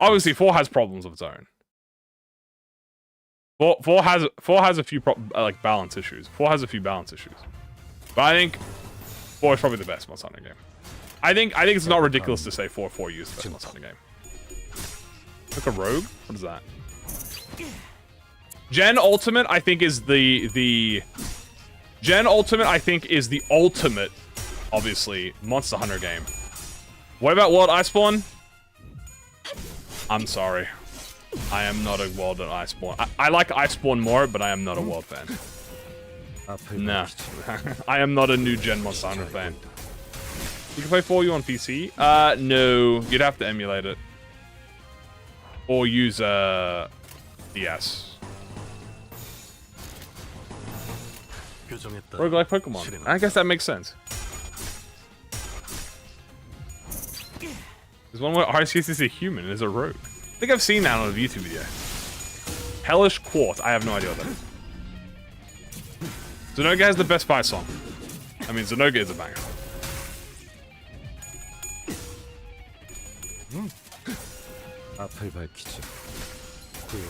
Speaker 1: Obviously, 4 has problems of its own. 4 has a few like balance issues. 4 has a few balance issues, but I think 4 is probably the best Monster Hunter game. I think it's not ridiculous to say 4U is the best Monster Hunter game. Look, a rogue. What is that? Gen Ultimate, I think, is the Gen Ultimate, I think, is the ultimate, obviously, Monster Hunter game. What about World Iceborne? I'm sorry. I am not a World at Iceborne. I like Iceborne more, but I am not a World fan. Nah. I am not a new Gen Monster Hunter fan. You can play 4U on PC? No. You'd have to emulate it. Or use, DS. Roguelike Pokemon. I guess that makes sense. There's one where Arceus is a human and is a rogue. I think I've seen that on a YouTube video. Hellish Quart. I have no idea what that is. Zenoga has the best fight song. I mean, Zenoga is a banger.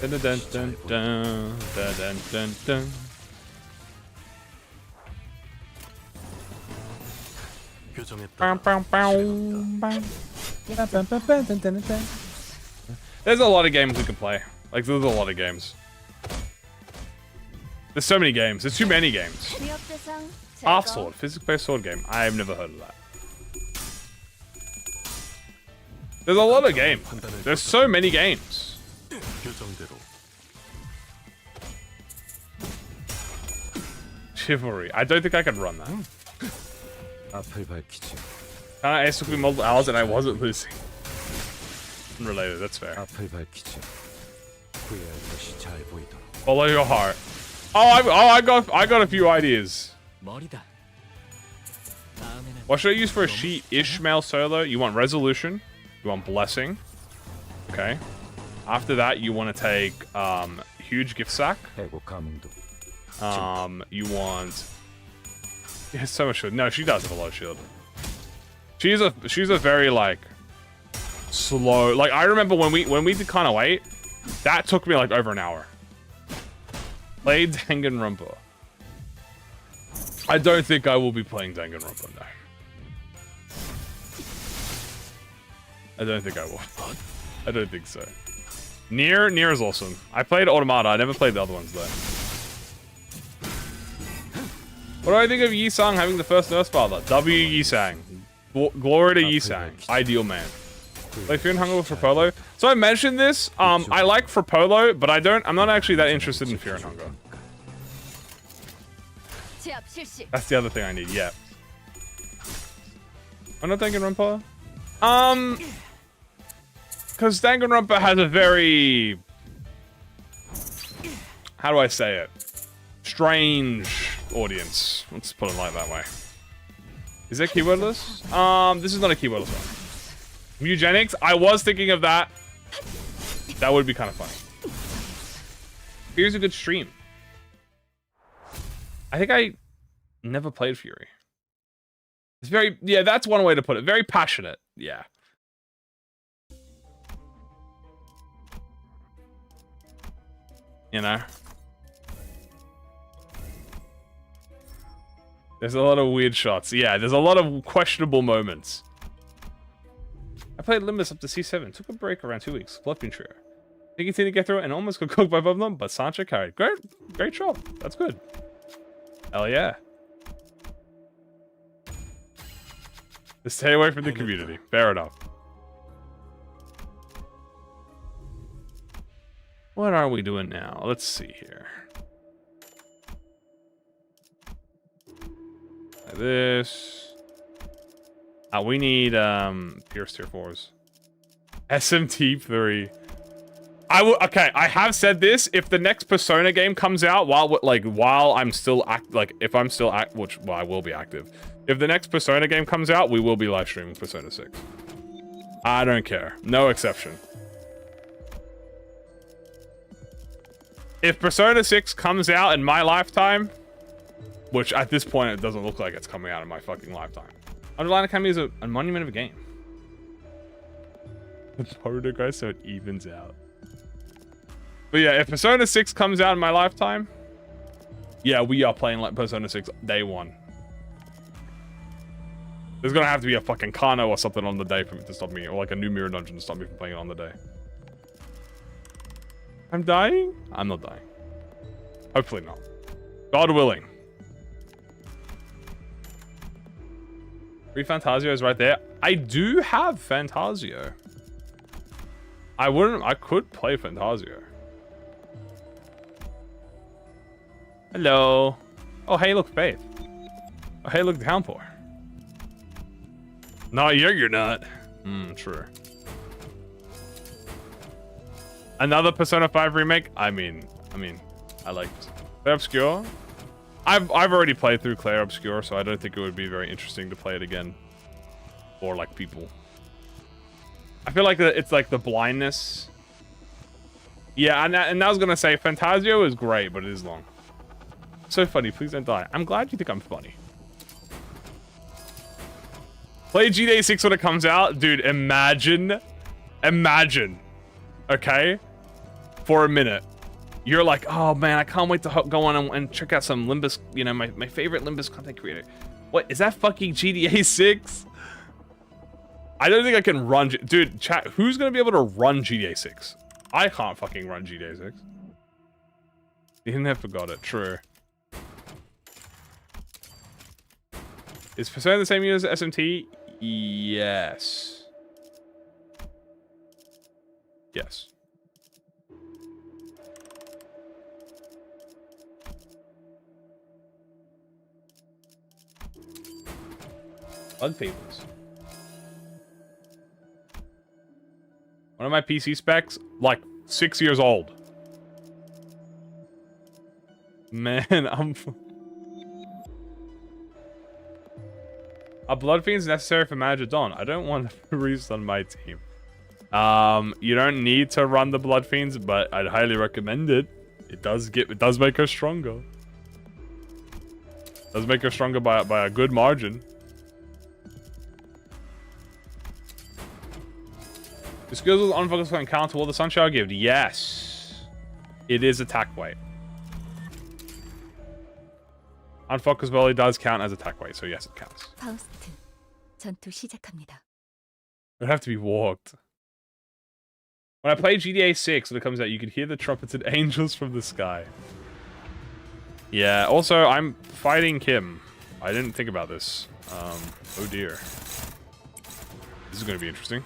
Speaker 1: Dun dun dun dun dun dun dun dun. There's a lot of games we can play. Like, there's a lot of games. There's so many games. There's too many games. Half Sword, physics-based sword game. I have never heard of that. There's a lot of games. There's so many games.
Speaker 2: 규정대로
Speaker 1: Chivalry. I don't think I could run that.
Speaker 2: 앞을 밝히지.
Speaker 1: It took me multiple hours and I wasn't losing. Unrelated, that's fair.
Speaker 2: 앞을 밝히지. 후회할 것이 잘 보이도록.
Speaker 1: Follow your heart. I got a few ideas.
Speaker 3: 머리다.
Speaker 1: What should I use for a sheet? Ishmael solo? You want resolution? You want blessing? Okay. After that, you want to take huge gift sack.
Speaker 2: 해고 감흥도.
Speaker 1: You want. Yeah, so much shield. No, she does have a lot of shield. She's a very like slow. Like I remember when we did kind of wait, that took me like over an hour. Played Danganronpa. I don't think I will be playing Danganronpa now. I don't think I will. I don't think so. Nier is awesome. I played Automata. I never played the other ones though. What do I think of Yi-Sang having the first nurse father? W Yi-Sang. Glory to Yi-Sang. Ideal man. Play Fear and Hunger for Polo. So I mentioned this. I like for Polo, but I'm not actually that interested in Fear and Hunger. That's the other thing I need, yeah. I'm not Danganronpa. Because Danganronpa has a very... How do I say it? Strange audience. Let's put it like that way. Is it keywordless? This is not a keywordless one. Eugenics? I was thinking of that. That would be kind of funny. Here's a good stream. I think I never played Fury. It's very... Yeah, that's one way to put it. Very passionate. Yeah. You know? There's a lot of weird shots. Yeah, there's a lot of questionable moments. I played Limbus up to C7. Took a break around 2 weeks. Fluffing trio. They continued to get through it and almost got cooked by both of them, but Sancho carried. Great job. That's good. Hell yeah. Just stay away from the community. Fair enough. What are we doing now? Let's see here. Like this. We need Pierce tier 4s. SMT 3. Okay, I have said this. If the next Persona game comes out while I'm still if I'm still which I will be active. If the next Persona game comes out, we will be live streaming Persona 6. I don't care. No exception. If Persona 6 comes out in my lifetime, which at this point it doesn't look like it's coming out in my fucking lifetime. Underline Academy is a monument of a game. The Boruto guy, so it evens out. But yeah, if Persona 6 comes out in my lifetime, yeah, we are playing like Persona 6 day one. There's gonna have to be a fucking Kano or something on the day for me to stop me, or like a new mirror dungeon to stop me from playing it on the day. I'm dying? I'm not dying. Hopefully not. God willing. Free Fantasio is right there. I do have Fantasio. I could play Fantasio. Hello. Oh, hey, look, Faith. Oh, hey, look, Downpour. Not yet, you're not. True. Another Persona 5 remake? I mean, I liked Clair Obscure. I've already played through Clair Obscure, so I don't think it would be very interesting to play it again. For, like, people. I feel like it's like the blindness. Yeah, and I was gonna say, Fantasio is great, but it is long. So funny, please don't die. I'm glad you think I'm funny. Play GTA 6 when it comes out. Dude, imagine. Okay? For a minute. You're like, oh man, I can't wait to go on and check out some Limbus, you know, my favorite Limbus content creator. What, is that fucking GTA 6? I don't think I can run, dude, chat, who's gonna be able to run GTA 6? I can't fucking run GTA 6. You never forgot it, true. Is Persona the same year as SMT? Yes. Yes. Blood Fiends. One of my PC specs, like 6 years old. Man, Are Blood Fiends necessary for Manager Don? I don't want Priest on my team. You don't need to run the Blood Fiends, but I'd highly recommend it. It does make her stronger. It does make her stronger by a good margin. The skills with unfocused can counter all the Sunshine gift. Yes. It is attack weight. Unfocused volley does count as attack weight, so yes, it counts.
Speaker 3: 파우스트, 전투 시작합니다.
Speaker 1: It'd have to be walked. When I play GTA 6, when it comes out, you can hear the trumpeted angels from the sky. Yeah, also, I'm fighting Kim. I didn't think about this. Oh dear. This is going to be interesting.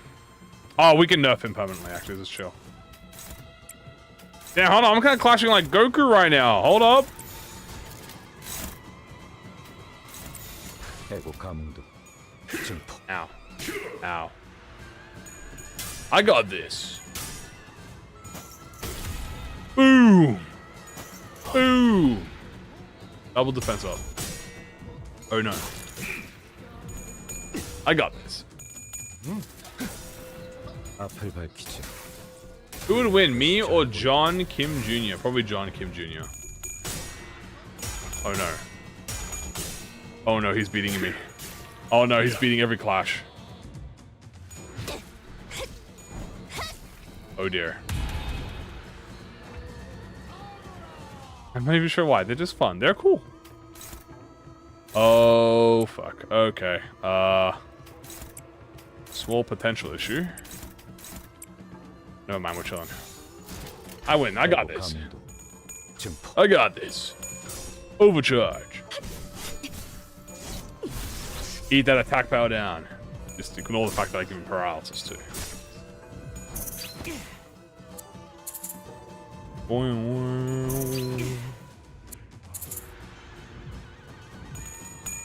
Speaker 1: Oh, we can nerf him permanently, actually. This is chill. Yeah, hold on. I'm kind of clashing like Goku right now. Hold up. Ow. Ow. I got this. Boom. Boom. Double defense up. Oh no. I got this. Who would win, me or John Kim Jr.? Probably John Kim Jr. Oh no. Oh no, he's beating me. Oh no, he's beating every clash. Oh dear. I'm not even sure why. They're just fun. They're cool. Oh fuck. Okay. Small potential issue. Never mind, we're chilling. I win. I got this. I got this. Overcharge. Eat that attack power down. Just ignore the fact that I give him paralysis too.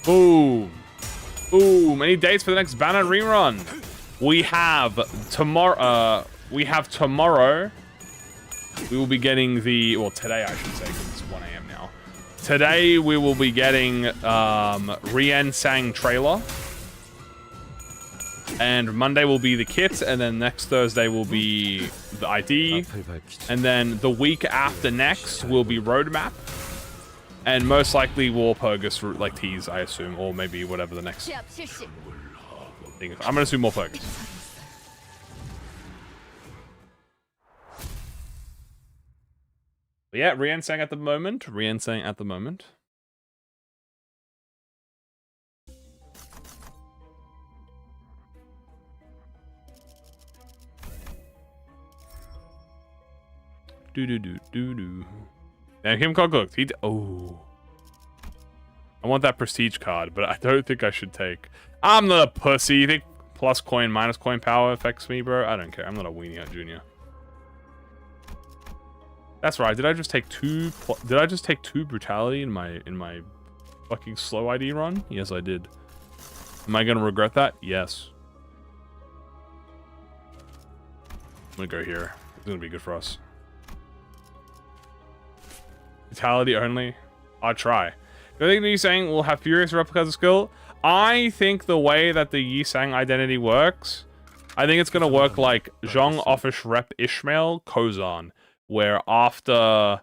Speaker 1: Boom. Boom. Any dates for the next banner rerun? We have tomorrow. We will be getting the, well, today I should say, because it's 1 AM now. Today we will be getting Rien Sang trailer. And Monday will be the kit, and then next Thursday will be the ID. And then the week after next will be roadmap. And most likely Warpurgus like tease, I assume, or maybe whatever the next thing is. I'm gonna assume Warpurgus. But yeah, Rien Sang at the moment. Rien Sang at the moment. Do. Now, Kim Cook, oh. I want that prestige card, but I don't think I should take. I'm not a pussy. You think plus coin, minus coin power affects me, bro? I don't care. I'm not a weenie out junior. That's right. Did I just take two brutality in my fucking slow ID run? Yes, I did. Am I gonna regret that? Yes. I'm gonna go here. It's gonna be good for us. Vitality only. I'll try. Do you think the Yisang will have furious replicas of skill? I think the way that the Yisang identity works, I think it's gonna work like Zhong Office Rep Ishmael Kozan, where after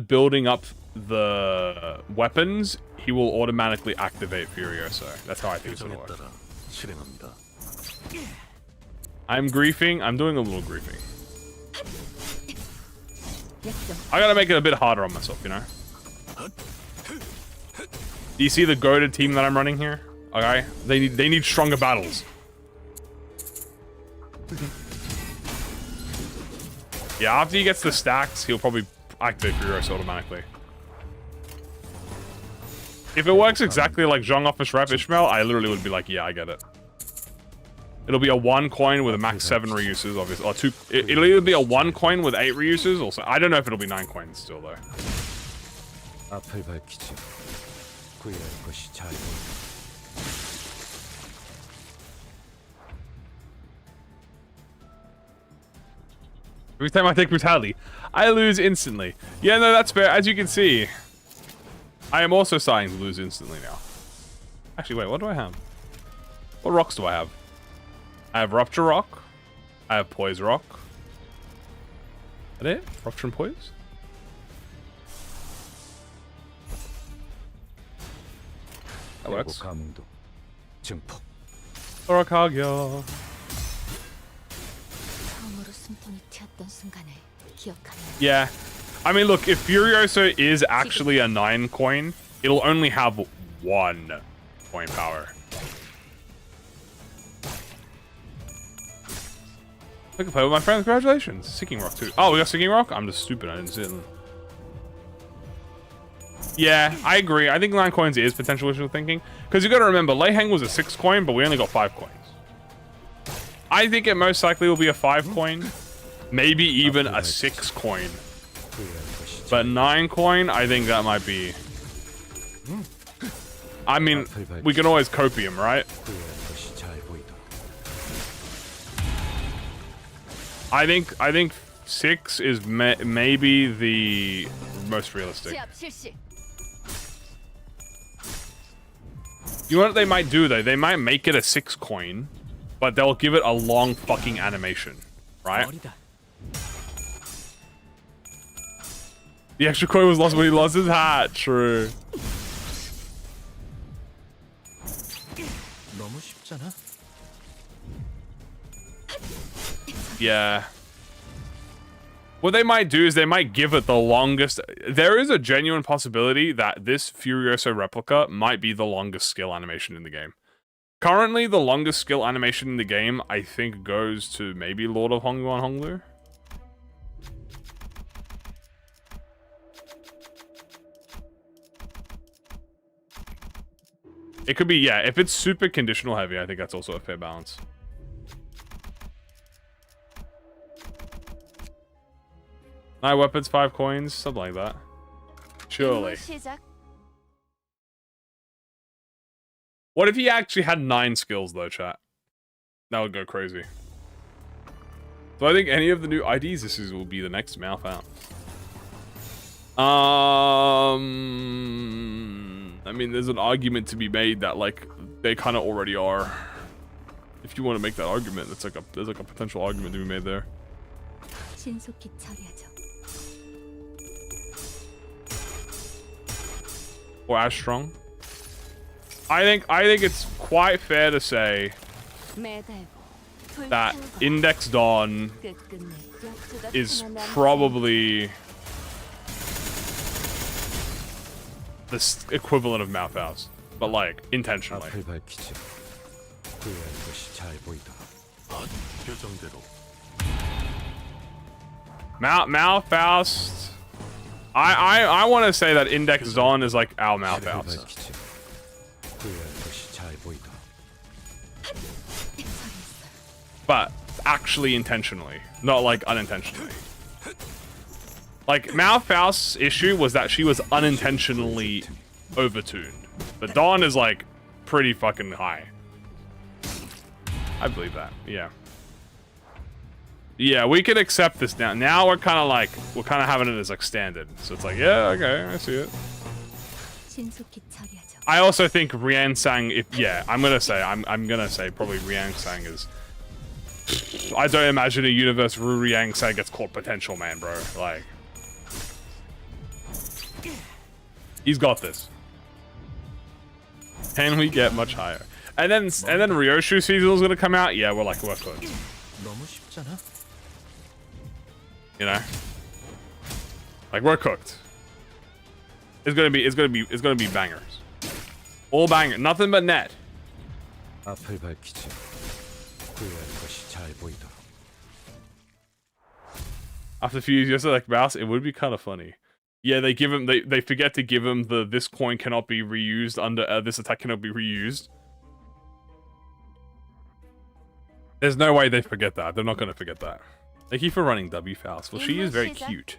Speaker 1: building up the weapons, he will automatically activate Furioso. That's how I think it's gonna work. I'm griefing. I'm doing a little griefing. I gotta make it a bit harder on myself, you know? Do you see the goated team that I'm running here? Okay? They need stronger battles. Yeah, after he gets the stacks, he'll probably activate Furioso automatically. If it works exactly like Zhong Office Rep Ishmael, I literally would be like, yeah, I get it. It'll be a 1 coin with a max 7 reuses, obviously. Or 2. It'll either be a 1 coin with 8 reuses, also. I don't know if it'll be 9 coins still, though. Every time I take brutality, I lose instantly. Yeah, no, that's fair. As you can see, I am also starting to lose instantly now. Actually, wait, what do I have? What rocks do I have? I have Rupture Rock. I have Poise Rock. Is that it? Rupture and Poise? That works.
Speaker 2: 감도 증폭.
Speaker 1: Sorakagia.
Speaker 3: 처음으로 숨통이 튀었던 순간을 기억하며
Speaker 1: Yeah. I mean, look, if Furioso is actually a 9 coin, it'll only have 1 coin power. I can play with my friends. Congratulations. Sinking Rock too. Oh, we got Sinking Rock? I'm just stupid. I didn't see it. Yeah, I agree. I think 9 coins is potential wishful thinking. Because you got to remember, Lei Heng was a 6 coin, but we only got 5 coins. I think it most likely will be a 5 coin. Maybe even a 6 coin. But 9 coin, I think that might be... I mean, we can always copium, right? I think 6 is maybe the most realistic. You know what they might do though? They might make it a 6 coin, but they'll give it a long fucking animation, right? The extra coin was lost when he lost his hat. True. Yeah. What they might do is they might give it the longest... There is a genuine possibility that this Furioso replica might be the longest skill animation in the game. Currently, the longest skill animation in the game, I think, goes to maybe Lord of Hongyuan Honglu. It could be, yeah, if it's super conditional heavy, I think that's also a fair balance. Nine weapons, 5 coins, something like that. Surely. What if he actually had 9 skills though, chat? That would go crazy. So I think any of the new IDs this is will be the next mouth out. I mean, there's an argument to be made that like they kind of already are. If you want to make that argument, that's like there's like a potential argument to be made there.
Speaker 3: 신속히 처리하죠.
Speaker 1: Or as strong. I think it's quite fair to say that Index Dawn is probably the equivalent of Mouth House, but like intentionally. Mouth House. I want to say that Index Dawn is like our Mouth House. But actually intentionally, not like unintentionally. Like, Mouth House's issue was that she was unintentionally overtuned. But Dawn is like pretty fucking high. I believe that, yeah. Yeah, we can accept this now. Now we're kind of having it as like standard. So it's like, yeah, okay, I see it. I also think Riansang, I'm gonna say probably Riansang is. I don't imagine a universe where Riansang gets caught potential, man, bro. Like, he's got this. Can we get much higher? And then Ryoshu season is gonna come out. Yeah, we're good. You know, like we're cooked. It's gonna be bangers. All bangers, nothing but net. After a few years, just like Mouse, it would be kind of funny. Yeah, they give him, they forget to give him the this coin cannot be reused under this attack cannot be reused. There's no way they forget that. They're not gonna forget that. Thank you for running W Faust. Well, she is very cute,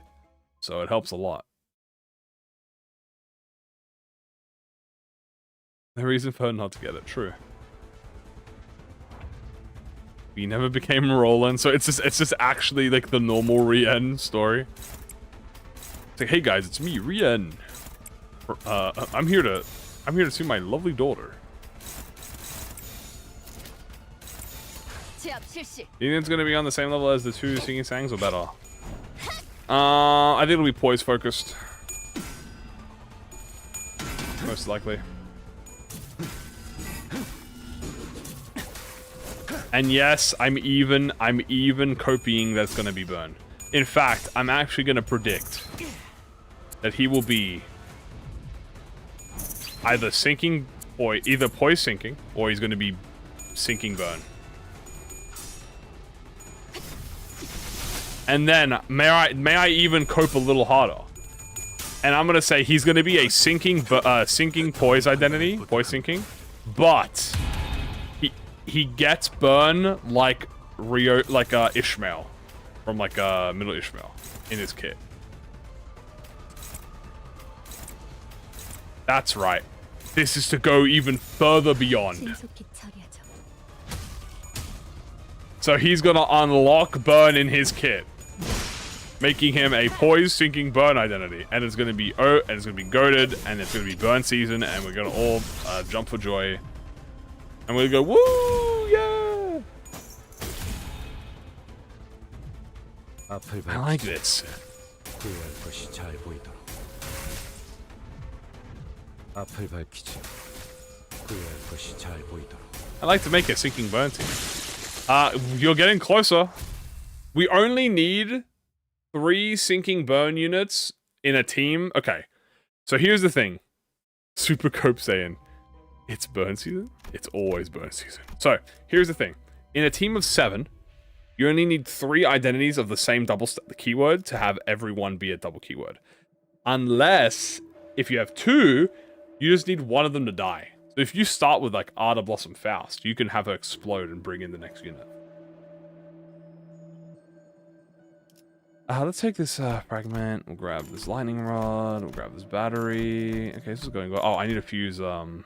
Speaker 1: so it helps a lot. No reason for her not to get it. True. He never became Roland, so it's just actually like the normal Rien story. It's like, hey guys, it's me, Rien. I'm here to see my lovely daughter. Do you think it's gonna be on the same level as the 2 singing sangs or better? I think it'll be poise focused. Most likely. And yes, I'm even copying that's gonna be Burn. In fact, I'm actually gonna predict that he will be either sinking or either poise sinking, or he's gonna be sinking Burn. And then may I even cope a little harder? And I'm gonna say he's gonna be a sinking poise identity, poise sinking, but he gets Burn like Ishmael from Middle Ishmael in his kit. That's right. This is to go even further beyond. So he's gonna unlock Burn in his kit, making him a poise sinking Burn identity, and it's gonna be goated, and it's gonna be Burn season, and we're gonna all jump for joy, and we're gonna go woo, yeah! I like this. I like to make a sinking Burn team. You're getting closer. We only need 3 sinking Burn units in a team. Okay, so here's the thing. Super Cope saying, it's Burn season? It's always Burn season. So, here's the thing. In a team of 7, you only need 3 identities of the same double keyword to have everyone be a double keyword. Unless, if you have 2, you just need one of them to die. So if you start with like Arda Blossom Faust, you can have her explode and bring in the next unit. Let's take this fragment. We'll grab this lightning rod. We'll grab this battery. Okay, this is going well. Oh, I need to fuse the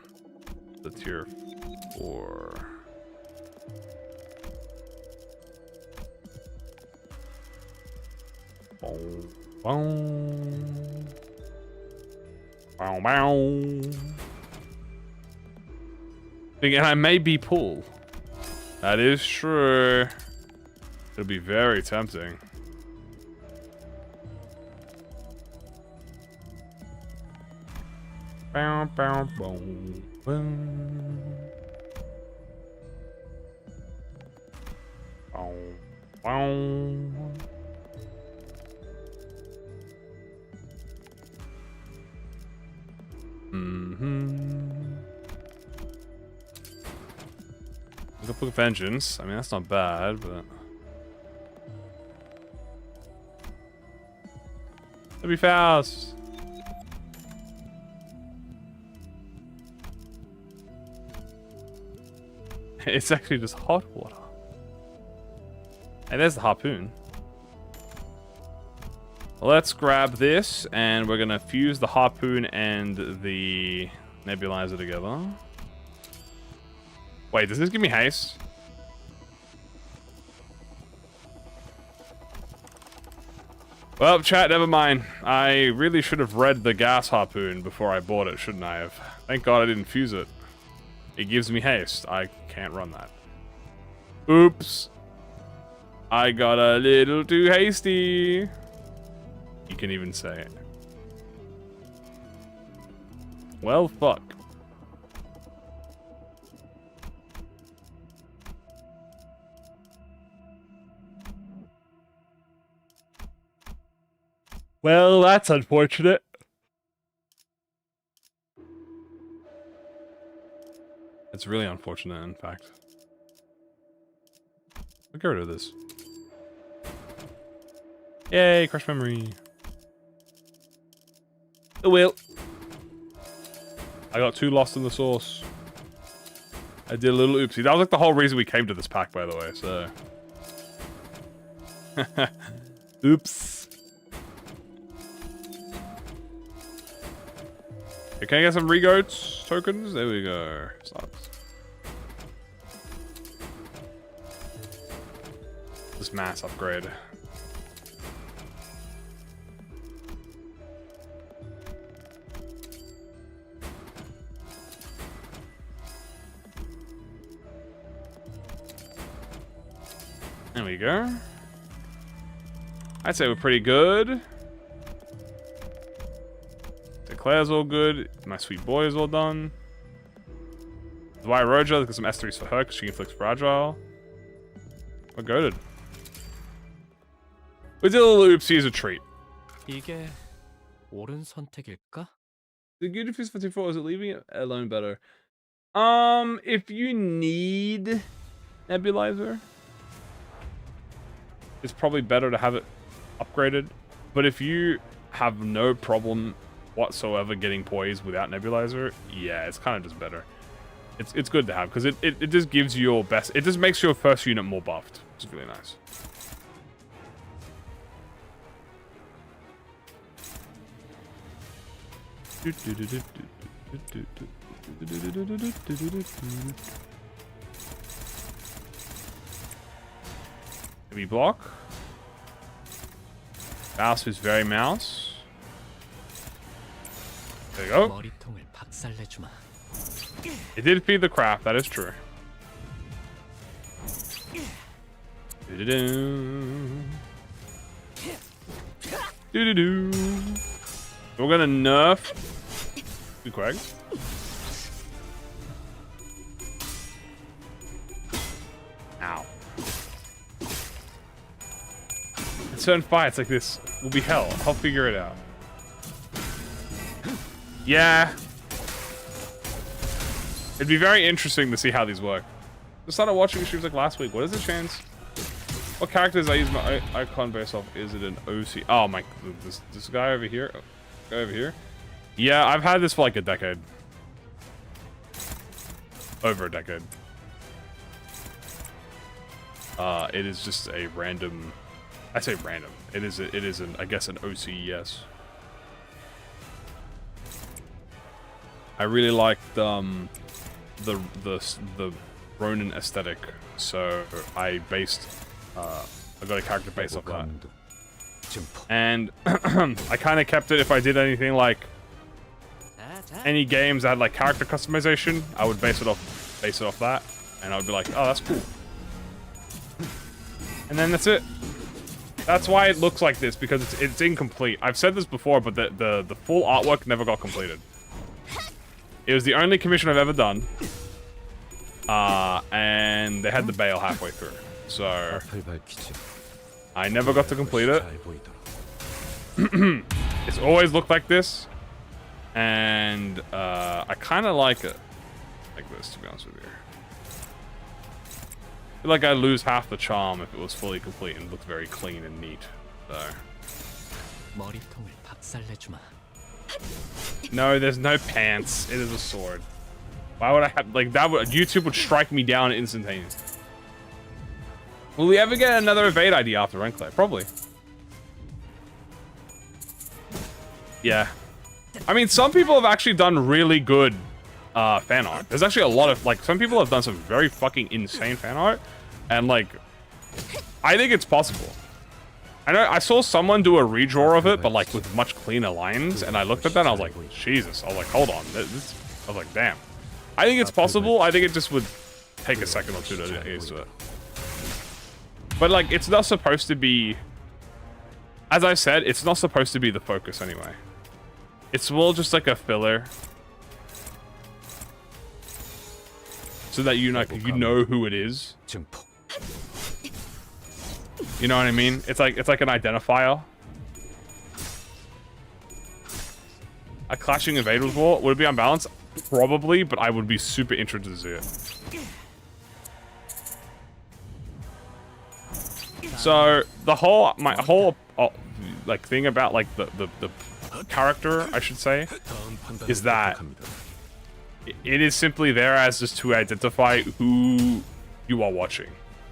Speaker 1: tier 4. Boom, boom. Bow, bow. And I may be Pool. That is true. It'll be very tempting. Bow, bow, boom, boom. Bow, bow. Look up Vengeance. I mean, that's not bad, but it'll be fast. It's actually just hot water. And there's the harpoon. Let's grab this, and we're gonna fuse the harpoon and the nebulizer together. Wait, does this give me haste? Well, chat, never mind. I really should have read the gas harpoon before I bought it, shouldn't I have? Thank God I didn't fuse it. It gives me haste. I can't run that. Oops. I got a little too hasty. You can even say it. Well, fuck. Well, that's unfortunate. It's really unfortunate, in fact. I'll get rid of this. Yay, crush memory. Oh well. I got too lost in the sauce. I did a little oopsie. That was like the whole reason we came to this pack, by the way, so. Oops. Okay, can I get some Regoats tokens? There we go. Sucks. This mass upgrade. There we go. I'd say we're pretty good. Declare's all good. My sweet boy is all done. Why Roja? Look at some S3s for her because she can flex fragile. We're goated. We did a little oopsie as a treat.
Speaker 2: 이게 옳은 선택일까?
Speaker 1: The good if it's 54, is it leaving it alone better? If you need nebulizer, it's probably better to have it upgraded. But if you have no problem whatsoever getting poised without nebulizer, yeah, it's kind of just better. It's good to have because it just gives you your best. It just makes your first unit more buffed. It's really nice. Heavy block. Mouse is very mouse. There you go.
Speaker 2: 머리통을 박살내주마.
Speaker 1: It did feed the craft, that is true. Do-do-do. Do-do-do. We're gonna nerf Quag. Ow. In certain fights like this will be hell. I'll figure it out. Yeah. It'd be very interesting to see how these work. I started watching streams like last week. What is the chance? What characters I use my icon based off? Is it an OC? Oh my, this guy over here. Oh, guy over here. Yeah, I've had this for like a decade. Over a decade. It is just a random. I say random. It is an I guess an OC. Yes. I really liked the Ronin aesthetic, so I got a character based off that, and I kind of kept it. If I did anything like any games that had like character customization, I would base it off that, and I would be like, oh, that's cool, and then that's it. That's why it looks like this, because it's incomplete. I've said this before, but the full artwork never got completed. It was the only commission I've ever done. And they had the bail halfway through. So I never got to complete it. It's always looked like this. And I kind of like it like this, to be honest with you. I feel like I'd lose half the charm if it was fully complete and looked very clean and neat. So.
Speaker 2: 머리통을 박살내주마.
Speaker 1: No, there's no pants. It is a sword. Why would I have like that? YouTube would strike me down instantaneously. Will we ever get another evade ID after Renclair? Probably. Yeah. I mean, some people have actually done really good fan art. There's actually a lot of like some people have done some very fucking insane fan art, and like I think it's possible. I know I saw someone do a redraw of it, but like with much cleaner lines, and I looked at that and I was like, Jesus. I was like, hold on. I was like, damn. I think it's possible. I think it just would take a second or two to get used to it. But like, it's not supposed to be, as I said, it's not supposed to be the focus anyway. It's more just like a filler. So that you know who it is. You know what I mean? It's like an identifier. A clashing invaders war, would it be unbalanced? Probably, but I would be super interested to see it. So the whole like thing about like the character, I should say, is that it is simply there as just to identify who you are watching.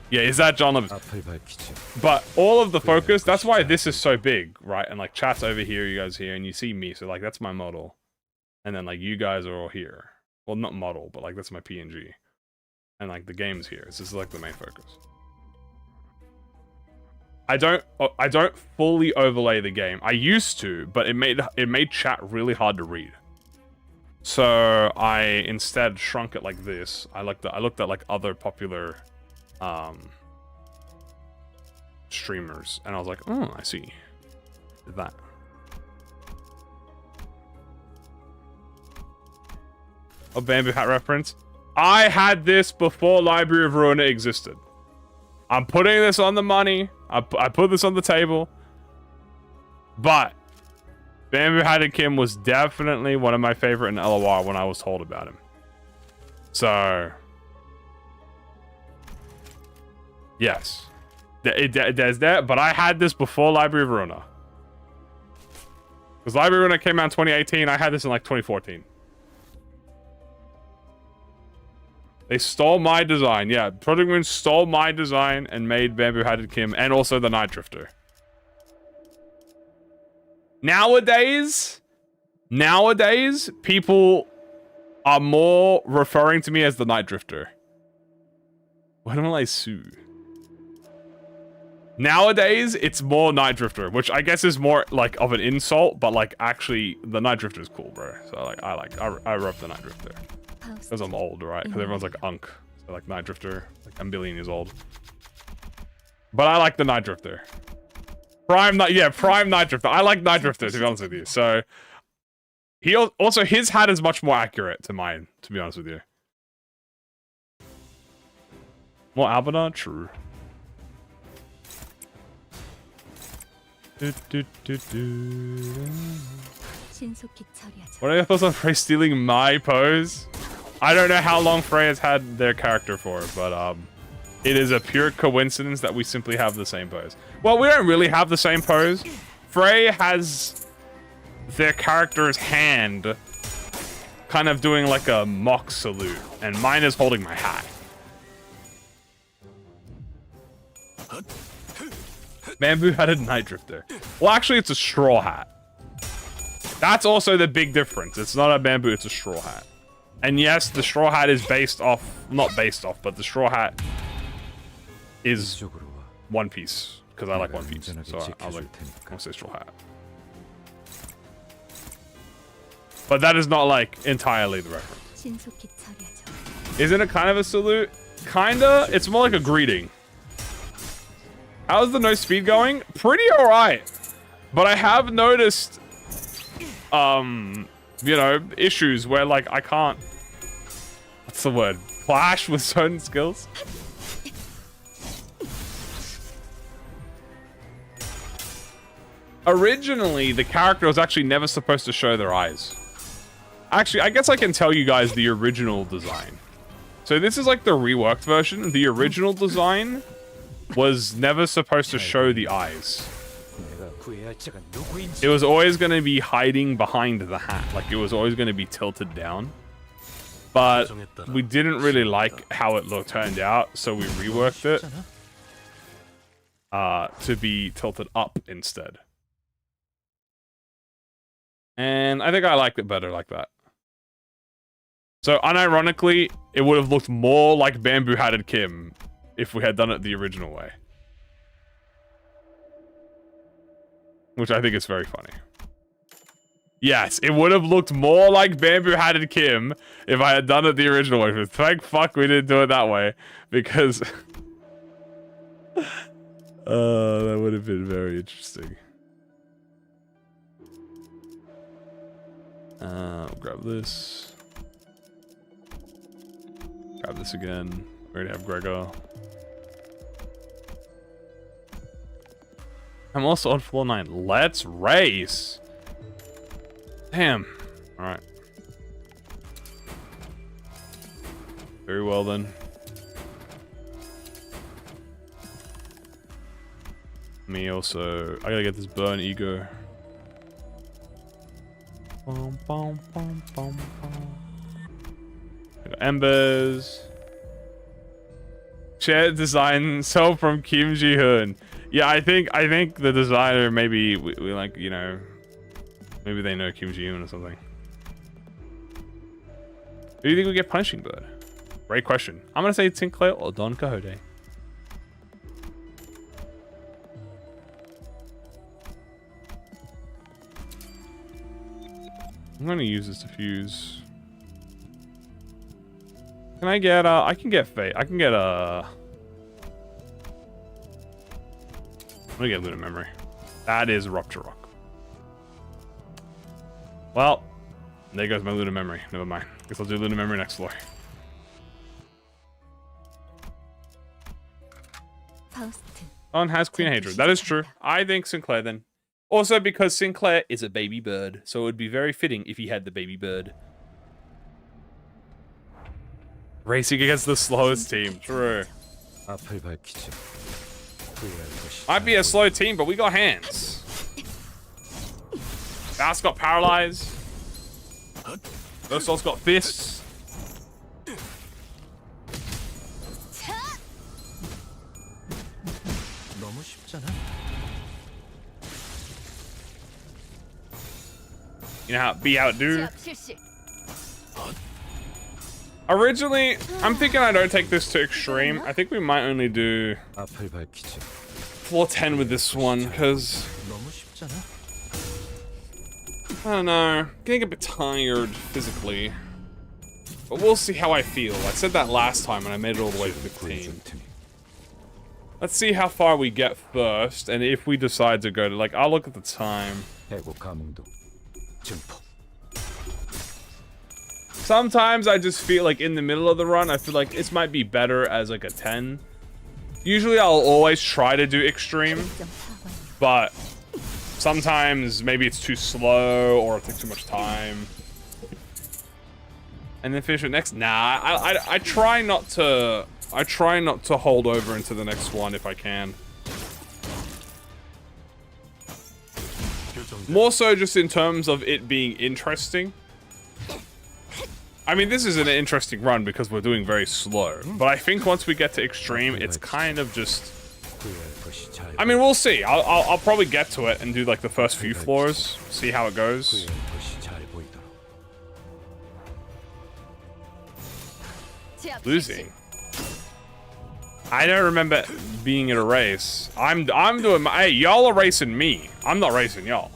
Speaker 1: Yeah, is that John Limbus? But all of the focus, that's why this is so big, right? And like chat's over here, you guys here, and you see me, so like that's my model. And then like you guys are all here. Well, not model, but like that's my PNG. And like the game's here. This is like the main focus. I don't fully overlay the game. I used to, but it made chat really hard to read. So I instead shrunk it like this. I looked at like other popular streamers, and I was like, oh, I see. Did that. A bamboo hat reference. I had this before Library of Ruina existed. I'm putting this on the money. I put this on the table. But Bamboo Hatted Kim was definitely one of my favorite in LOR when I was told about him. So yes. There's that, but I had this before Library of Ruina. Because Library of Ruina came out in 2018, I had this in like 2014. They stole my design. Yeah, ProjectMoon stole my design and made Bamboo Hatted Kim and also the Night Drifter. Nowadays, people are more referring to me as the Night Drifter. When will I sue? Nowadays, it's more Night Drifter, which I guess is more like of an insult, but like actually, the Night Drifter is cool, bro. So like, I rep the Night Drifter. Because I'm old, right? Because everyone's like Unk. So like Night Drifter, like I'm a billion years old. But I like the Night Drifter. Prime Night Drifter. I like Night Drifter, to be honest with you. So he also, his hat is much more accurate to mine, to be honest with you. More Albina? True. What are your thoughts on Frey stealing my pose? I don't know how long Frey has had their character for, but it is a pure coincidence that we simply have the same pose. Well, we don't really have the same pose. Frey has their character's hand kind of doing like a mock salute, and mine is holding my hat. Bamboo Hatted Night Drifter. Well, actually, it's a straw hat. That's also the big difference. It's not a bamboo, it's a straw hat. And yes, the straw hat is based off, not based off, but the straw hat is One Piece, because I like One Piece. So I was like, I'll say straw hat. But that is not like entirely the reference. Isn't it kind of a salute? Kinda. It's more like a greeting. How's the no speed going? Pretty alright. But I have noticed, you know, issues where like I can't, what's the word? Clash with certain skills. Originally, the character was actually never supposed to show their eyes. Actually, I guess I can tell you guys the original design. So this is like the reworked version. The original design was never supposed to show the eyes. It was always going to be hiding behind the hat. Like, it was always going to be tilted down. But we didn't really like how it turned out, so we reworked it to be tilted up instead. And I think I liked it better like that. So, unironically, it would have looked more like Bamboo Hatted Kim if we had done it the original way. Which I think is very funny. Yes, it would have looked more like Bamboo Hatted Kim if I had done it the original way. But thank fuck we didn't do it that way. Because that would have been very interesting. Grab this. Grab this again. We already have Gregor. I'm also on floor 9. Let's race. Damn. Alright. Very well then. Me also. I gotta get this burn ego. Bum, bum, bum, bum, bum. I got embers. Shared design sold from Kim Ji-hoon. Yeah, I think the designer maybe we like, you know, maybe they know Kim Ji-hoon or something. Who do you think we get Punishing Bird? Great question. I'm gonna say Sinclair or Don Quixote. I'm gonna use this to fuse. Can I get I can get fate. I can get I'm gonna get Lunar Memory. That is Rupture Rock. Well, there goes my Lunar Memory. Never mind. Guess I'll do Lunar Memory next floor. On has Queen Hatred. That is true. I think Sinclair then. Also because Sinclair is a baby bird, so it would be very fitting if he had the baby bird. Racing against the slowest team. True. Might be a slow team, but we got hands. Bass got paralyzed. Ursol's got fists. You know how be outdo. Originally, I'm thinking I don't take this to extreme. I think we might only do floor 10 with this one, because I don't know, getting a bit tired physically. But we'll see how I feel. I said that last time and I made it all the way to 15. Let's see how far we get first, and if we decide to go to, like, I'll look at the time. Sometimes I just feel like in the middle of the run, I feel like this might be better as like a 10. Usually I'll always try to do extreme, but sometimes maybe it's too slow or it takes too much time. And then finish it next. Nah, I try not to. I try not to hold over into the next one if I can. More so just in terms of it being interesting. I mean, this is an interesting run because we're doing very slow. But I think once we get to extreme, it's kind of just... I mean, we'll see. I'll probably get to it and do like the first few floors. See how it goes. Losing. I don't remember being in a race. I'm doing my... Hey, y'all are racing me. I'm not racing y'all.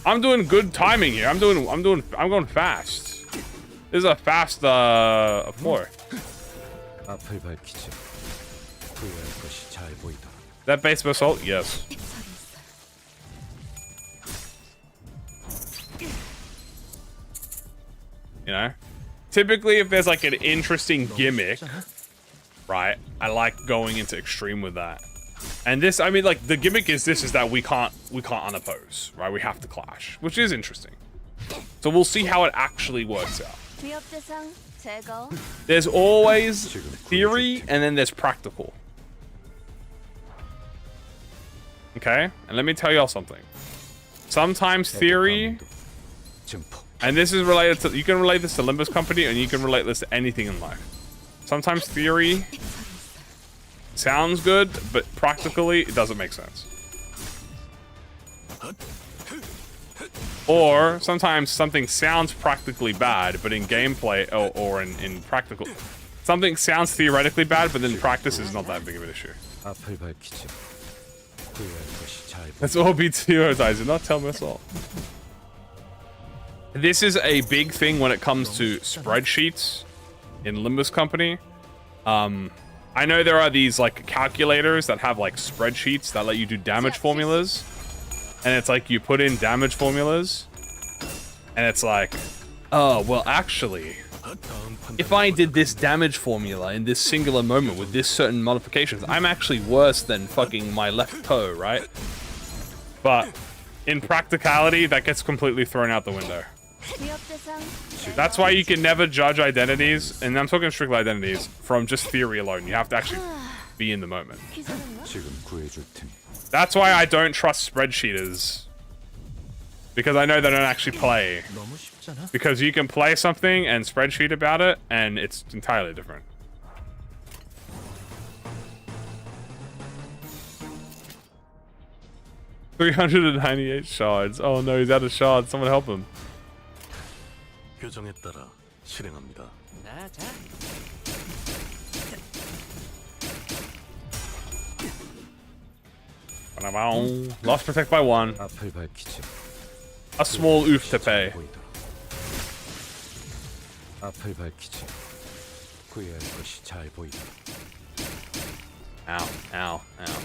Speaker 1: I'm doing good timing here. I'm going fast. This is a fast floor. That base assault? Yes. You know? Typically, if there's like an interesting gimmick, right, I like going into extreme with that. And this, I mean, like, the gimmick is that we can't unoppose, right? We have to clash, which is interesting. So we'll see how it actually works out. There's always theory, and then there's practical. Okay? And let me tell y'all something. Sometimes theory... And this is related to... You can relate this to Limbus Company, and you can relate this to anything in life. Sometimes theory sounds good, but practically, it doesn't make sense. Or, sometimes something sounds practically bad, but in gameplay, or in practical... Something sounds theoretically bad, but in practice is not that big of an issue. Let's all be theorizing, not tell me all. This is a big thing when it comes to spreadsheets in Limbus Company. I know there are these like calculators that have like spreadsheets that let you do damage formulas. And it's like you put in damage formulas and it's like, oh, well, actually, if I did this damage formula in this singular moment with this certain modifications, I'm actually worse than fucking my left toe, right? But in practicality, that gets completely thrown out the window. That's why you can never judge identities, and I'm talking strictly identities, from just theory alone. You have to actually be in the moment. That's why I don't trust spreadsheeters. Because I know they don't actually play. Because you can play something and spreadsheet about it, and it's entirely different. $398 shards. Oh no, he's out of shards. Someone help him.
Speaker 2: 표정에 따라 실행합니다.
Speaker 1: Lost protect by 1.
Speaker 2: 앞을 밝히지.
Speaker 1: A small oof to pay.
Speaker 2: 보이도록. 앞을 밝히지. 후회할 것이 잘 보이도록.
Speaker 1: Ow, ow, ow.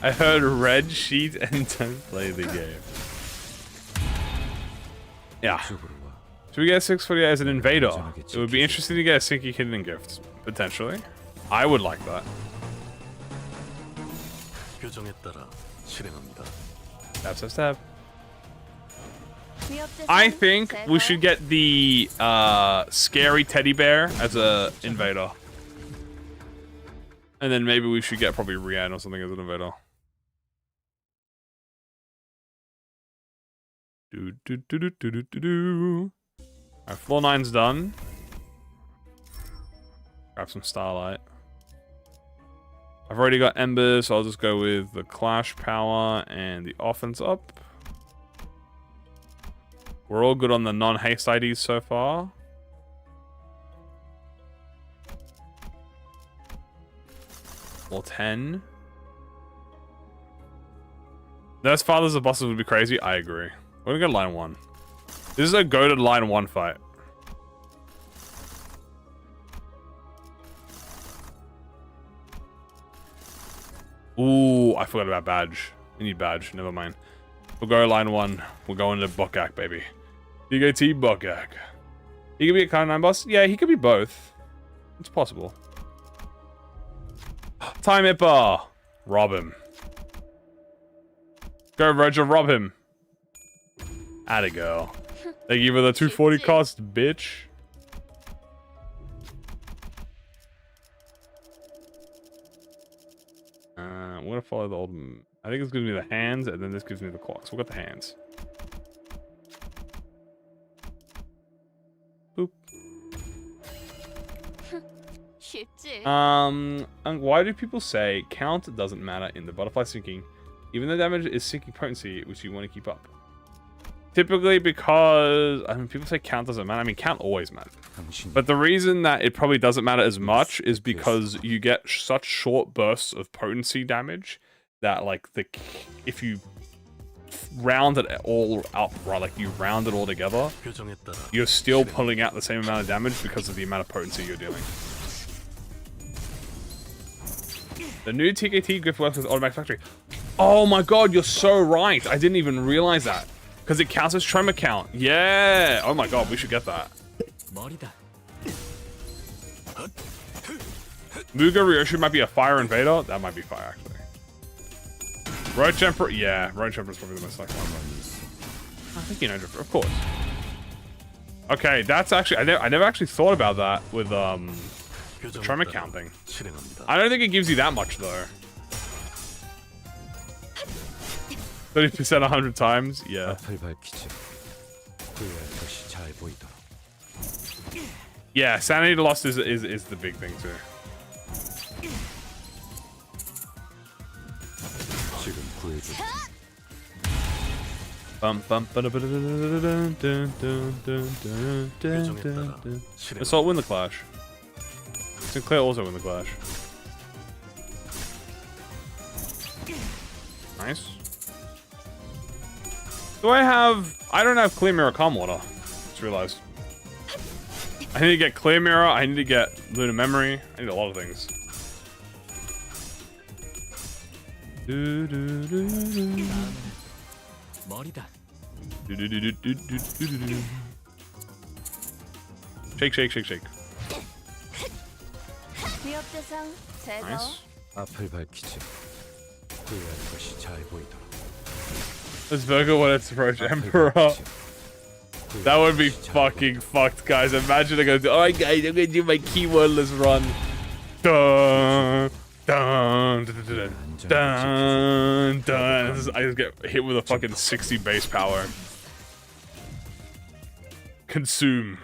Speaker 1: I heard red sheet and don't play the game. Yeah.
Speaker 2: 이쪽으로 와.
Speaker 1: So we get 648 as an invader. It would be interesting to get a Sinky Kitten gift. Potentially. I would like that.
Speaker 2: 표정에 따라 실행합니다.
Speaker 1: Stab, stab, stab. I think we should get the scary teddy bear as a invader. And then maybe we should get probably Rian or something as an invader. Alright, floor 9's done. Grab some Starlight. I've already got Embers, so I'll just go with the Clash Power and the Offense up. We're all good on the non-haste IDs so far. Floor 10. Nurse Fathers of Bosses would be crazy. I agree. We're gonna go line 1. This is a goated line 1 fight. Ooh, I forgot about Badge. We need Badge. Never mind. We'll go line 1. We're going to Bokak, baby. DGT Bokak. He could be a Kind 9 boss? Yeah, he could be both. It's possible. Time Hipper! Rob him. Go, Roger, rob him. Atta girl. Thank you for the 240 cost, bitch. I'm gonna follow the old. I think this gives me the hands, and then this gives me the clocks. We'll get the hands. Boop. Why do people say count doesn't matter in the butterfly sinking, even though damage is sinking potency, which you want to keep up? Typically because, I mean, people say count doesn't matter. I mean, count always matters. But the reason that it probably doesn't matter as much is because you get such short bursts of potency damage that, like, if you round it all up, right, like you round it all together, you're still pulling out the same amount of damage because of the amount of potency you're dealing. The new TKT gift works with Automatic Factory. Oh my god, you're so right. I didn't even realize that. Because it counts as tremor count. Yeah. Oh my god, we should get that. Muga Ryoshu might be a fire invader. That might be fire, actually. Roach Emperor. Yeah, Roach Emperor is probably the most likely one. I think you know, of course. Okay, that's actually... I never actually thought about that with the tremor count thing. I don't think it gives you that much, though. 30% 100 times? Yeah. Yeah, sanity lost is the big thing too. Assault win the clash. Sinclair also win the clash. Nice. Do I have... I don't have Clear Mirror Calm Water. Just realized. I need to get Clear Mirror. I need to get Lunar Memory. I need a lot of things. Shake, shake, shake, shake. Nice. Does Virgo want to approach Emperor? That would be fucking fucked, guys. Imagine I go, alright guys, I'm gonna do my keywordless run. Dun, dun, dun, dun, dun, dun. I just get hit with a fucking 60 base power. Consume.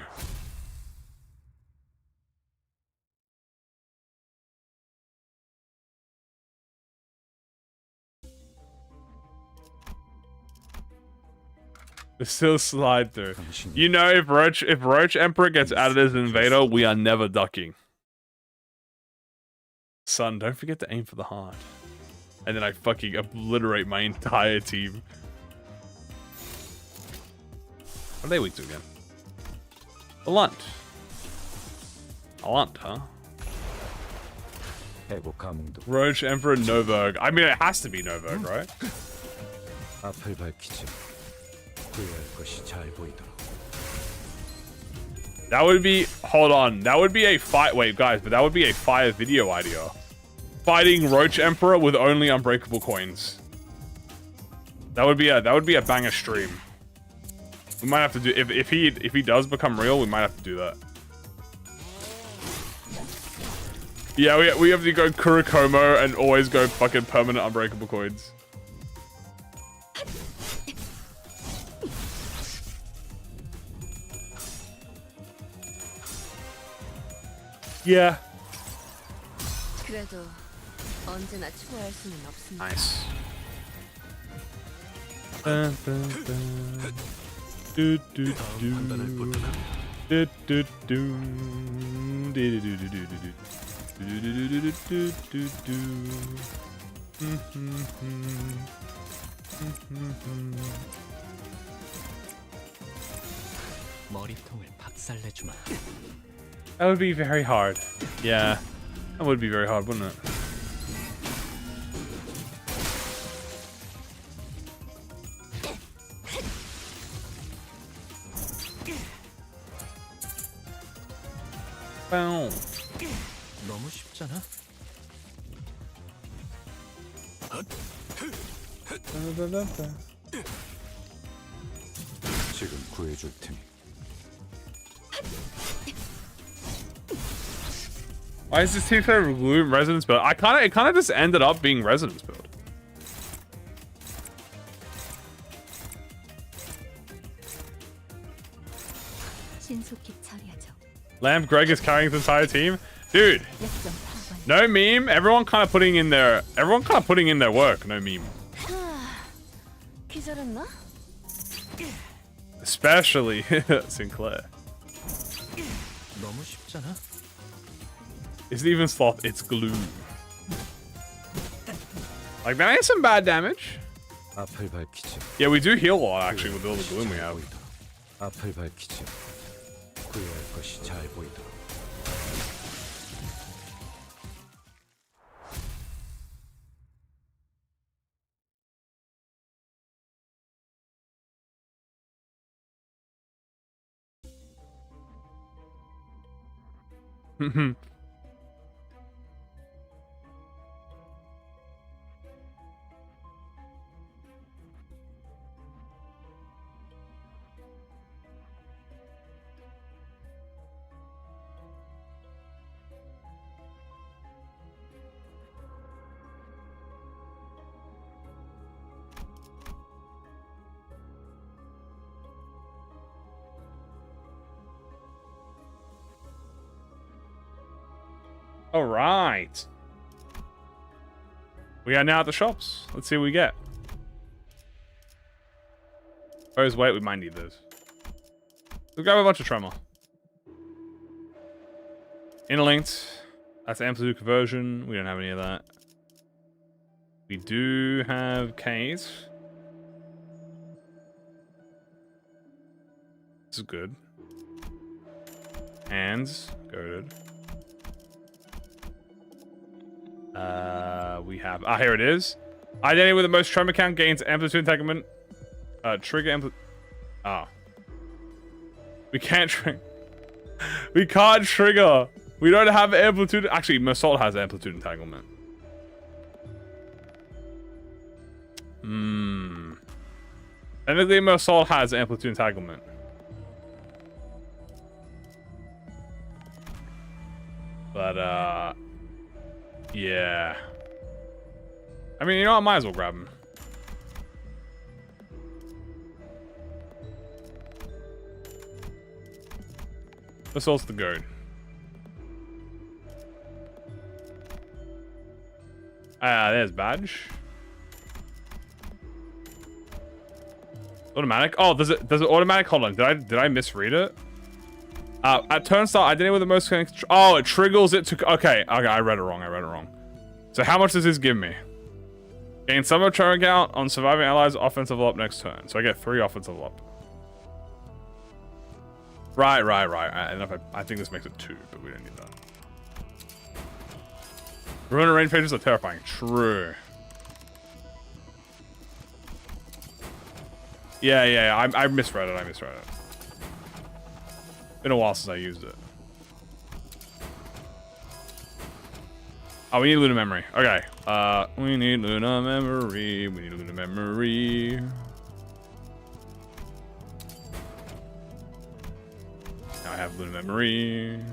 Speaker 1: Still slide through. You know, if Roach Emperor gets added as an invader, we are never ducking. Son, don't forget to aim for the heart. And then I fucking obliterate my entire team. What are they weak to again? A lunt. A lunt, huh?
Speaker 2: 해고 감흥도
Speaker 1: Roach, Emperor, Noverg. I mean, it has to be Noverg, right?
Speaker 2: 앞을 밝히지. 후회할 것이 잘 보이도록.
Speaker 1: That would be... Hold on. That would be a fight... Wait, guys, but that would be a fire video idea. Fighting Roach Emperor with only unbreakable coins. That would be a banger stream. We might have to do... If he does become real, we might have to do that. Yeah, we have to go Kurikomo and always go fucking permanent unbreakable coins. Yeah.
Speaker 3: 그래도 언제나 추월할 수는 없습니다.
Speaker 1: Nice. Do do do. Do do do.
Speaker 2: 머리통을 박살내주마.
Speaker 1: That would be very hard. Yeah, that would be very hard, wouldn't it? Bow.
Speaker 2: 너무 쉽잖아. 지금 구해줄 테니.
Speaker 1: Why is this team favorite Gloom Resonance build? It kind of just ended up being Resonance build.
Speaker 3: 신속히 처리하죠.
Speaker 1: Lamb Greg is carrying the entire team, dude.
Speaker 3: 약점 파악완.
Speaker 1: No meme. Everyone kind of putting in their work. No meme.
Speaker 3: 기절했나?
Speaker 1: Especially Sinclair.
Speaker 2: 너무 쉽잖아.
Speaker 1: It's even sloth. It's glue. Like that ain't some bad damage.
Speaker 2: 앞을 밝히지.
Speaker 1: Yeah, we do heal a lot actually with all the gloom we have.
Speaker 2: 앞을 밝히지. 후회할 것이 잘 보이도록. All right. We are now at the shops. Let's see what we get. Those wait, we might need those. Let's grab a bunch of tremor. Interlinked. That's amplitude conversion. We don't have any of that. We do have K's. This is good. Hands. Goaded. We have... here it is. Identity with the most tremor count gains amplitude entanglement. Trigger ampli... We can't trigger... We can't trigger. We don't have amplitude... Actually, Mersault has amplitude entanglement. Technically, Mersault has amplitude entanglement. But, yeah. I mean, you know, I might as well grab him. Assault's the goat. There's badge. Automatic. Oh, does it automatic? Hold on. Did I misread it? At turn start, identity with the most... Oh, it triggers it to... Okay, I read it wrong.
Speaker 1: So how much does this give me? Gain some of charge count on surviving allies offensive level up next turn. So I get 3 offensive level up. Right. And I think this makes it 2, but we don't need that. Ruin and range pages are terrifying. True. Yeah. I misread it. Been a while since I used it. Oh, we need Luna memory. Okay. We need Luna memory. Now I have Luna memory.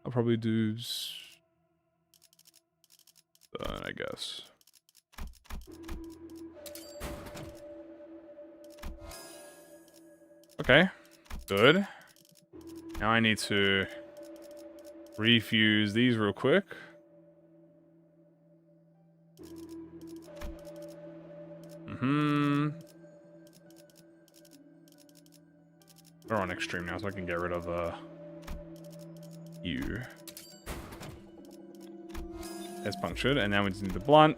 Speaker 1: I'll probably do I guess. Okay, good. Now I need to refuse these real quick. We're on extreme now, so I can get rid of you. It's punctured, and now we just need the blunt.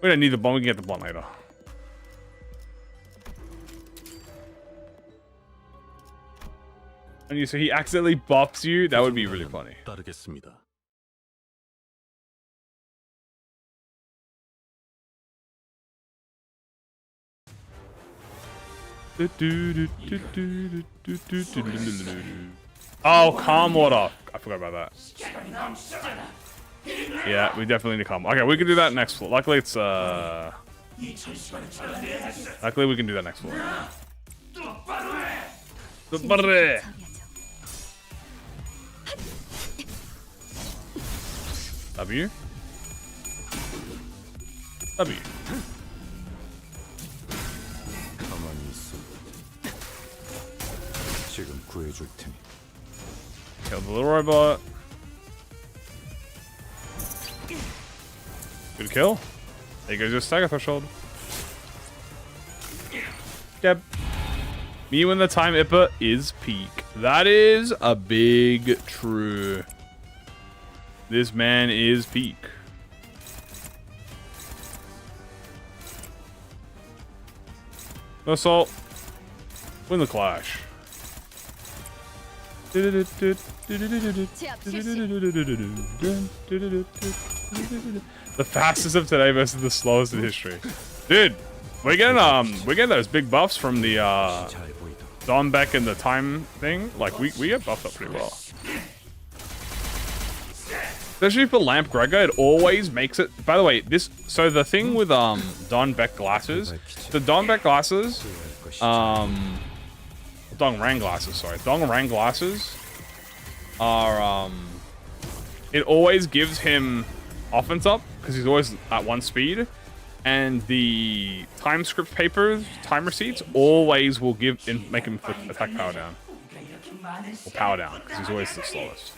Speaker 1: We don't need the blunt, we can get the blunt later. And so he accidentally buffs you, that would be really funny. Oh, calm water. I forgot about that. Yeah, we definitely need calm. Okay, we can do that next floor. Luckily it's luckily we can do that next floor. W. W. Kill the little robot. Good kill. There goes your stagger threshold. Yep. Me when the time Ippa is peak. That is a big true. This man is peak. Assault. Win the clash. The fastest of today versus the slowest in history. Dude, we're getting those big buffs from the Don Beck and the time thing. Like we get buffed up pretty well. Especially for Lamp Gregor, it always makes it. By the way, so the thing with Don Beck glasses, the Don Beck glasses, Dong Rang glasses, sorry. Dong Rang glasses are it always gives him offense up because he's always at 1 speed, and the time script papers, time receipts always will make him attack power down. Or power down, because he's always the slowest.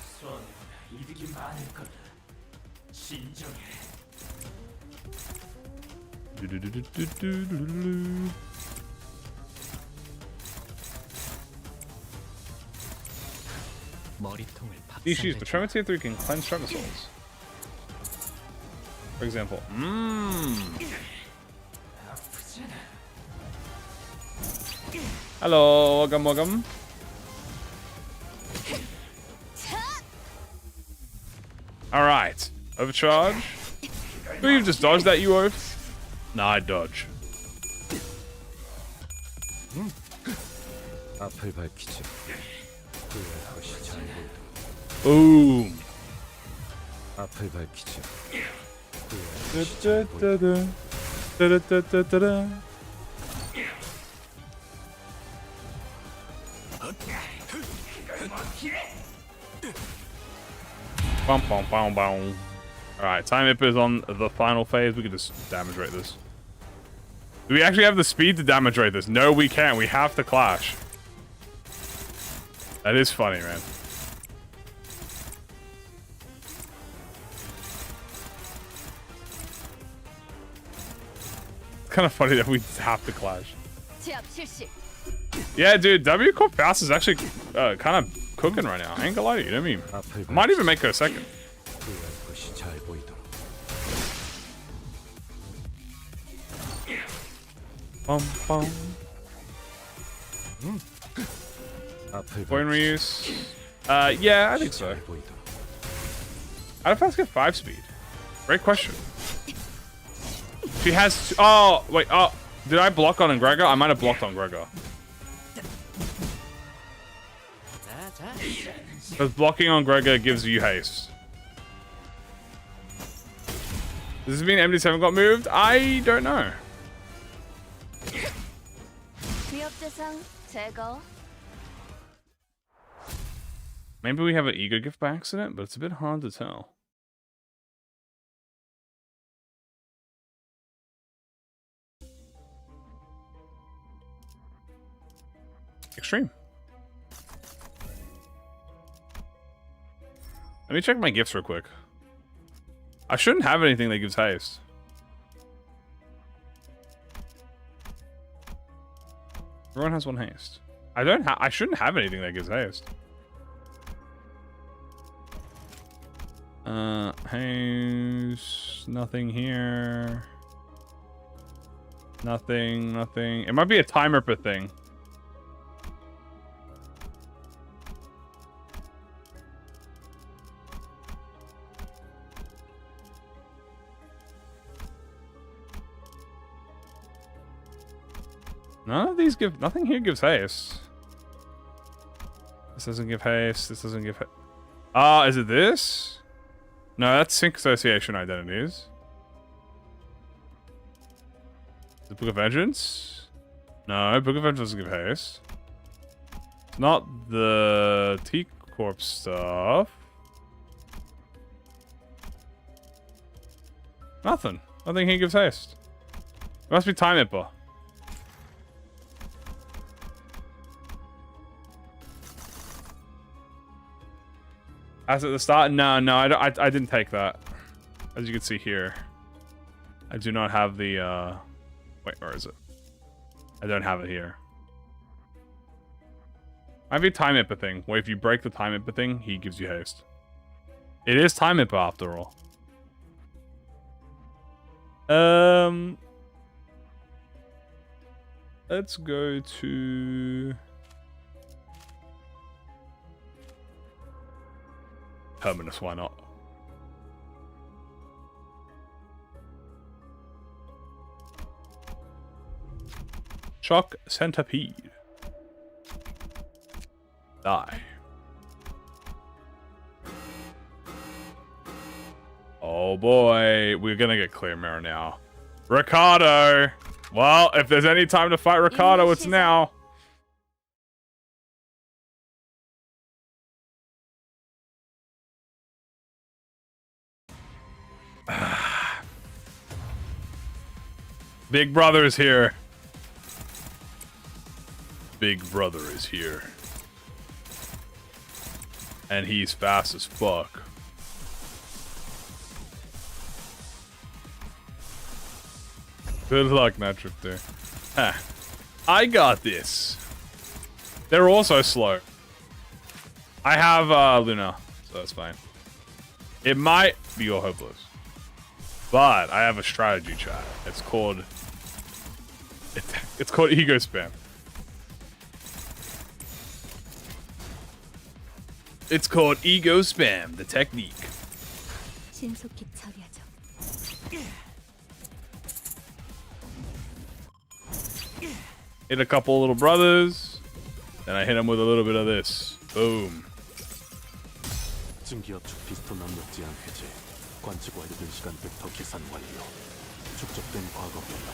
Speaker 1: Species, but Tremor 3 can cleanse Tremor souls. For example. Hello, welcome. Alright. Overcharge. Do you just dodge that, you oaf? Nah, I dodge. Boom. Alright, time Ip is on the final phase. We can just damage rate this. Do we actually have the speed to damage rate this? No, we can't. We have to clash. That is funny, man. kind of funny that we have to clash.
Speaker 3: 제압 실시.
Speaker 1: Yeah, dude, W Corp Fast is actually kind of cooking right now. I ain't gonna lie to you. I mean, I might even make her a second. Bum, bum. Coin reuse. Yeah, I think so. How did Fast get 5 speed? Great question. She has. Oh, wait. Oh, did I block on Gregor? I might have blocked on Gregor. Because blocking on Gregor gives you haste. Does this mean MD7 got moved? I don't know.
Speaker 3: 위협 대상 제거.
Speaker 1: Maybe we have an ego gift by accident, but it's a bit hard to tell. Extreme. Let me check my gifts real quick. I shouldn't have anything that gives haste. Everyone has 1 haste. I shouldn't have anything that gives haste. Haste. Nothing here. Nothing. It might be a timer per thing. None of these give... Nothing here gives haste. This doesn't give haste. This doesn't give haste. Is it this? No, that's sync association identities. The Book of Vengeance? No, Book of Vengeance doesn't give haste. It's not the T-Corp stuff. Nothing. Nothing here gives haste. It must be Time Imper. As at the start? No, I didn't take that. As you can see here. I do not have the, Wait, where is it? I don't have it here. Might be Time Imper thing, where if you break the Time Imper thing, he gives you haste. It is Time Imper after all. Let's go to... Terminus, why not? Shock Centipede. Die. Oh boy, we're gonna get clear mirror now. Ricardo! Well, if there's any time to fight Ricardo, it's now. Big brother is here. Big brother is here. And he's fast as fuck. Good luck, Natrifter. Ha. I got this. They're also slow. I have Luna, so that's fine. It might be all hopeless. But I have a strategy, chat. It's called ego spam. It's called ego spam, the technique.
Speaker 3: 신속히 처리하죠.
Speaker 1: Hit a couple little brothers, then I hit him with a little bit of this. Boom.
Speaker 4: 증기압축 피스톤 압력지 해제, 관측 완료된 시간부터 계산 완료. 축적된 과거 변화,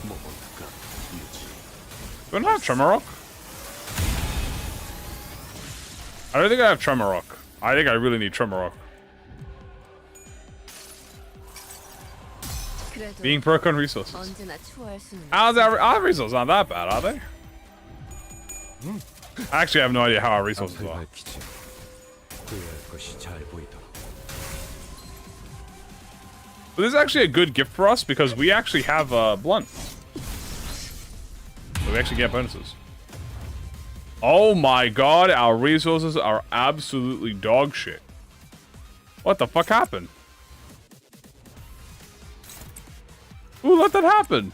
Speaker 4: 모먼트가 유지.
Speaker 1: Do I not have Tremor Rock? I don't think I have Tremor Rock. I think I really need Tremor Rock. Being broke on resources.
Speaker 3: 언제나 추월할 수는
Speaker 1: Our resources aren't that bad, are they? I actually have no idea how our resources are. But this is actually a good gift for us because we actually have Blunt. we actually get bonuses. Oh my god, our resources are absolutely dog shit. What the fuck happened? Who let that happen?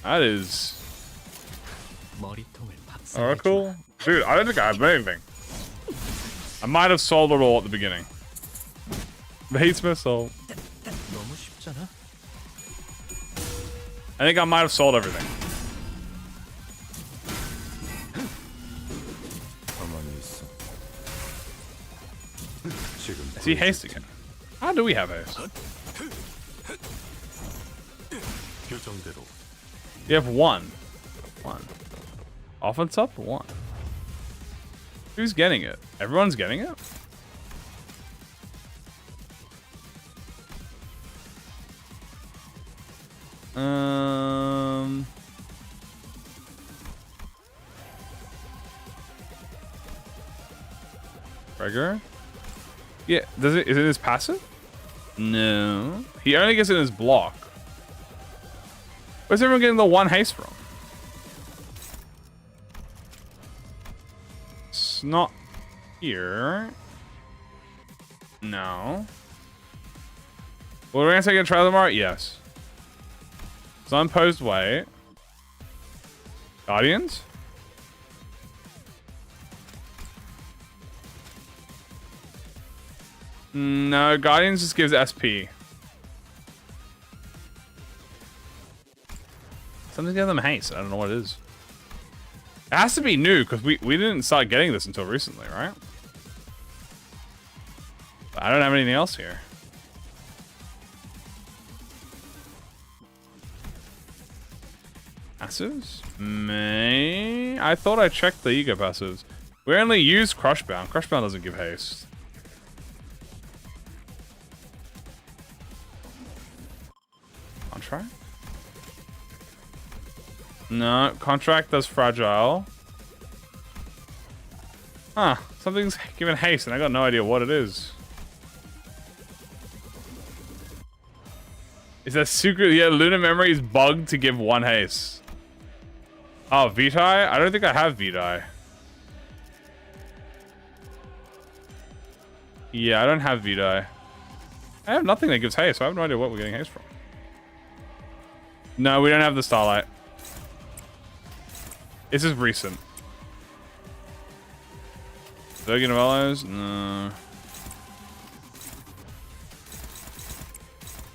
Speaker 1: That is... Oracle? Dude, I don't think I have anything. I might have sold it all at the beginning. Base missile. I think I might have sold everything. Is he haste again? How do we have haste? You have one. One. Offense up? One. Who's getting it? Everyone's getting it? Regular? Yeah, does it? Is it his passive? No. He only gets it in his block. Where's everyone getting the one haste from? It's not here. No. Will Rance get a trial tomorrow? Yes. It's unposed weight. Guardians? No, Guardians just gives SP. Something give them haste. I don't know what it is. It has to be new because we didn't start getting this until recently, right? But I don't have anything else here. Passives? I thought I checked the ego passives. We only use Crushbound. Crushbound doesn't give haste. Contract? No, contract does fragile. Huh, something's giving haste and I got no idea what it is. Is that secret? Yeah, Lunar Memory is bugged to give one haste. Oh, Vitae? I don't think I have Vitae. Yeah, I don't have Vitae. I have nothing that gives haste, so I have no idea what we're getting haste from. No, we don't have the Starlight. This is recent. Virgin Novellos? No.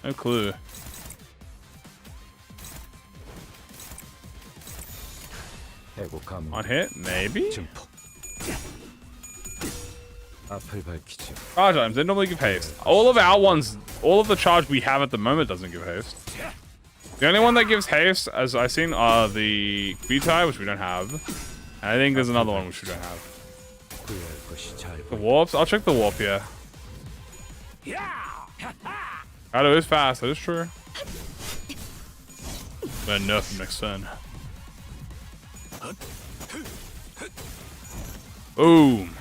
Speaker 1: No clue. On hit? Maybe? Charge items, they normally give haste. All of our ones, all of the charge we have at the moment doesn't give haste. The only one that gives haste, as I've seen, are the Vitae, which we don't have. And I think there's another one which we don't have. The warps? I'll check the warp here. Shadow is fast, that is true. But nerf him next turn. Boom.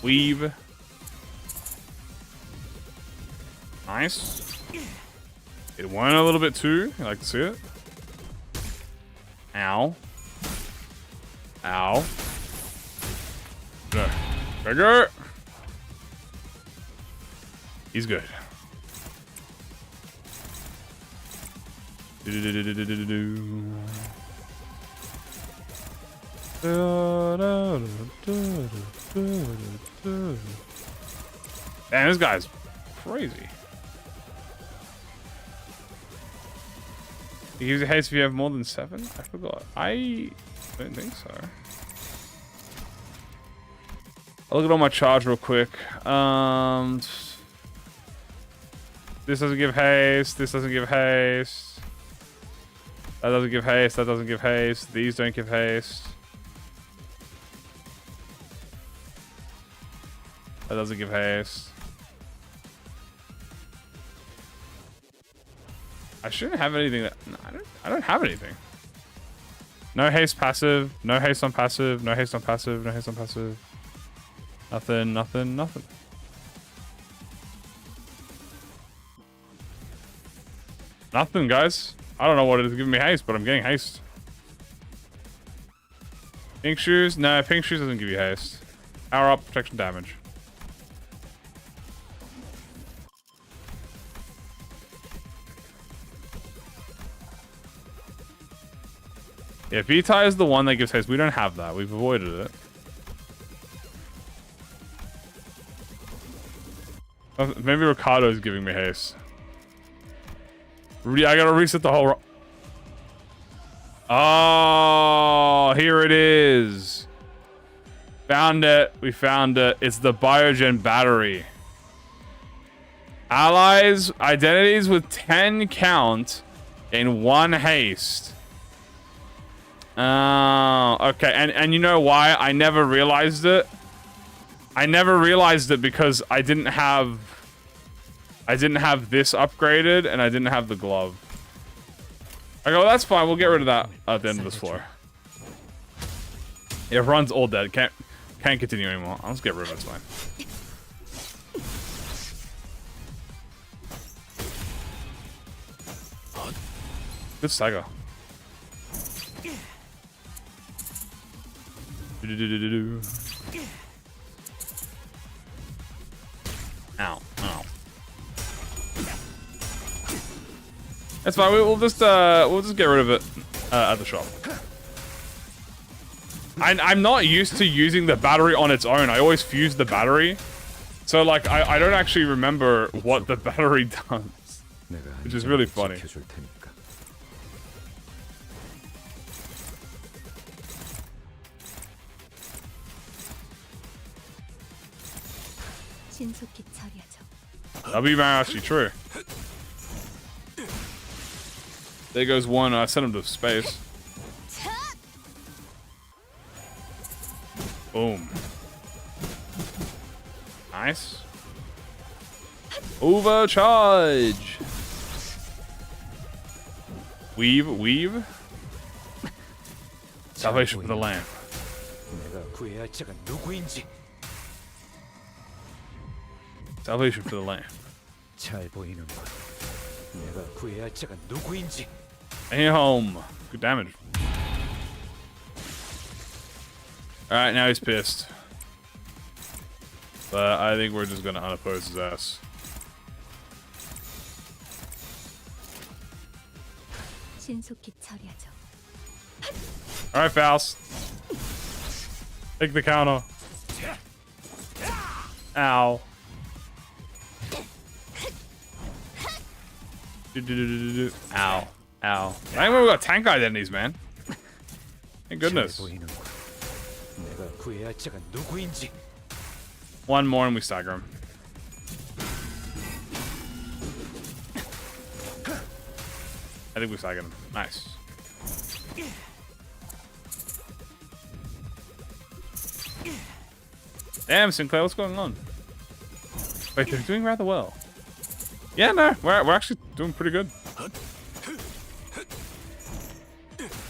Speaker 1: Weave. Nice. It went a little bit too. You like to see it? Ow. Ow. No. Trigger. He's good. Man, this guy's crazy. He gives you haste if you have more than 7? I forgot. I don't think so. I'll look at all my charge real quick. This doesn't give haste. This doesn't give haste. That doesn't give haste. That doesn't give haste. These don't give haste. That doesn't give haste. I shouldn't have anything that... No, I don't have anything. No haste passive. No haste on passive. No haste on passive. No haste on passive. Nothing, nothing, nothing. Nothing, guys. I don't know what it is giving me haste, but I'm getting haste. Pink shoes? No, pink shoes doesn't give you haste. Power up, protection damage. Yeah, V-Tie is the one that gives haste. We don't have that. We've avoided it. Maybe Ricardo's giving me haste. I gotta reset the whole... Oh, here it is. Found it. We found it. It's the Biogen battery. Allies, identities with 10 count in 1 haste. Oh, okay. And you know why? I never realized it. I never realized it because I didn't have this upgraded and I didn't have the glove. I go, that's fine. We'll get rid of that at the end of this floor. It runs all dead. Can't continue anymore. I'll just get rid of it. It's fine. Good Saga. Ow, ow. That's fine. We'll just get rid of it at the shop. I'm not used to using the battery on its own. I always fuse the battery, so like I don't actually remember what the battery does, which is really funny. That'll be actually true. There goes one. I sent him to space. Boom. Nice. Overcharge. Weave, weave. Salvation for the lamp. Salvation for the lamp. Hey home. Good damage. Alright, now he's pissed. But I think we're just gonna unoppose his ass. Alright, Faust. Take the counter. Ow. Ow. Ow. I think we got tank identities, man. Thank goodness. One more and we stagger him. I think we staggered him. Nice. Damn, Sinclair, what's going on? Wait, they're doing rather well. Yeah, no, we're actually doing pretty good.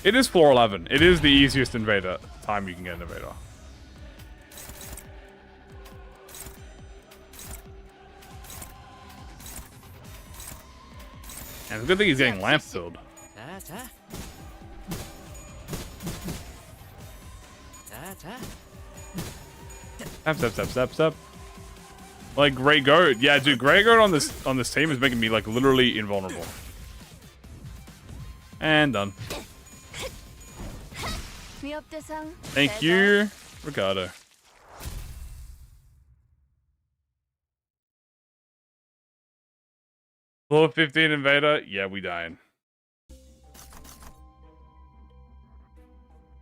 Speaker 1: It is floor 11. It is the easiest invader time you can get an invader. And it's a good thing he's getting lamp filled. Step. Like Grey Goat. Yeah, dude, Grey Goat on this team is making me like literally invulnerable. And done. Thank you, Ricardo. Floor 15 invader. Yeah, we dying.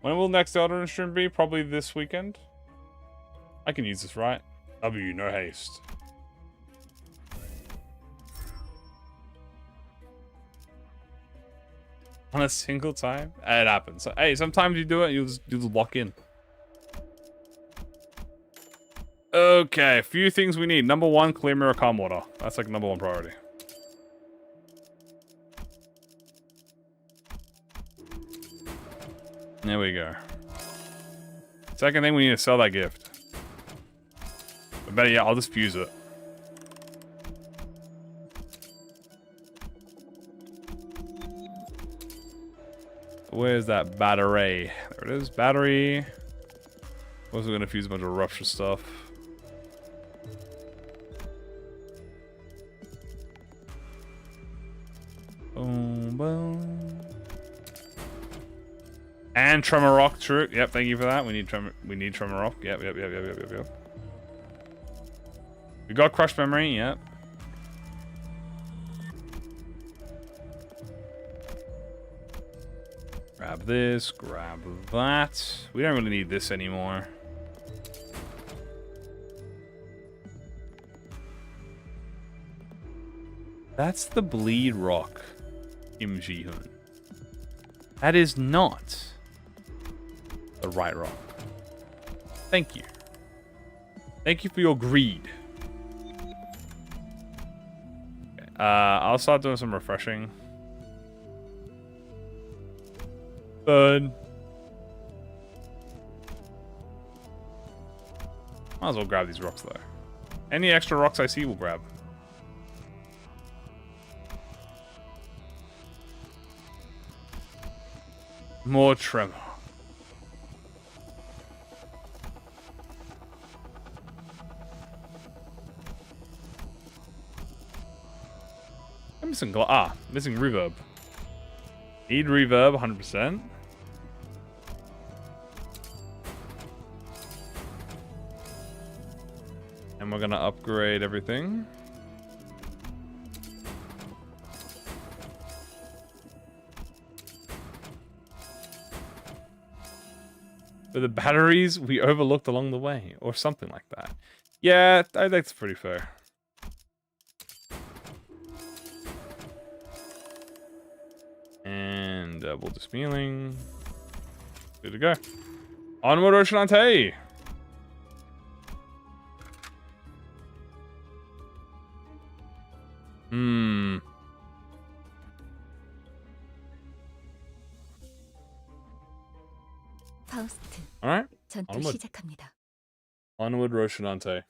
Speaker 1: When will next Elden stream be? Probably this weekend. I can use this, right? W, no haste. On a single time? It happens. Hey, sometimes you do it, you just lock in. Okay, a few things we need. Number 1, clear mirror calm water. That's like number 1 priority. There we go. Second thing, we need to sell that gift. Better yet, I'll just fuse it. Where's that battery? There it is, battery. Also gonna fuse a bunch of rupture stuff. Boom, boom. And tremor rock, true. Yep, thank you for that. We need tremor rock. Yep. We got crushed memory, yep. Grab this, grab that. We don't really need this anymore. That's the bleed rock, Kim Ji-hoon. That is not the right rock. Thank you. Thank you for your greed. Okay, I'll start doing some refreshing. Burn. Might as well grab these rocks though. Any extra rocks I see, we'll grab. More tremor. I'm missing missing reverb. Need reverb 100%. And we're gonna upgrade everything. For the batteries we overlooked along the way, or something like that. Yeah, I think that's pretty fair. And double dismantling. Good to go. Onward, Oceanante!
Speaker 3: 파우스트.
Speaker 1: Alright.
Speaker 3: 전투
Speaker 1: Onward.
Speaker 3: 시작합니다.
Speaker 1: Onward, Rocinante.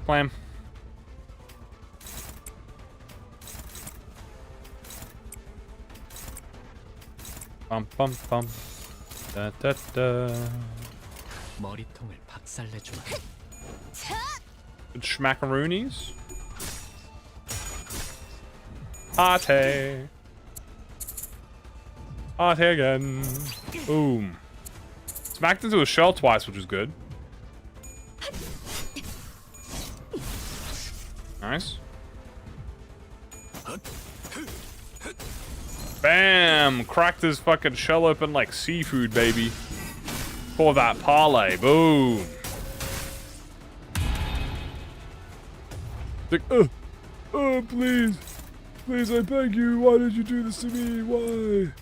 Speaker 1: Clam. Bum bum bum. Da da da.
Speaker 4: 머리통을 박살내주마.
Speaker 1: Good schmackaroonies. Party. Party again. Boom. Smacked into a shell twice, which is good. Nice. Bam! Cracked his fucking shell open like seafood, baby. For that parlay. Boom. Like, please. Please, I beg you. Why did you do this to me? Why?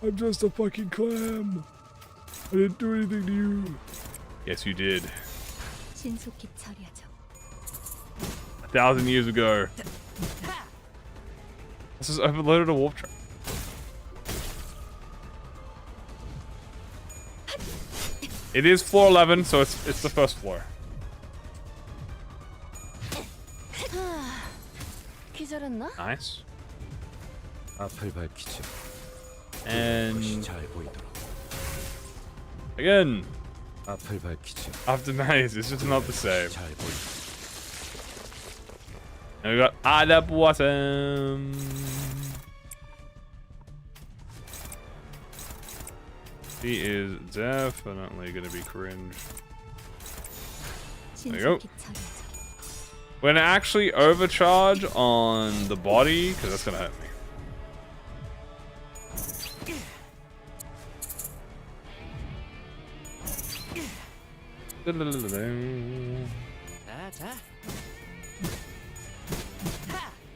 Speaker 1: I'm just a fucking clam. I didn't do anything to you. Yes, you did.
Speaker 3: 신속히 처리하죠.
Speaker 1: 1,000 years ago. This is overloaded a warp track. It is floor 11, so it's the first floor.
Speaker 3: 기절했나?
Speaker 1: Nice.
Speaker 4: 앞을 밝히지.
Speaker 1: And
Speaker 4: 잘 보이도록.
Speaker 1: again,
Speaker 4: 앞을 밝히지.
Speaker 1: after nice, it's just not the same.
Speaker 4: 잘 보이도록.
Speaker 1: And we got at the bottom. He is definitely gonna be cringe. There you go.
Speaker 3: 신속히 처리하죠.
Speaker 1: We're gonna actually overcharge on the body, because that's gonna hurt me.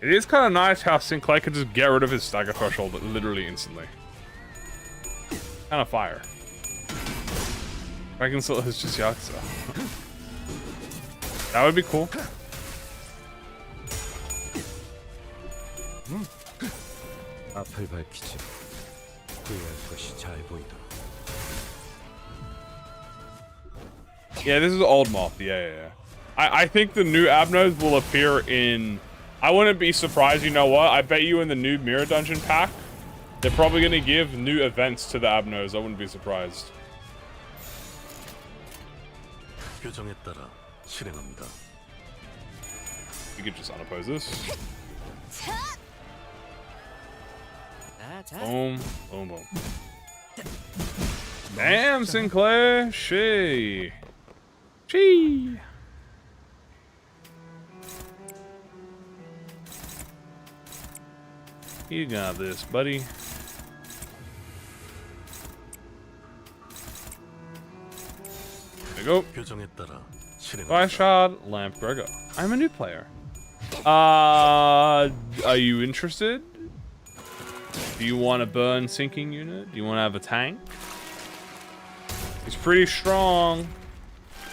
Speaker 1: It is kind of nice how Sinclair can just get rid of his stagger threshold literally instantly. Kind of fire. Dragon Soul is just Yakuza. That would be cool.
Speaker 4: 앞을 밝히지. 후회할 것이 잘 보이도록.
Speaker 1: Yeah, this is old moth. Yeah. I think the new Abnos will appear in... I wouldn't be surprised, you know what? I bet you in the new Mirror Dungeon pack, they're probably going to give new events to the Abnos. I wouldn't be surprised.
Speaker 4: 규정에 따라 실행합니다.
Speaker 1: You could just unoppose this. Boom, boom, boom. Damn, Sinclair! She. You got this, buddy. There you go.
Speaker 4: 규정에 따라 실행합니다.
Speaker 1: Fire shot, lamp, Gregor. I'm a new player. Are you interested? Do you want a burn sinking unit? Do you want to have a tank? He's pretty strong.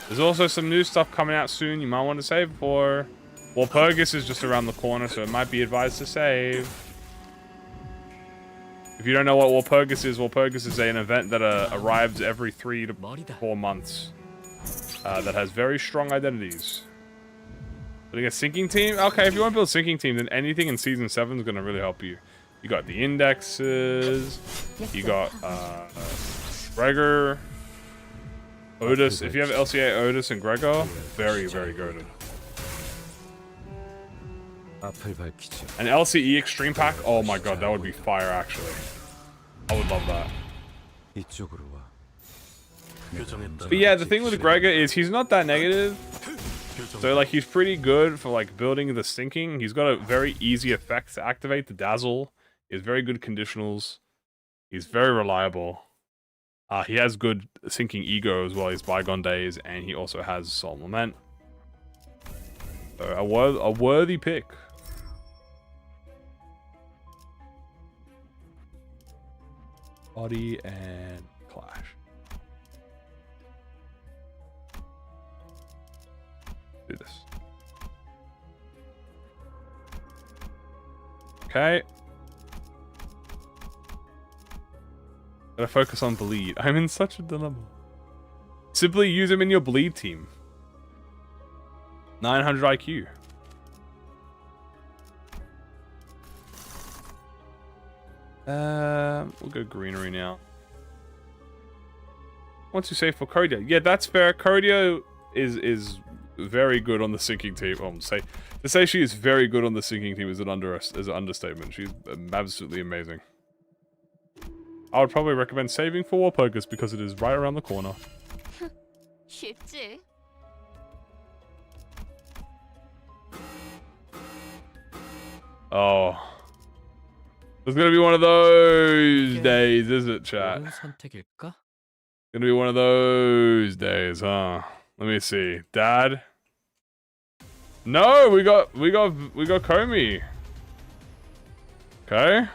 Speaker 1: There's also some new stuff coming out soon you might want to save for. Walpurgis is just around the corner, so it might be advised to save. If you don't know what Walpurgis is an event that arrives every 3 to 4 months. That has very strong identities. Building a sinking team? Okay, if you want to build a sinking team, then anything in Season 7 is going to really help you. You got the indexes. You got Gregor. Otis. If you have LCA Otis and Gregor, very, very good. An LCE Extreme Pack? Oh my god, that would be fire actually. I would love that. But yeah, the thing with Gregor is he's not that negative. So like he's pretty good for like building the sinking. He's got a very easy effect to activate the dazzle. He has very good conditionals. He's very reliable. He has good sinking ego as well as Bygone Days, and he also has Solemn Lament. So a worthy pick. Body and Clash. Do this. Okay. Gotta focus on bleed. I'm in such a dilemma. Simply use him in your bleed team. 900 IQ. We'll go greenery now. Once you say for Kodia. Yeah, that's fair. Kodia is very good on the sinking team. To say she is very good on the sinking team is an understatement. She's absolutely amazing. I would probably recommend saving for Walpurgis because it is right around the corner.
Speaker 3: 쉽지.
Speaker 1: Oh. It's gonna be one of those days, is it, chat?
Speaker 5: 선택일까?
Speaker 1: Gonna be one of those days, huh? Let me see. Dad? No, we got Kamui. Okay.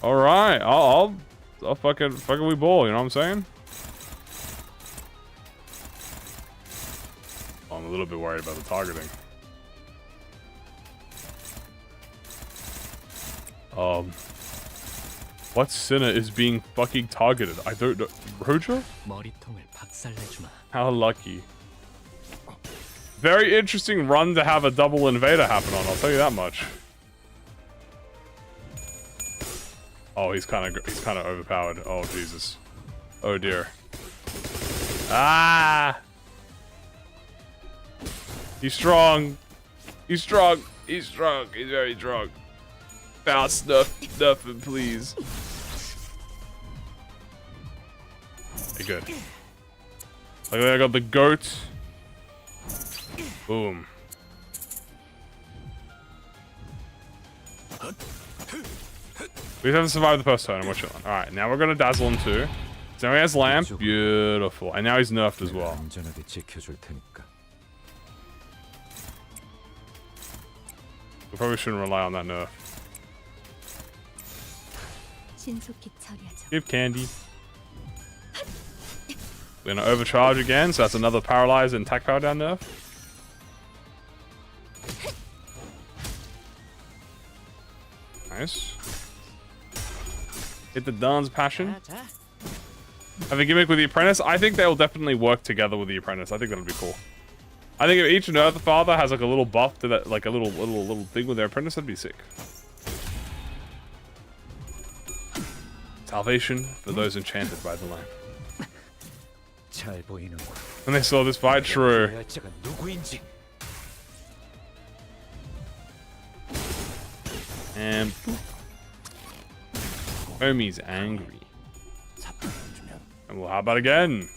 Speaker 1: Alright, I'll fucking we ball, you know what I'm saying? I'm a little bit worried about the targeting. What sinner is being fucking targeted? I don't know. Roger?
Speaker 5: 머리통을 박살내주마.
Speaker 1: How lucky. Very interesting run to have a double invader happen on, I'll tell you that much. Oh, he's kind of overpowered. Oh, Jesus. Oh, dear. Ah! He's strong. He's strong. He's strong. He's very strong. Foul snuff him, please. Okay, good. Okay, I got the goat. Boom. We haven't survived the first turn. We're chilling. Alright, now we're gonna dazzle him too. So now he has lamp. Beautiful. And now he's nerfed as well. We probably shouldn't rely on that nerf.
Speaker 3: 신속히 처리하죠.
Speaker 1: Give candy. We're gonna overcharge again, so that's another paralyze and attack power down nerf. Nice. Hit the Dawn's Passion. have a gimmick with the apprentice. I think they'll definitely work together with the apprentice. I think that'll be cool. I think if each Earth Father has like a little buff to that, like a little thing with their apprentice, that'd be sick. Salvation for those enchanted by the lamp.
Speaker 5: 잘 보이는군.
Speaker 1: When they saw this fight, true.
Speaker 5: 구해야 할 자가 누구인지.
Speaker 1: And Omi's angry. And well, how about again?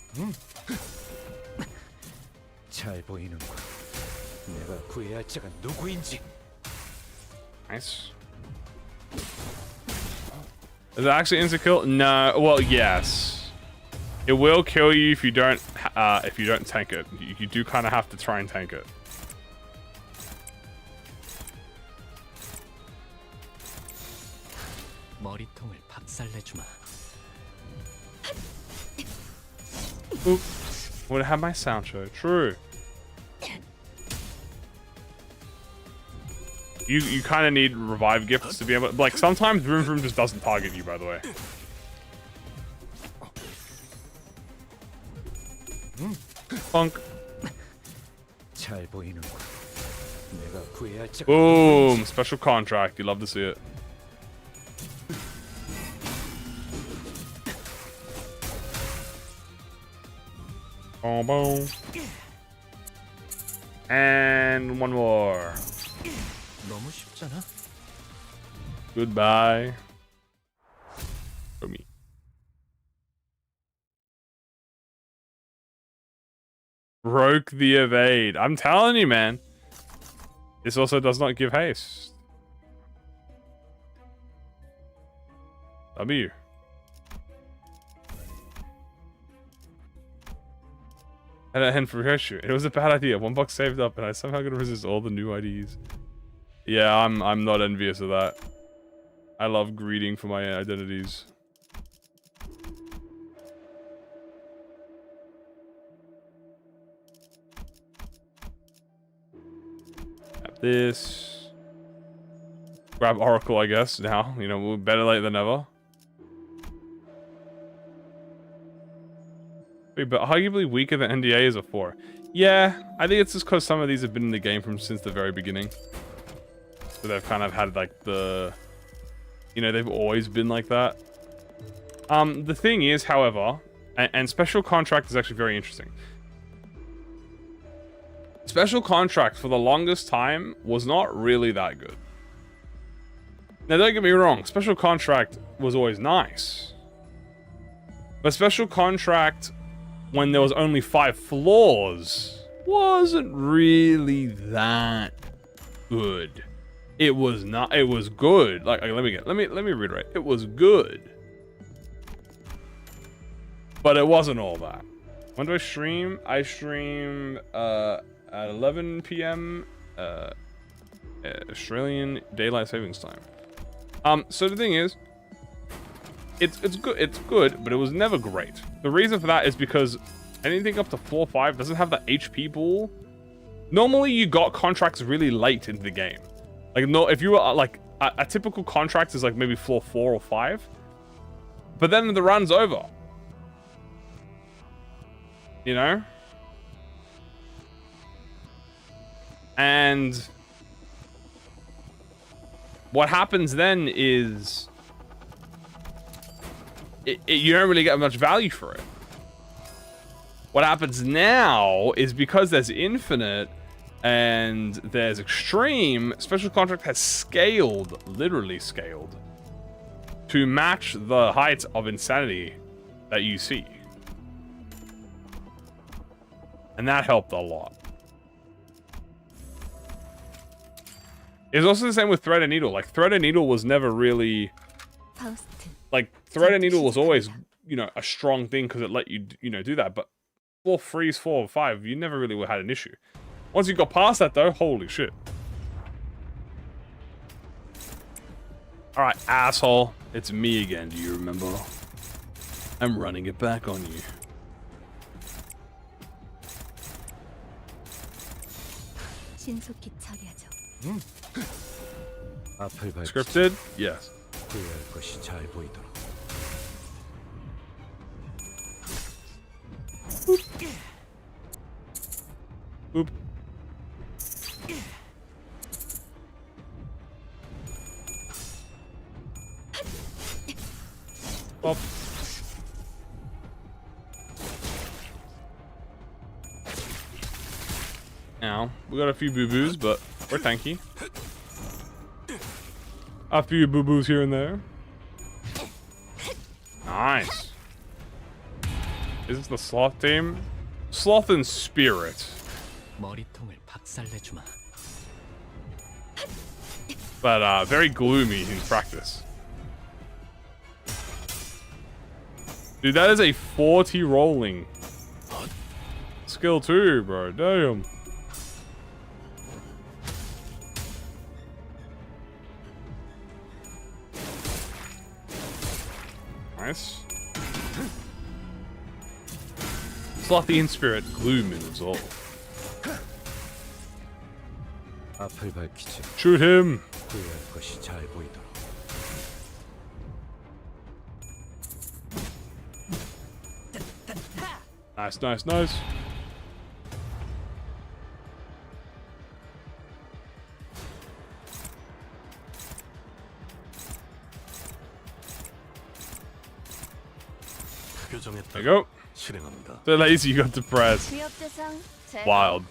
Speaker 5: 잘 보이는군. 내가 구해야 할 자가 누구인지.
Speaker 1: Nice. Is it actually insta-kill? No. Well, yes. It will kill you if you don't tank it. You do kind of have to try and tank it.
Speaker 5: 머리통을 박살내주마.
Speaker 1: Oop. Would have my sound show. True. You kind of need revive gifts to be able to, like, sometimes Vroom Vroom just doesn't target you, by the way. Funk.
Speaker 5: 잘 보이는군. 내가 구해야 할 자가
Speaker 1: Boom. Special contract. You love to see it. Boom, boom. And one more.
Speaker 5: 너무 쉽잖아.
Speaker 1: Goodbye. For me. Broke the evade. I'm telling you, man. This also does not give haste. W. And a hint for issue. It was a bad idea. $1 saved up, and I somehow could resist all the new IDs. Yeah, I'm not envious of that. I love greeting for my identities. Tap this. Grab Oracle, I guess. Now, you know, better late than never. But arguably weaker than NDA is a 4. Yeah, I think it's just because some of these have been in the game from since the very beginning. So they've kind of had like the, you know, they've always been like that. The thing is, however, and Special Contract is actually very interesting. Special Contract for the longest time was not really that good. Now don't get me wrong, Special Contract was always nice. But Special Contract, when there was only 5 floors, wasn't really that good. It was not. It was good. Like let me reiterate. It was good, but it wasn't all that. When do I stream? I stream at 11 p.m. Australian Daylight Savings Time. So the thing is, it's good. It's good, but it was never great. The reason for that is because anything up to floor 5 doesn't have the HP pool. Normally, you got contracts really late into the game. Like, no, if you were like a typical contract is like maybe floor 4 or 5, but then the run's over. You know? And what happens then is you don't really get much value for it. What happens now is because there's infinite and there's extreme, Special Contract has scaled, literally scaled, to match the height of insanity that you see. And that helped a lot. It's also the same with Thread and Needle. Like, Thread and Needle was never really... Like, Thread and Needle was always, you know, a strong thing because it let you, you know, do that. But 4 freeze, 4 or 5, you never really had an issue. Once you got past that, though, holy shit. Alright, asshole. It's me again, do you remember? I'm running it back on you.
Speaker 3: 신속히 처리하죠.
Speaker 5: 앞을 밟지.
Speaker 1: Scripted? Yes.
Speaker 5: 구해야 할 것이 잘 보이도록.
Speaker 1: Oop. Pop. Now, we got a few boo-boos, but we're tanky. A few boo-boos here and there. Nice. Is this the sloth team? Sloth and spirit.
Speaker 4: 머리통을 박살내주마.
Speaker 1: But very gloomy in practice. Dude, that is a 40 rolling. Skill 2, bro. Damn. Nice. Slothy in spirit, gloom in resolve.
Speaker 5: 앞을 밝히지.
Speaker 1: Shoot him.
Speaker 5: 후회할 것이 잘 보이도록.
Speaker 1: Nice, nice, nice. There you go.
Speaker 4: 실행합니다.
Speaker 1: So lazy you got depressed.
Speaker 3: 위협 대상 제거.
Speaker 1: Wild.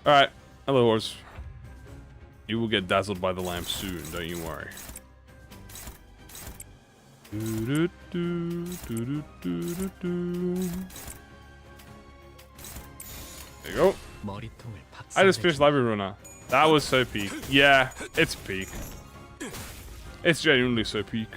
Speaker 1: Alright. Hello, horse. You will get dazzled by the lamp soon, don't you worry. There you go.
Speaker 4: 머리통을
Speaker 1: I just
Speaker 4: 박살내주마.
Speaker 1: finished Library Runner. That was so peak. Yeah, it's peak. It's genuinely so peak.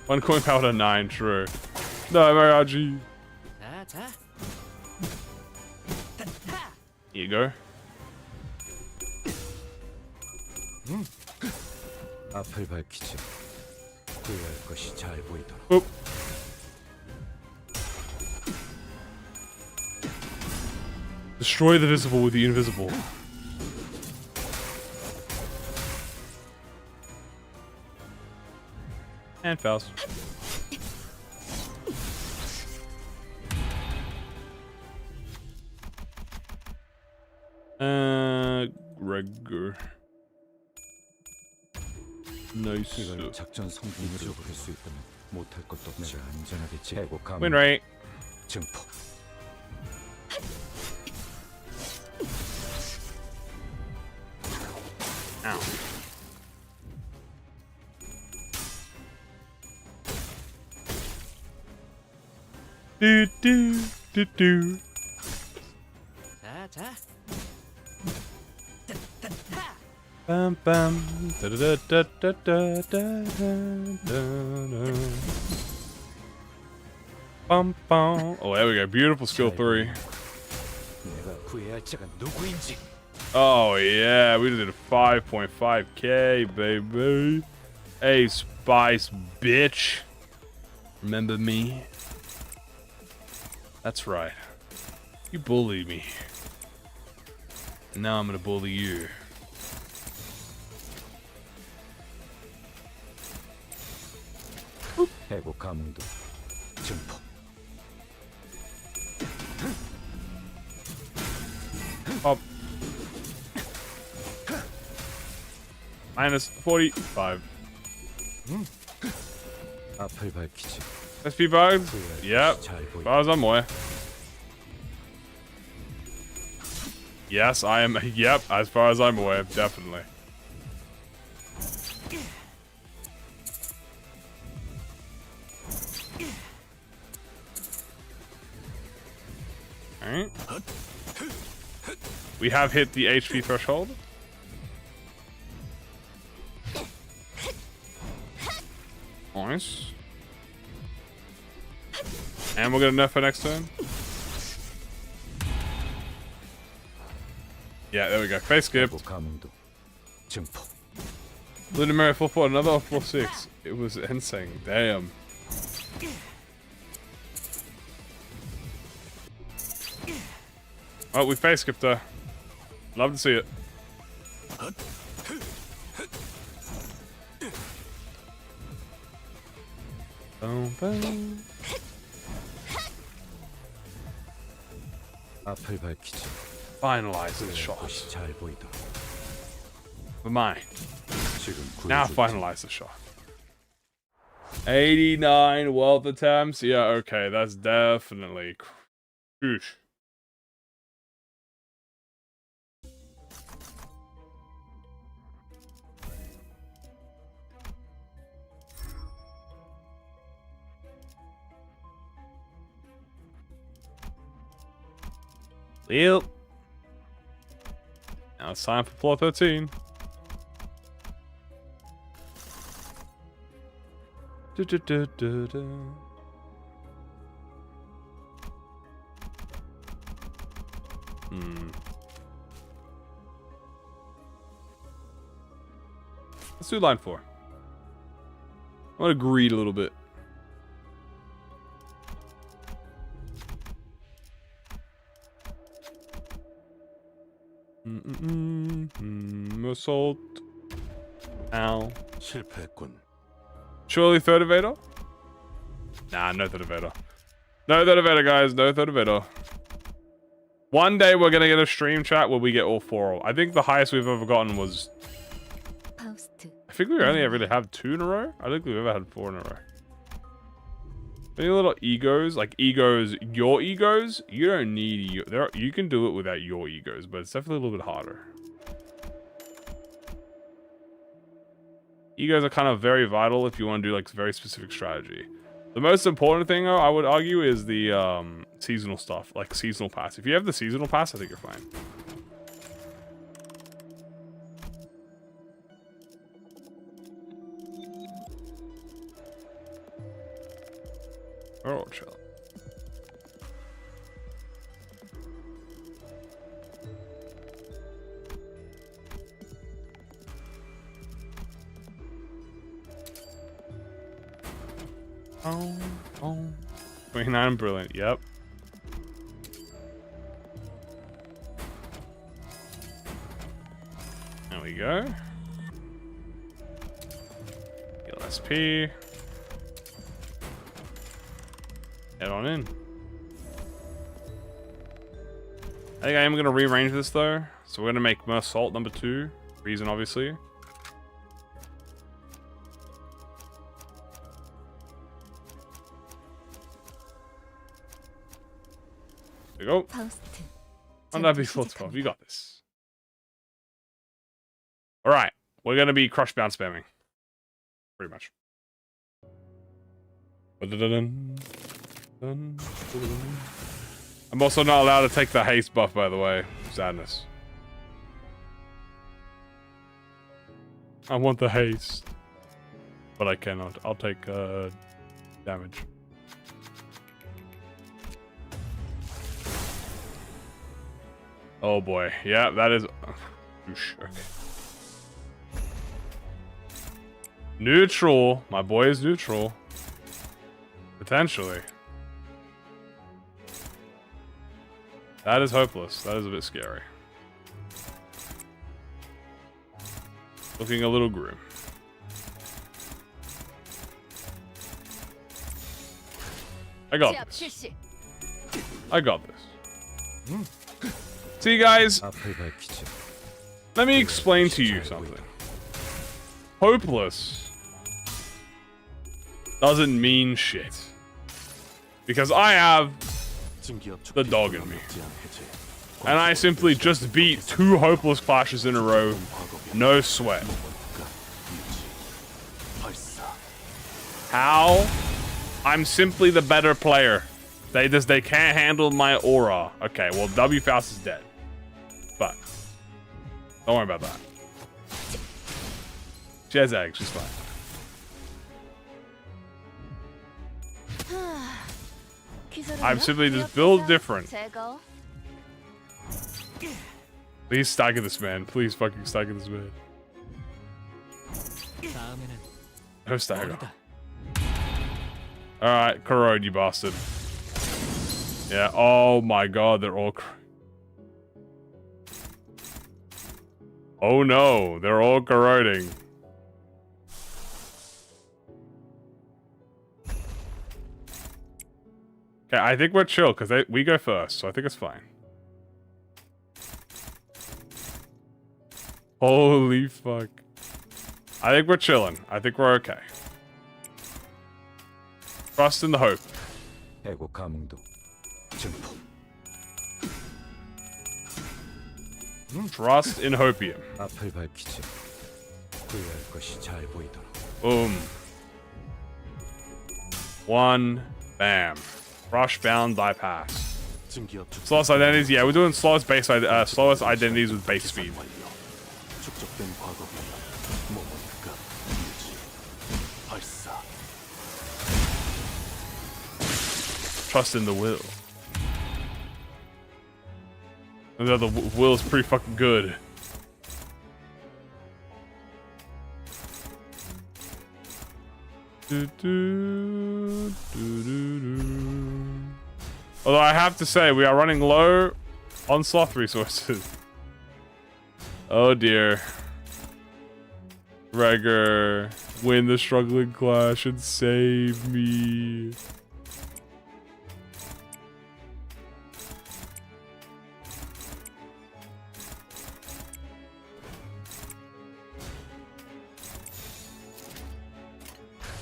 Speaker 1: One coin powder 9, true. No, RG.
Speaker 4: 자.
Speaker 1: Here you go.
Speaker 5: 앞을 밝히지. 후회할 것이 잘 보이도록.
Speaker 1: Oop. Destroy the visible with the invisible. And fails. Gregor. Nice.
Speaker 5: 이걸 작전 성공으로 부를 수 있다면 못할 것도 없지. 내가 안전하게 지내고 가면
Speaker 1: Win rate.
Speaker 5: 증폭.
Speaker 1: Ow. Do.
Speaker 4: 자.
Speaker 1: Bam bam. Da da da da da da da da. Bum bum. Oh, there we go. Beautiful skill 3.
Speaker 5: 내가 후회할 자가 누구인지.
Speaker 1: Oh yeah, we did a 5.5k, baby. Hey, Spice, bitch. Remember me? That's right. You bullied me. And now I'm gonna bully you.
Speaker 5: 해고 감도. 증폭.
Speaker 1: Up. Minus 45.
Speaker 5: 앞을 밝히지.
Speaker 1: SP bugs? Yep.
Speaker 5: 잘
Speaker 1: As
Speaker 5: 보이.
Speaker 1: far as I'm aware. Yes, I am. Yep, as far as I'm aware, definitely. Alright. We have hit the HP threshold. Nice. And we'll get a nerf for next turn. Yeah, there we go. Face skip.
Speaker 5: 해고 감도. 증폭.
Speaker 1: Lunar 4-4, another 4-6. It was insane. Damn. Oh, we face skipped her. Love to see it. Boom, boom.
Speaker 5: 앞을 밝히지.
Speaker 1: Finalize this shot.
Speaker 5: 것이 잘 보이도록.
Speaker 1: For mine.
Speaker 4: 지금
Speaker 1: Now
Speaker 4: 구해줄
Speaker 1: finalize the shot. 89 wealth attempts. Yeah, okay, that's definitely. Oosh. Yep. Now it's time for floor 13. Let's do line 4. I want to greed a little bit. Assault. Ow.
Speaker 4: 실패했군.
Speaker 1: Surely third evader? Nah, no third evader. No third evader, guys. No third evader. One day we're gonna get a stream chat where we get all 4. I think the highest we've ever gotten was...
Speaker 3: 파우스트.
Speaker 1: I think we only really have 2 in a row. I don't think we've ever had 4 in a row. Any little egos, like egos, your egos, you don't need you can do it without your egos, but it's definitely a little bit harder. Egos are kind of very vital if you want to do like very specific strategy. The most important thing, though, I would argue, is the seasonal stuff, like seasonal pass. If you have the seasonal pass, I think you're fine. Oh, chill. Oh. 29, brilliant. Yep. There we go. LSP. Head on in. I think I am going to rearrange this though. So we're going to make Assault number 2. Reason, obviously. There we go.
Speaker 3: 파우스트.
Speaker 1: On that before 12. You got this. Alright. We're going to be crush bound spamming. Pretty much. I'm also not allowed to take the haste buff, by the way. Sadness. I want the haste. But I cannot. I'll take damage. Oh boy. Yeah, that is... Oosh, okay. Neutral. My boy is neutral. Potentially. That is hopeless. That is a bit scary. Looking a little grim. I got this. I got this. See, guys,
Speaker 5: 앞을 밝히지.
Speaker 1: let me explain to you something. Hopeless doesn't mean shit. Because I have the dog in me. And I simply just beat 2 hopeless clashes in a row. No sweat. How? I'm simply the better player. They can't handle my aura. Okay, well, W Faust is dead. But don't worry about that. She has eggs, she's fine. I'm simply just built different. Please stagger this man. Please fucking stagger this man. No stagger. Alright, corrode, you bastard. Yeah, oh my god, they're all... Oh no, they're all corroding. Okay, I think we're chill because we go first, so I think it's fine. Holy fuck. I think we're chilling. I think we're okay. Trust in the hope.
Speaker 5: 해고 감흥도 증폭.
Speaker 1: Trust in hopium.
Speaker 5: 앞을 밝히지. 후회할 것이 잘 보이도록.
Speaker 1: Boom. 1. Bam. Rush bound bypass.
Speaker 4: 증기압 축
Speaker 1: Slowest identities. Yeah, we're doing slowest identities with base speed.
Speaker 4: 완료. 축적된 과거분 모먼트가 유지 발사.
Speaker 1: Trust in the will. The will is pretty fucking good. Although I have to say, we are running low on sloth resources. Oh dear. Gregor, win the struggling clash and save me.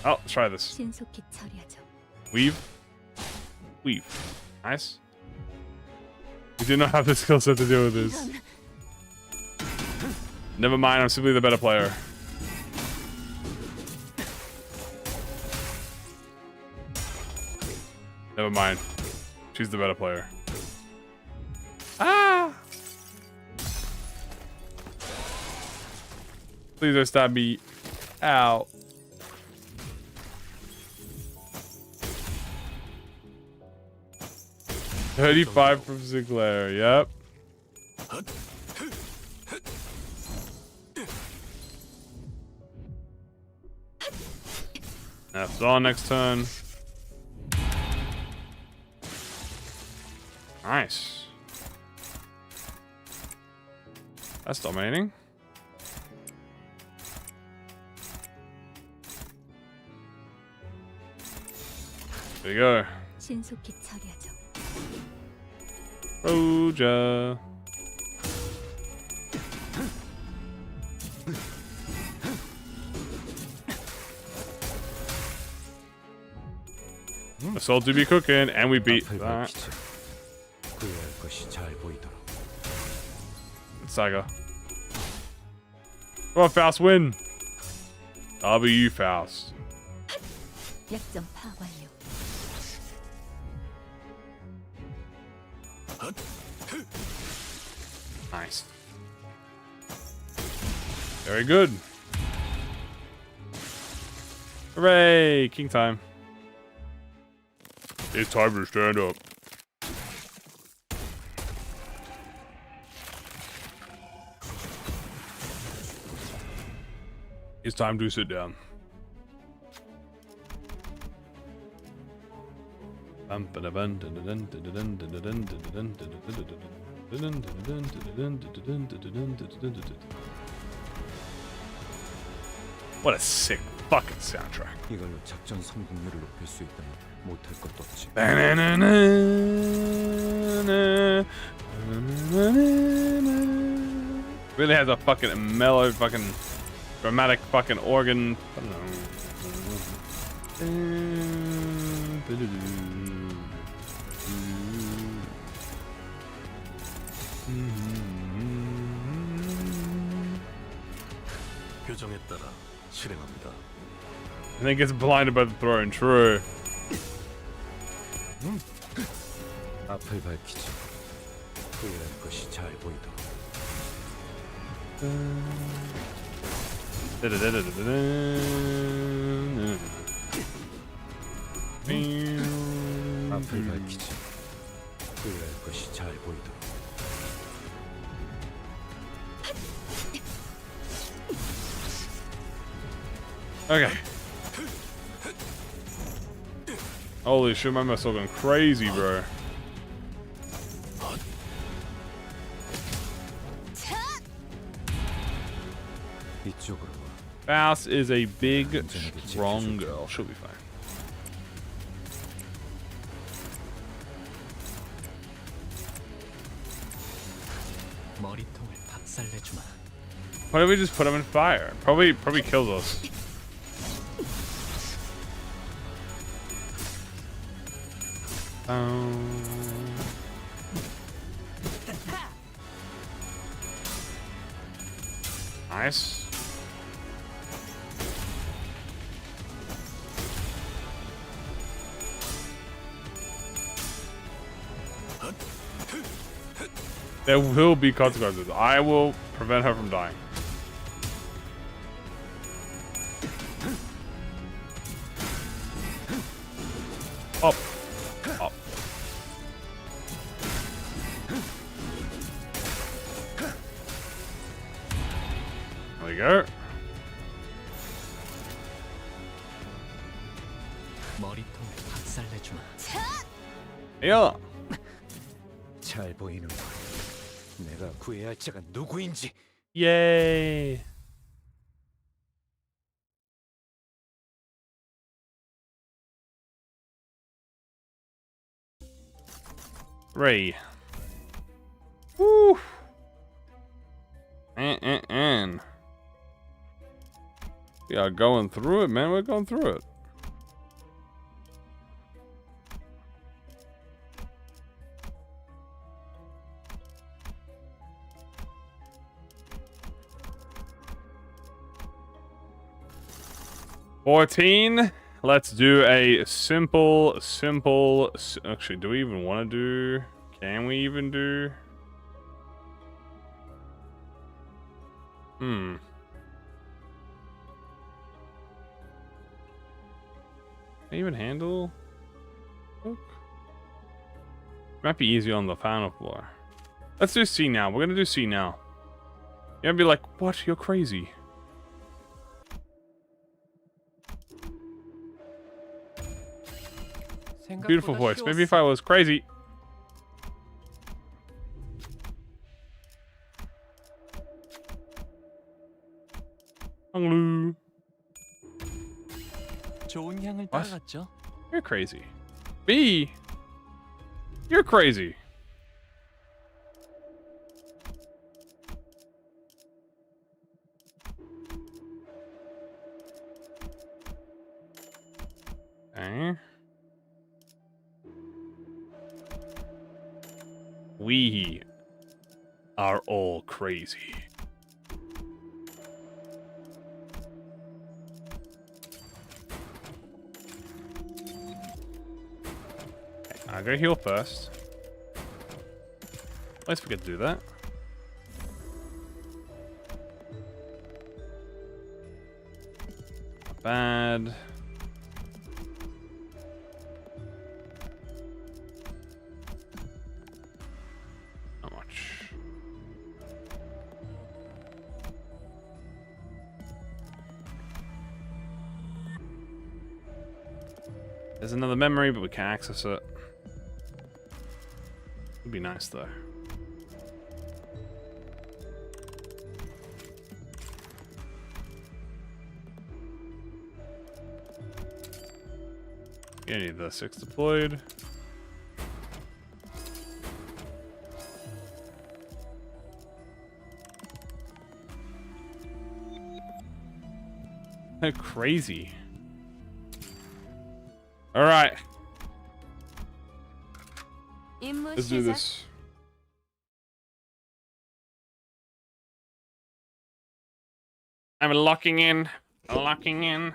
Speaker 1: Oh, let's try this.
Speaker 3: 신속히 처리하죠.
Speaker 1: Weave. Weave. Nice. We do not have the skill set to deal with this. Never mind, I'm simply the better player. Never mind. She's the better player. Ah! Please don't stab me. Ow. $35 from Sinclair, yep. That's all next turn. Nice. That's dominating. There you go.
Speaker 3: 신속히 처리하죠.
Speaker 1: Roja. Assault to be cooking, and we beat
Speaker 5: 앞을
Speaker 1: that.
Speaker 5: 밝히지. 후회할 것이 잘 보이도록.
Speaker 1: Saga. Come on, Faust, win. W, Faust.
Speaker 3: 약점 파악 완료.
Speaker 1: Nice. Very good. Hooray! King time. It's time to stand up. It's time to sit down. What a sick fucking soundtrack.
Speaker 5: 이걸로 작전 성공률을 높일 수 있다면 못할 것도 없지.
Speaker 1: Really has a fucking mellow fucking dramatic fucking organ. I don't
Speaker 4: 규정에 따라 실행합니다.
Speaker 1: And then gets blinded by the throne. True.
Speaker 5: 앞을 밝히지. 후회할 것이 잘 보이도록. 앞을 밝히지. 후회할 것이 잘 보이도록.
Speaker 1: Okay. Holy shit, my muscle going crazy, bro.
Speaker 5: 이쪽으로 와.
Speaker 1: Faust is a big, strong girl. She'll be fine.
Speaker 4: 머리통을 박살내주마.
Speaker 1: Why don't we just put him in fire? Probably kills us. Nice. There will be consequences. I will prevent her from dying. Up. Up. There we go.
Speaker 4: 머리통을 박살내주마.
Speaker 1: Yeah.
Speaker 5: 잘 보이는군. 내가 구해야 할 자가 누구인지.
Speaker 1: Yay. Ray. Woo. And. We are going through it, man. We're going through it. $14. Let's do a simple. Actually, do we even want to do? Can we even do? Can I even handle? Look. Might be easy on the final floor. Let's do C now. We're gonna do C now. You're gonna be like, what? You're crazy. Beautiful voice. Maybe if I was crazy. Hello.
Speaker 4: 좋은 향을
Speaker 1: What?
Speaker 4: 따라갔죠?
Speaker 1: You're crazy. B. You're crazy. Okay. We are all crazy. I'll go heal first. Let's forget to do that. Not bad. Not much. There's another memory, but we can't access it. Would be nice though. You need the 6 deployed. They're crazy. All right. Let's do this. I'm locking in. Locking in.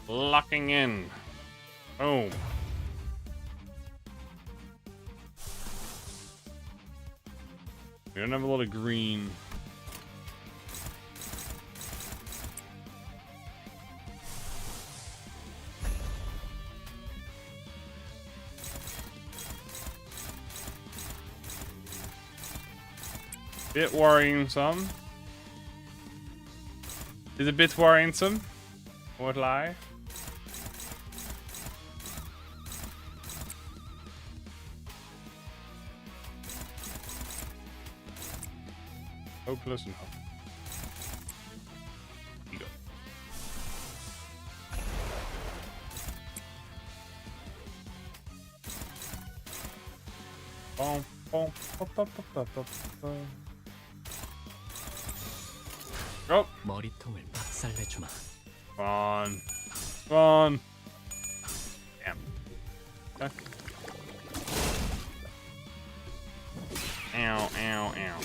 Speaker 1: Locking in. Boom. We don't have a lot of green. Bit worrying some. Is a bit worrying some. Won't lie. Hopeless and hope. Here you go. Boom, boom, boom, boom, boom, boom, boom. Oh,
Speaker 5: 머리통을 박살내주마.
Speaker 1: come on. Come on. Damn. Okay. Ow, ow, ow.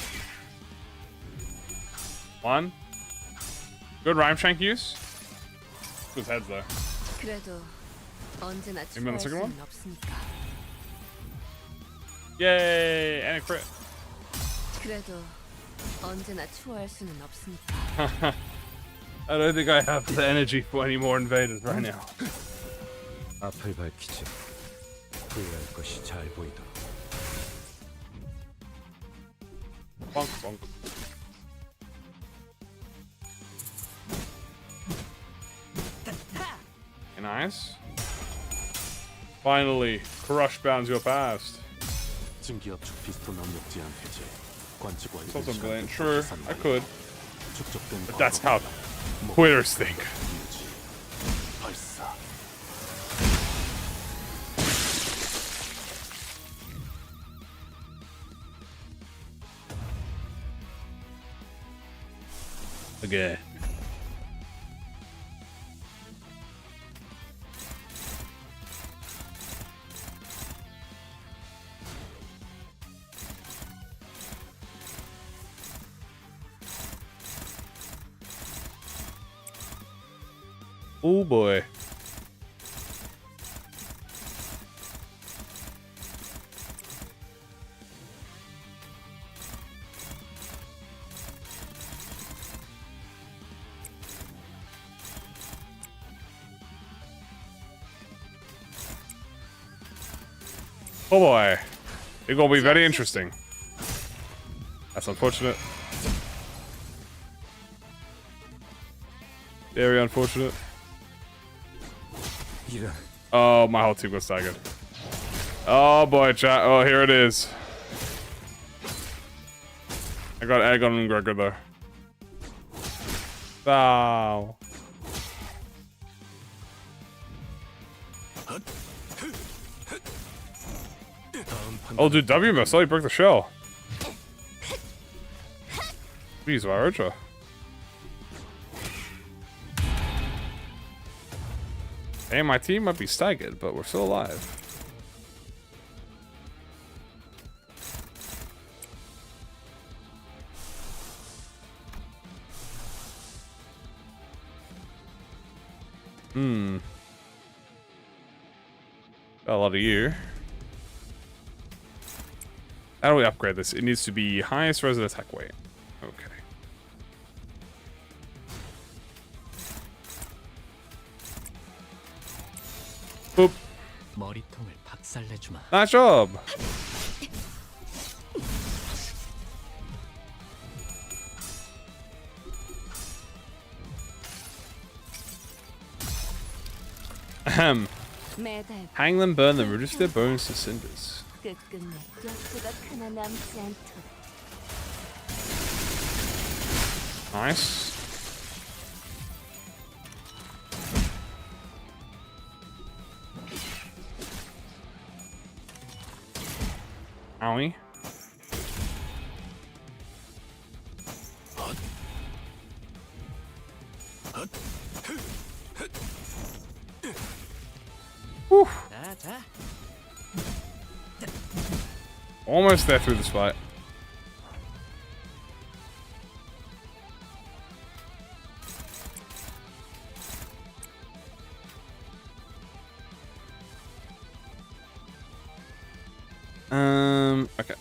Speaker 1: One. Good rhyme shank use. His heads though.
Speaker 3: 그래도 언제나
Speaker 1: Maybe on the
Speaker 3: 추가할
Speaker 1: second one?
Speaker 3: 수는 없으니까.
Speaker 1: Yay! And a crit.
Speaker 3: 그래도 언제나 추월할 수는 없으니까.
Speaker 1: I don't think I have the energy for any more invaders right now.
Speaker 5: 앞을 밝히지. 후회할 것이 잘 보이도록.
Speaker 1: Bonk, bonk. Nice. Finally, crush bounds your past.
Speaker 4: 증기압축 피스톤 압력 제한 해제. 관측
Speaker 1: It's also
Speaker 4: 완료된
Speaker 1: brilliant.
Speaker 4: 시간
Speaker 1: Sure,
Speaker 4: 계산
Speaker 1: I
Speaker 4: 완료.
Speaker 1: could.
Speaker 4: 축적된
Speaker 1: But that's how
Speaker 4: 과거
Speaker 1: quitters think.
Speaker 4: 유지. 발사.
Speaker 1: Again. Oh boy. Oh boy. It's gonna be very interesting. That's unfortunate. Very unfortunate.
Speaker 5: 이런.
Speaker 1: Oh, my whole team got staggered. Oh boy, chat. Oh, here it is. I got egg on Gregor though. Wow. Oh, dude, W missed. Oh, he broke the shell. Jeez, Varocha. Hey, my team might be staggered, but we're still alive. Got a lot of you. How do we upgrade this? It needs to be highest resident attack weight. Okay. Boop.
Speaker 5: 머리통을 박살내주마.
Speaker 1: Nice job. Ahem.
Speaker 3: 매달
Speaker 1: Hang them, burn them, reduce their bones to cinders.
Speaker 3: 끝끝내 뼈가 하나 남지 않도록.
Speaker 1: Nice. Owie. Whew.
Speaker 5: 자.
Speaker 1: Almost there through this fight. Okay.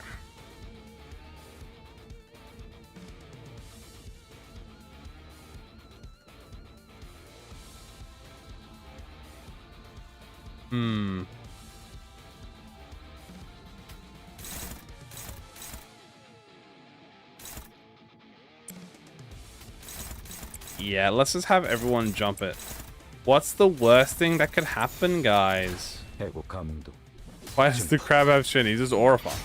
Speaker 1: Yeah, let's just have everyone jump it. What's the worst thing that could happen, guys?
Speaker 5: 해고 감흥도.
Speaker 1: Why does the crab have shin? He's just Aurifying.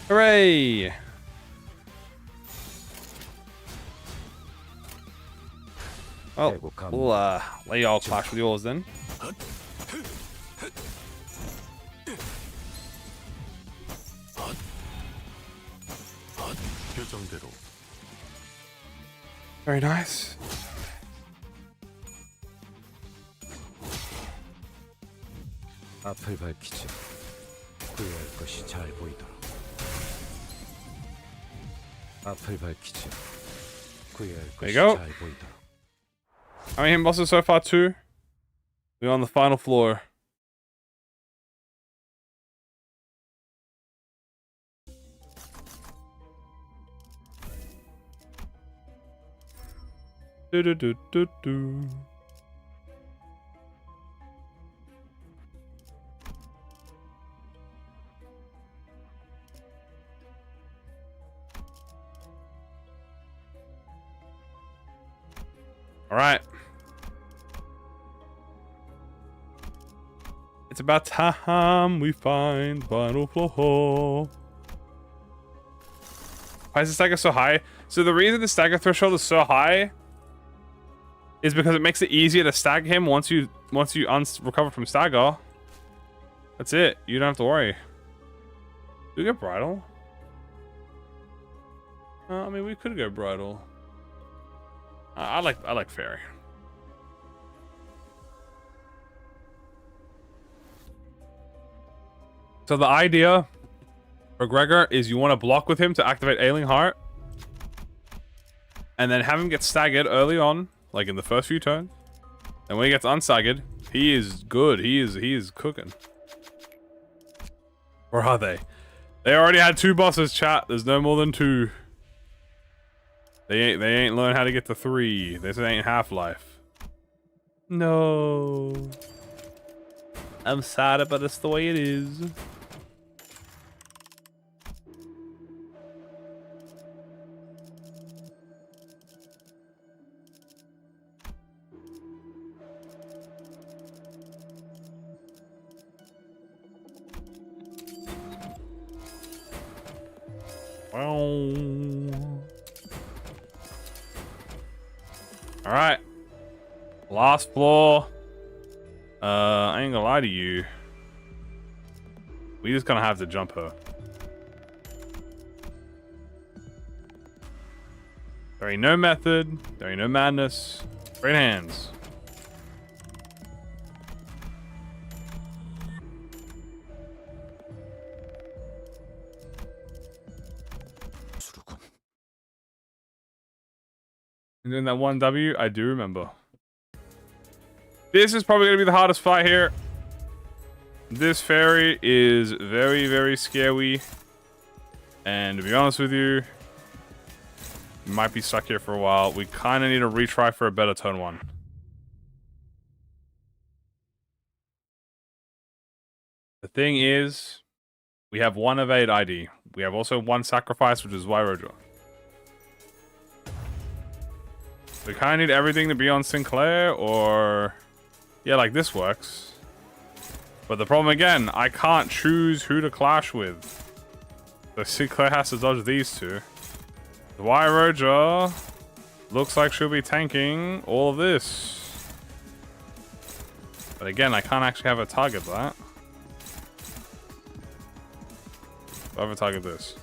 Speaker 1: Hooray! Well,
Speaker 5: 아이고, 감.
Speaker 1: we'll let y'all clash with yours then.
Speaker 4: 교정대로
Speaker 1: Very nice.
Speaker 5: 앞을 밝히지. 후회할 것이 잘 보이도록. 앞을 밝히지. 후회할
Speaker 1: There
Speaker 5: 것이
Speaker 1: you go.
Speaker 5: 잘 보이도록.
Speaker 1: How many hit bosses so far? 2. We're on the final floor. Do do do do do. All right. It's about time we find final floor. Why is the stagger so high? So the reason the stagger threshold is so high is because it makes it easier to stagger him once you recover from stagger. That's it. You don't have to worry. Do we get bridal? I mean, we could go bridal. I like fairy. So the idea for Gregor is you want to block with him to activate Ailing Heart, and then have him get staggered early on, like in the first few turns. And when he gets unstaggered, he is good. He is cooking. Where are they? They already had 2 bosses, chat. There's no more than 2. They ain't learned how to get to 3. This ain't Half-Life. No. I'm sad, but it's the way it is. Alright. Last floor. I ain't gonna lie to you. We just gonna have to jump her. There ain't no method. There ain't no madness. Straight hands.
Speaker 5: 수루군.
Speaker 1: And then that 1W, I do remember. This is probably going to be the hardest fight here. This fairy is very, very scary. And to be honest with you, we might be stuck here for a while. We kind of need to retry for a better turn 1. The thing is, we have 1 evade ID. We have also 1 sacrifice, which is Wyroja. We kind of need everything to be on Sinclair, or... Yeah, like this works. But the problem again, I can't choose who to clash with. So Sinclair has to dodge these 2. The Wyroja looks like she'll be tanking all of this. But again, I can't actually have her target that. I'll have her target this.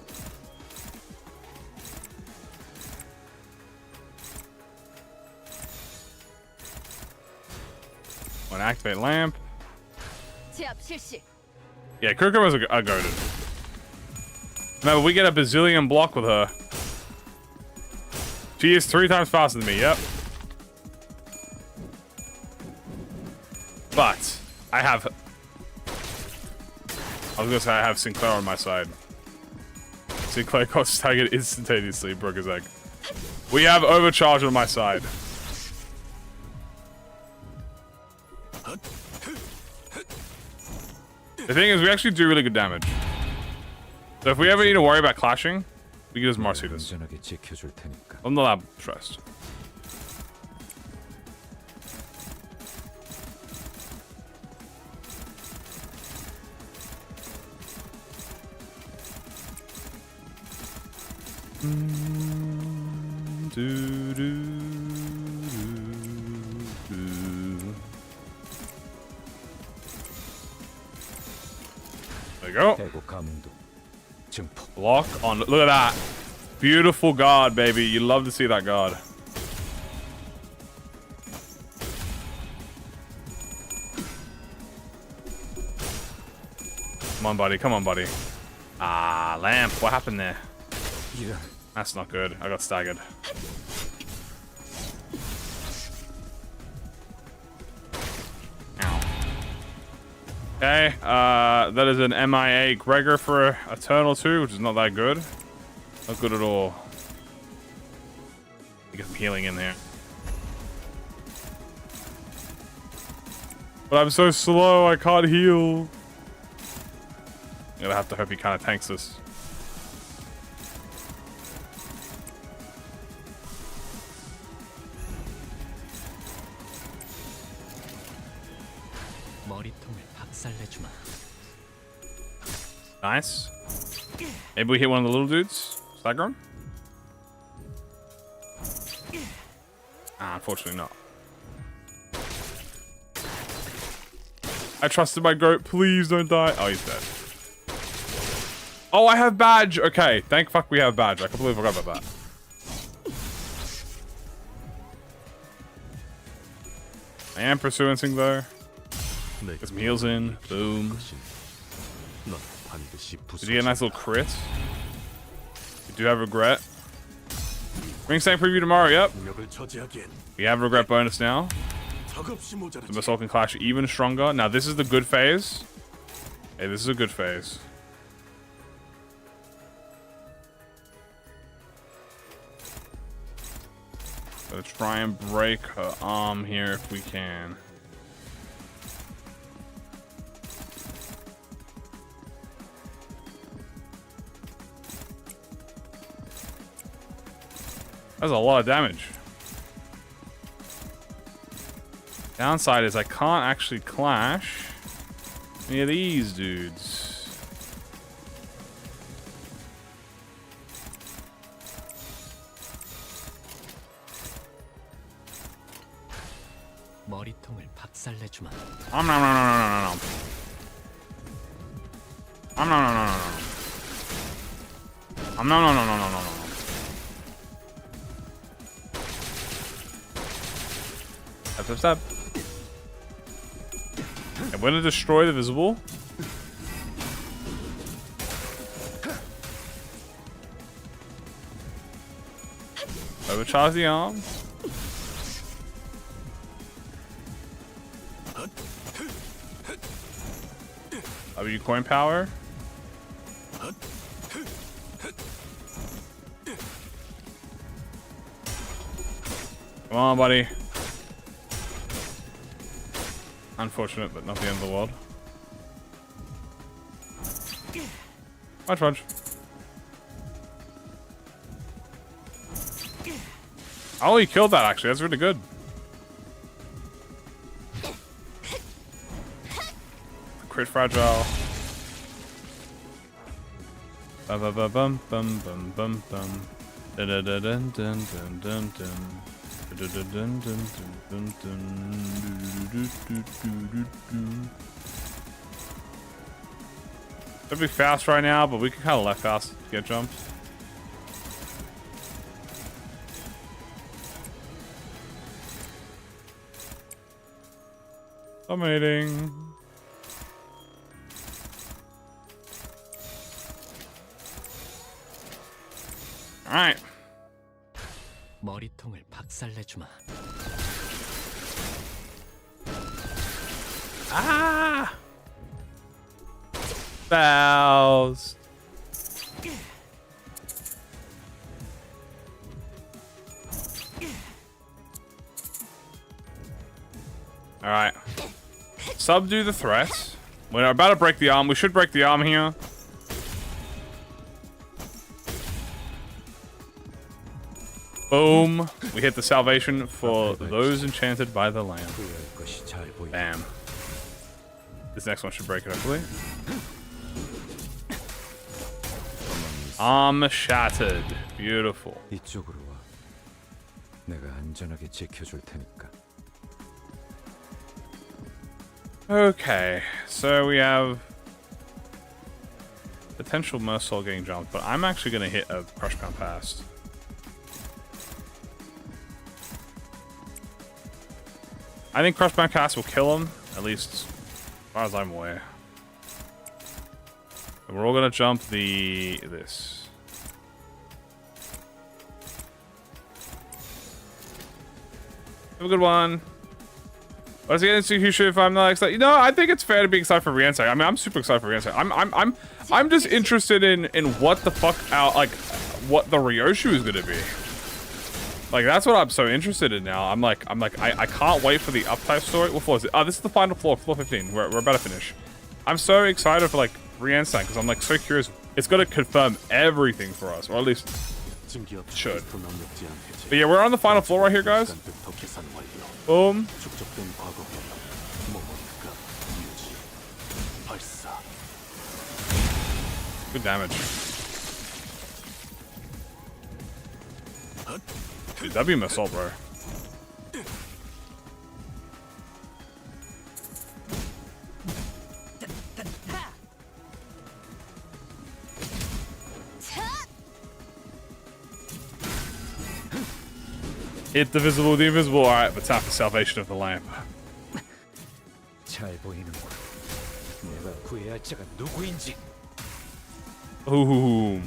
Speaker 1: When activate lamp.
Speaker 3: 제압 실시.
Speaker 1: Yeah, Kurukuma's are goated. Remember, we get a bazillion block with her. She is 3 times faster than me, yep. But, I have... I was gonna say I have Sinclair on my side. Sinclair got staggered instantaneously, broke his egg. We have Overcharge on my side. The thing is, we actually do really good damage. So if we ever need to worry about clashing, we can just Marcy this.
Speaker 5: 안전하게 지켜줄 테니까.
Speaker 1: I'm not that stressed. we go.
Speaker 5: 해고 감도 증폭.
Speaker 1: Block on. Look at that. Beautiful guard, baby. You love to see that guard. Come on, buddy. Come on, buddy. Ah, lamp. What happened there?
Speaker 5: 이런.
Speaker 1: That's not good. I got staggered. Ow. Okay, that is an MIA Gregor for a turn or two, which is not that good. Not good at all. Get some healing in there. But I'm so slow, I can't heal. I'm gonna have to hope he kind of tanks this.
Speaker 5: 머리통을 박살내주마.
Speaker 1: Nice. Maybe we hit one of the little dudes. Stagger him? Ah, unfortunately not. I trusted my goat. Please don't die. Oh, he's dead. Oh, I have badge. Okay, thank fuck we have badge. I completely forgot about that. I am pursuing thing though. Get some heals in. Boom.
Speaker 4: 넌 반드시
Speaker 1: Did you get a nice little crit? You do have regret. Ring Sang preview tomorrow. Yep.
Speaker 4: 능력을 저지하기엔
Speaker 1: We have regret bonus now.
Speaker 4: 턱없이
Speaker 1: The
Speaker 4: 모자라지.
Speaker 1: Missile can clash even stronger. Now this is the good phase. Hey, this is a good phase. Let's try and break her arm here if we can. That's a lot of damage. Downside is I can't actually clash any of these dudes.
Speaker 5: 머리통을 박살내주마.
Speaker 1: No, no, no, no, no, no, no. No, no, no, no, no, no. No, no, no, no, no, no, no. Step, step, step. I'm gonna destroy the visible. Overcharge the arm. W coin power. Come on, buddy. Unfortunate, but not the end of the world. Fudge, fudge. Oh, he killed that actually. That's really good. Crit fragile. Bum bum bum bum bum bum bum. Dun dun dun dun dun dun dun dun. Dun dun dun dun dun dun. They're be fast right now, but we can kind of let fast get jumped. Dominating. All right.
Speaker 5: 머리통을 박살내주마.
Speaker 1: Ah! Bows. All right. Subdue the threat. We're about to break the arm. We should break the arm here. Boom. We hit the salvation for those enchanted by the lamb.
Speaker 5: 후회할 것이 잘 보인다.
Speaker 1: Bam. This next one should break it, hopefully. Arm shattered. Beautiful.
Speaker 5: 이쪽으로 와. 내가 안전하게 지켜줄 테니까.
Speaker 1: Okay, so we have
Speaker 2: potential Mersault getting jumped, but I'm actually going to hit a Crush Pound Pass. I think Crush Pound Pass will kill him, at least as far as I'm aware. And we're all going to jump this. Have a good one. Let's get into Hushu if I'm not excited. You know, I think it's fair to be excited for Riensang. I mean, I'm super excited for Riensang. I'm just interested in what the fuck what the Ryoshu is gonna be. Like, that's what I'm so interested in now. I'm like, I can't wait for the uptype story. What floor is it? Oh, this is the final floor, floor 15. We're about to finish. I'm so excited for like Riensang because I'm like so curious. It's gonna confirm everything for us, or at least should. But yeah, we're on the final floor right here, guys. Boom. Good damage. Dude, that'd be an assault, bro. Hit the visible, the invisible. Alright, but tap the salvation of the lamp.
Speaker 5: 잘 보이는군. 내가 구해야 할 자가 누구인지.
Speaker 2: Ooh.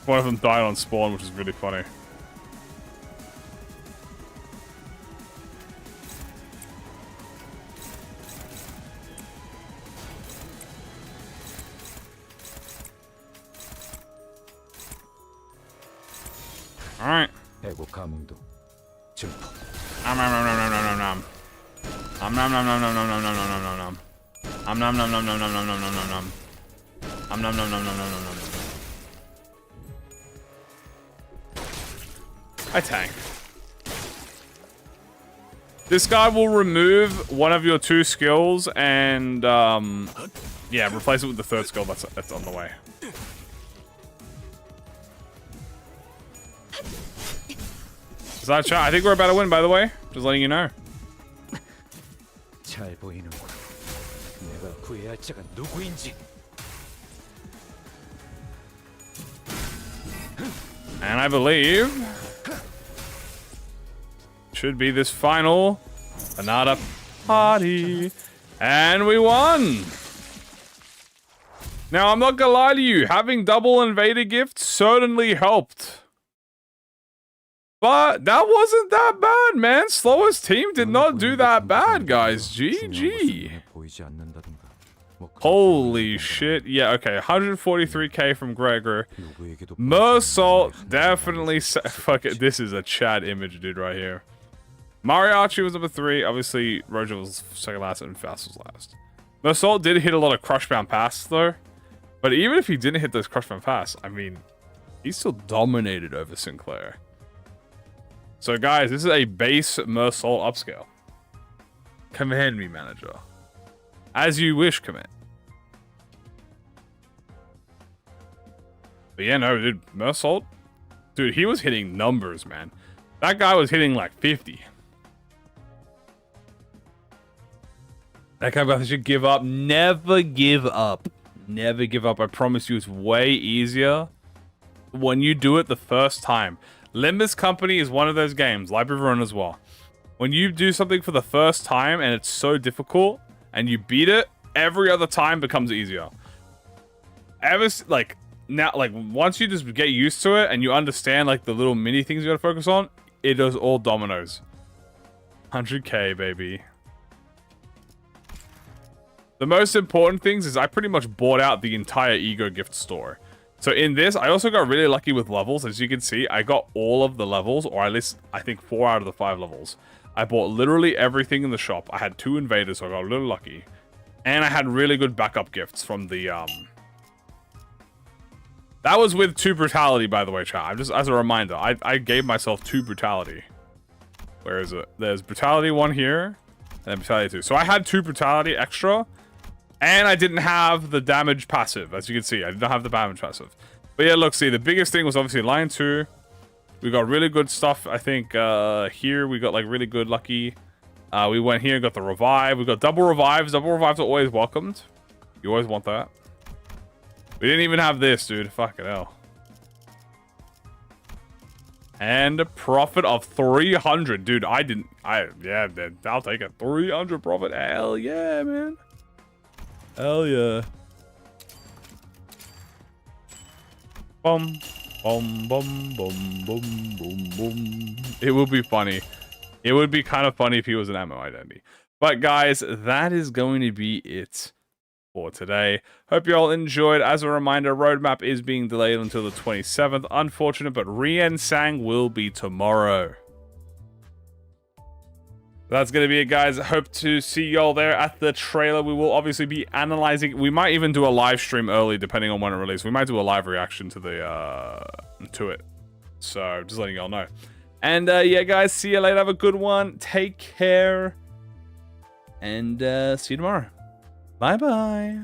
Speaker 2: One of them died on spawn, which is really funny. Alright.
Speaker 5: 해고 감흥도 증폭.
Speaker 2: Nom nom nom nom nom nom nom. Nom nom nom nom nom nom nom nom nom nom nom. Nom nom nom nom nom nom nom nom nom nom nom. Nom nom nom nom nom nom nom nom. I tank. This guy will remove one of your 2 skills and yeah, replace it with the 3rd skill that's on the way. Is that a chat? I think we're about to win, by the way. Just letting you know.
Speaker 5: 잘 보이는군. 내가 구해야 할 자가 누구인지.
Speaker 2: And I believe should be this final Anada party. And we won! Now, I'm not gonna lie to you, having double invader gifts certainly helped. But that wasn't that bad, man. Slowest team did not do that bad, guys. GG. Holy shit. Yeah, okay. 143k from Gregor. Mersault definitely... Fuck it. This is a Chad image, dude, right here. Mariachi was number 3. Obviously, Roger was second last and Fast was last. Mersault did hit a lot of Crushbound Pass, though. But even if he didn't hit those Crushbound Pass, I mean, he still dominated over Sinclair. So, guys, this is a base Mersault upscale. Command me, manager. As you wish, command. But yeah, no, dude, Mersault. Dude, he was hitting numbers, man. That guy was hitting like 50. That guy should give up. Never give up. Never give up. I promise you, it's way easier when you do it the first time. Limbus Company is one of those games, Library of Ruin as well. When you do something for the first time and it's so difficult and you beat it, every other time becomes easier. Once you just get used to it and you understand like the little mini things you gotta focus on, it does all dominoes. 100k, baby. The most important things is I pretty much bought out the entire Ego gift store. So in this, I also got really lucky with levels. As you can see, I got all of the levels, or at least, I think 4 out of the 5 levels. I bought literally everything in the shop. I had 2 invaders, so I got a little lucky. And I had really good backup gifts from the, That was with 2 brutality, by the way, chat. I'm just, as a reminder, I gave myself 2 brutality. Where is it? There's brutality 1 here, and then brutality 2. So I had 2 brutality extra. And I didn't have the damage passive, as you can see. I did not have the damage passive. But yeah, look, see, the biggest thing was obviously line 2. We got really good stuff, I think, here. We got, like, really good lucky. We went here and got the revive. We got double revives. Double revives are always welcomed. You always want that. We didn't even have this, dude. Fucking hell. And a profit of 300. Dude, yeah, I'll take it. 300 profit. Hell yeah, man. Hell yeah. Bum, bum, bum, bum, bum, bum, bum. It would be funny. It would be kind of funny if he was an ammo identity. But guys, that is going to be it for today. Hope you all enjoyed. As a reminder, roadmap is being delayed until the 27th. Unfortunate, but Riensang will be tomorrow. That's going to be it, guys. Hope to see y'all there at the trailer. We will obviously be analyzing. We might even do a live stream early, depending on when it releases. We might do a live reaction to it. So, just letting y'all know. And, yeah, guys, see you later. Have a good one. Take care. And, see you tomorrow. Bye-bye.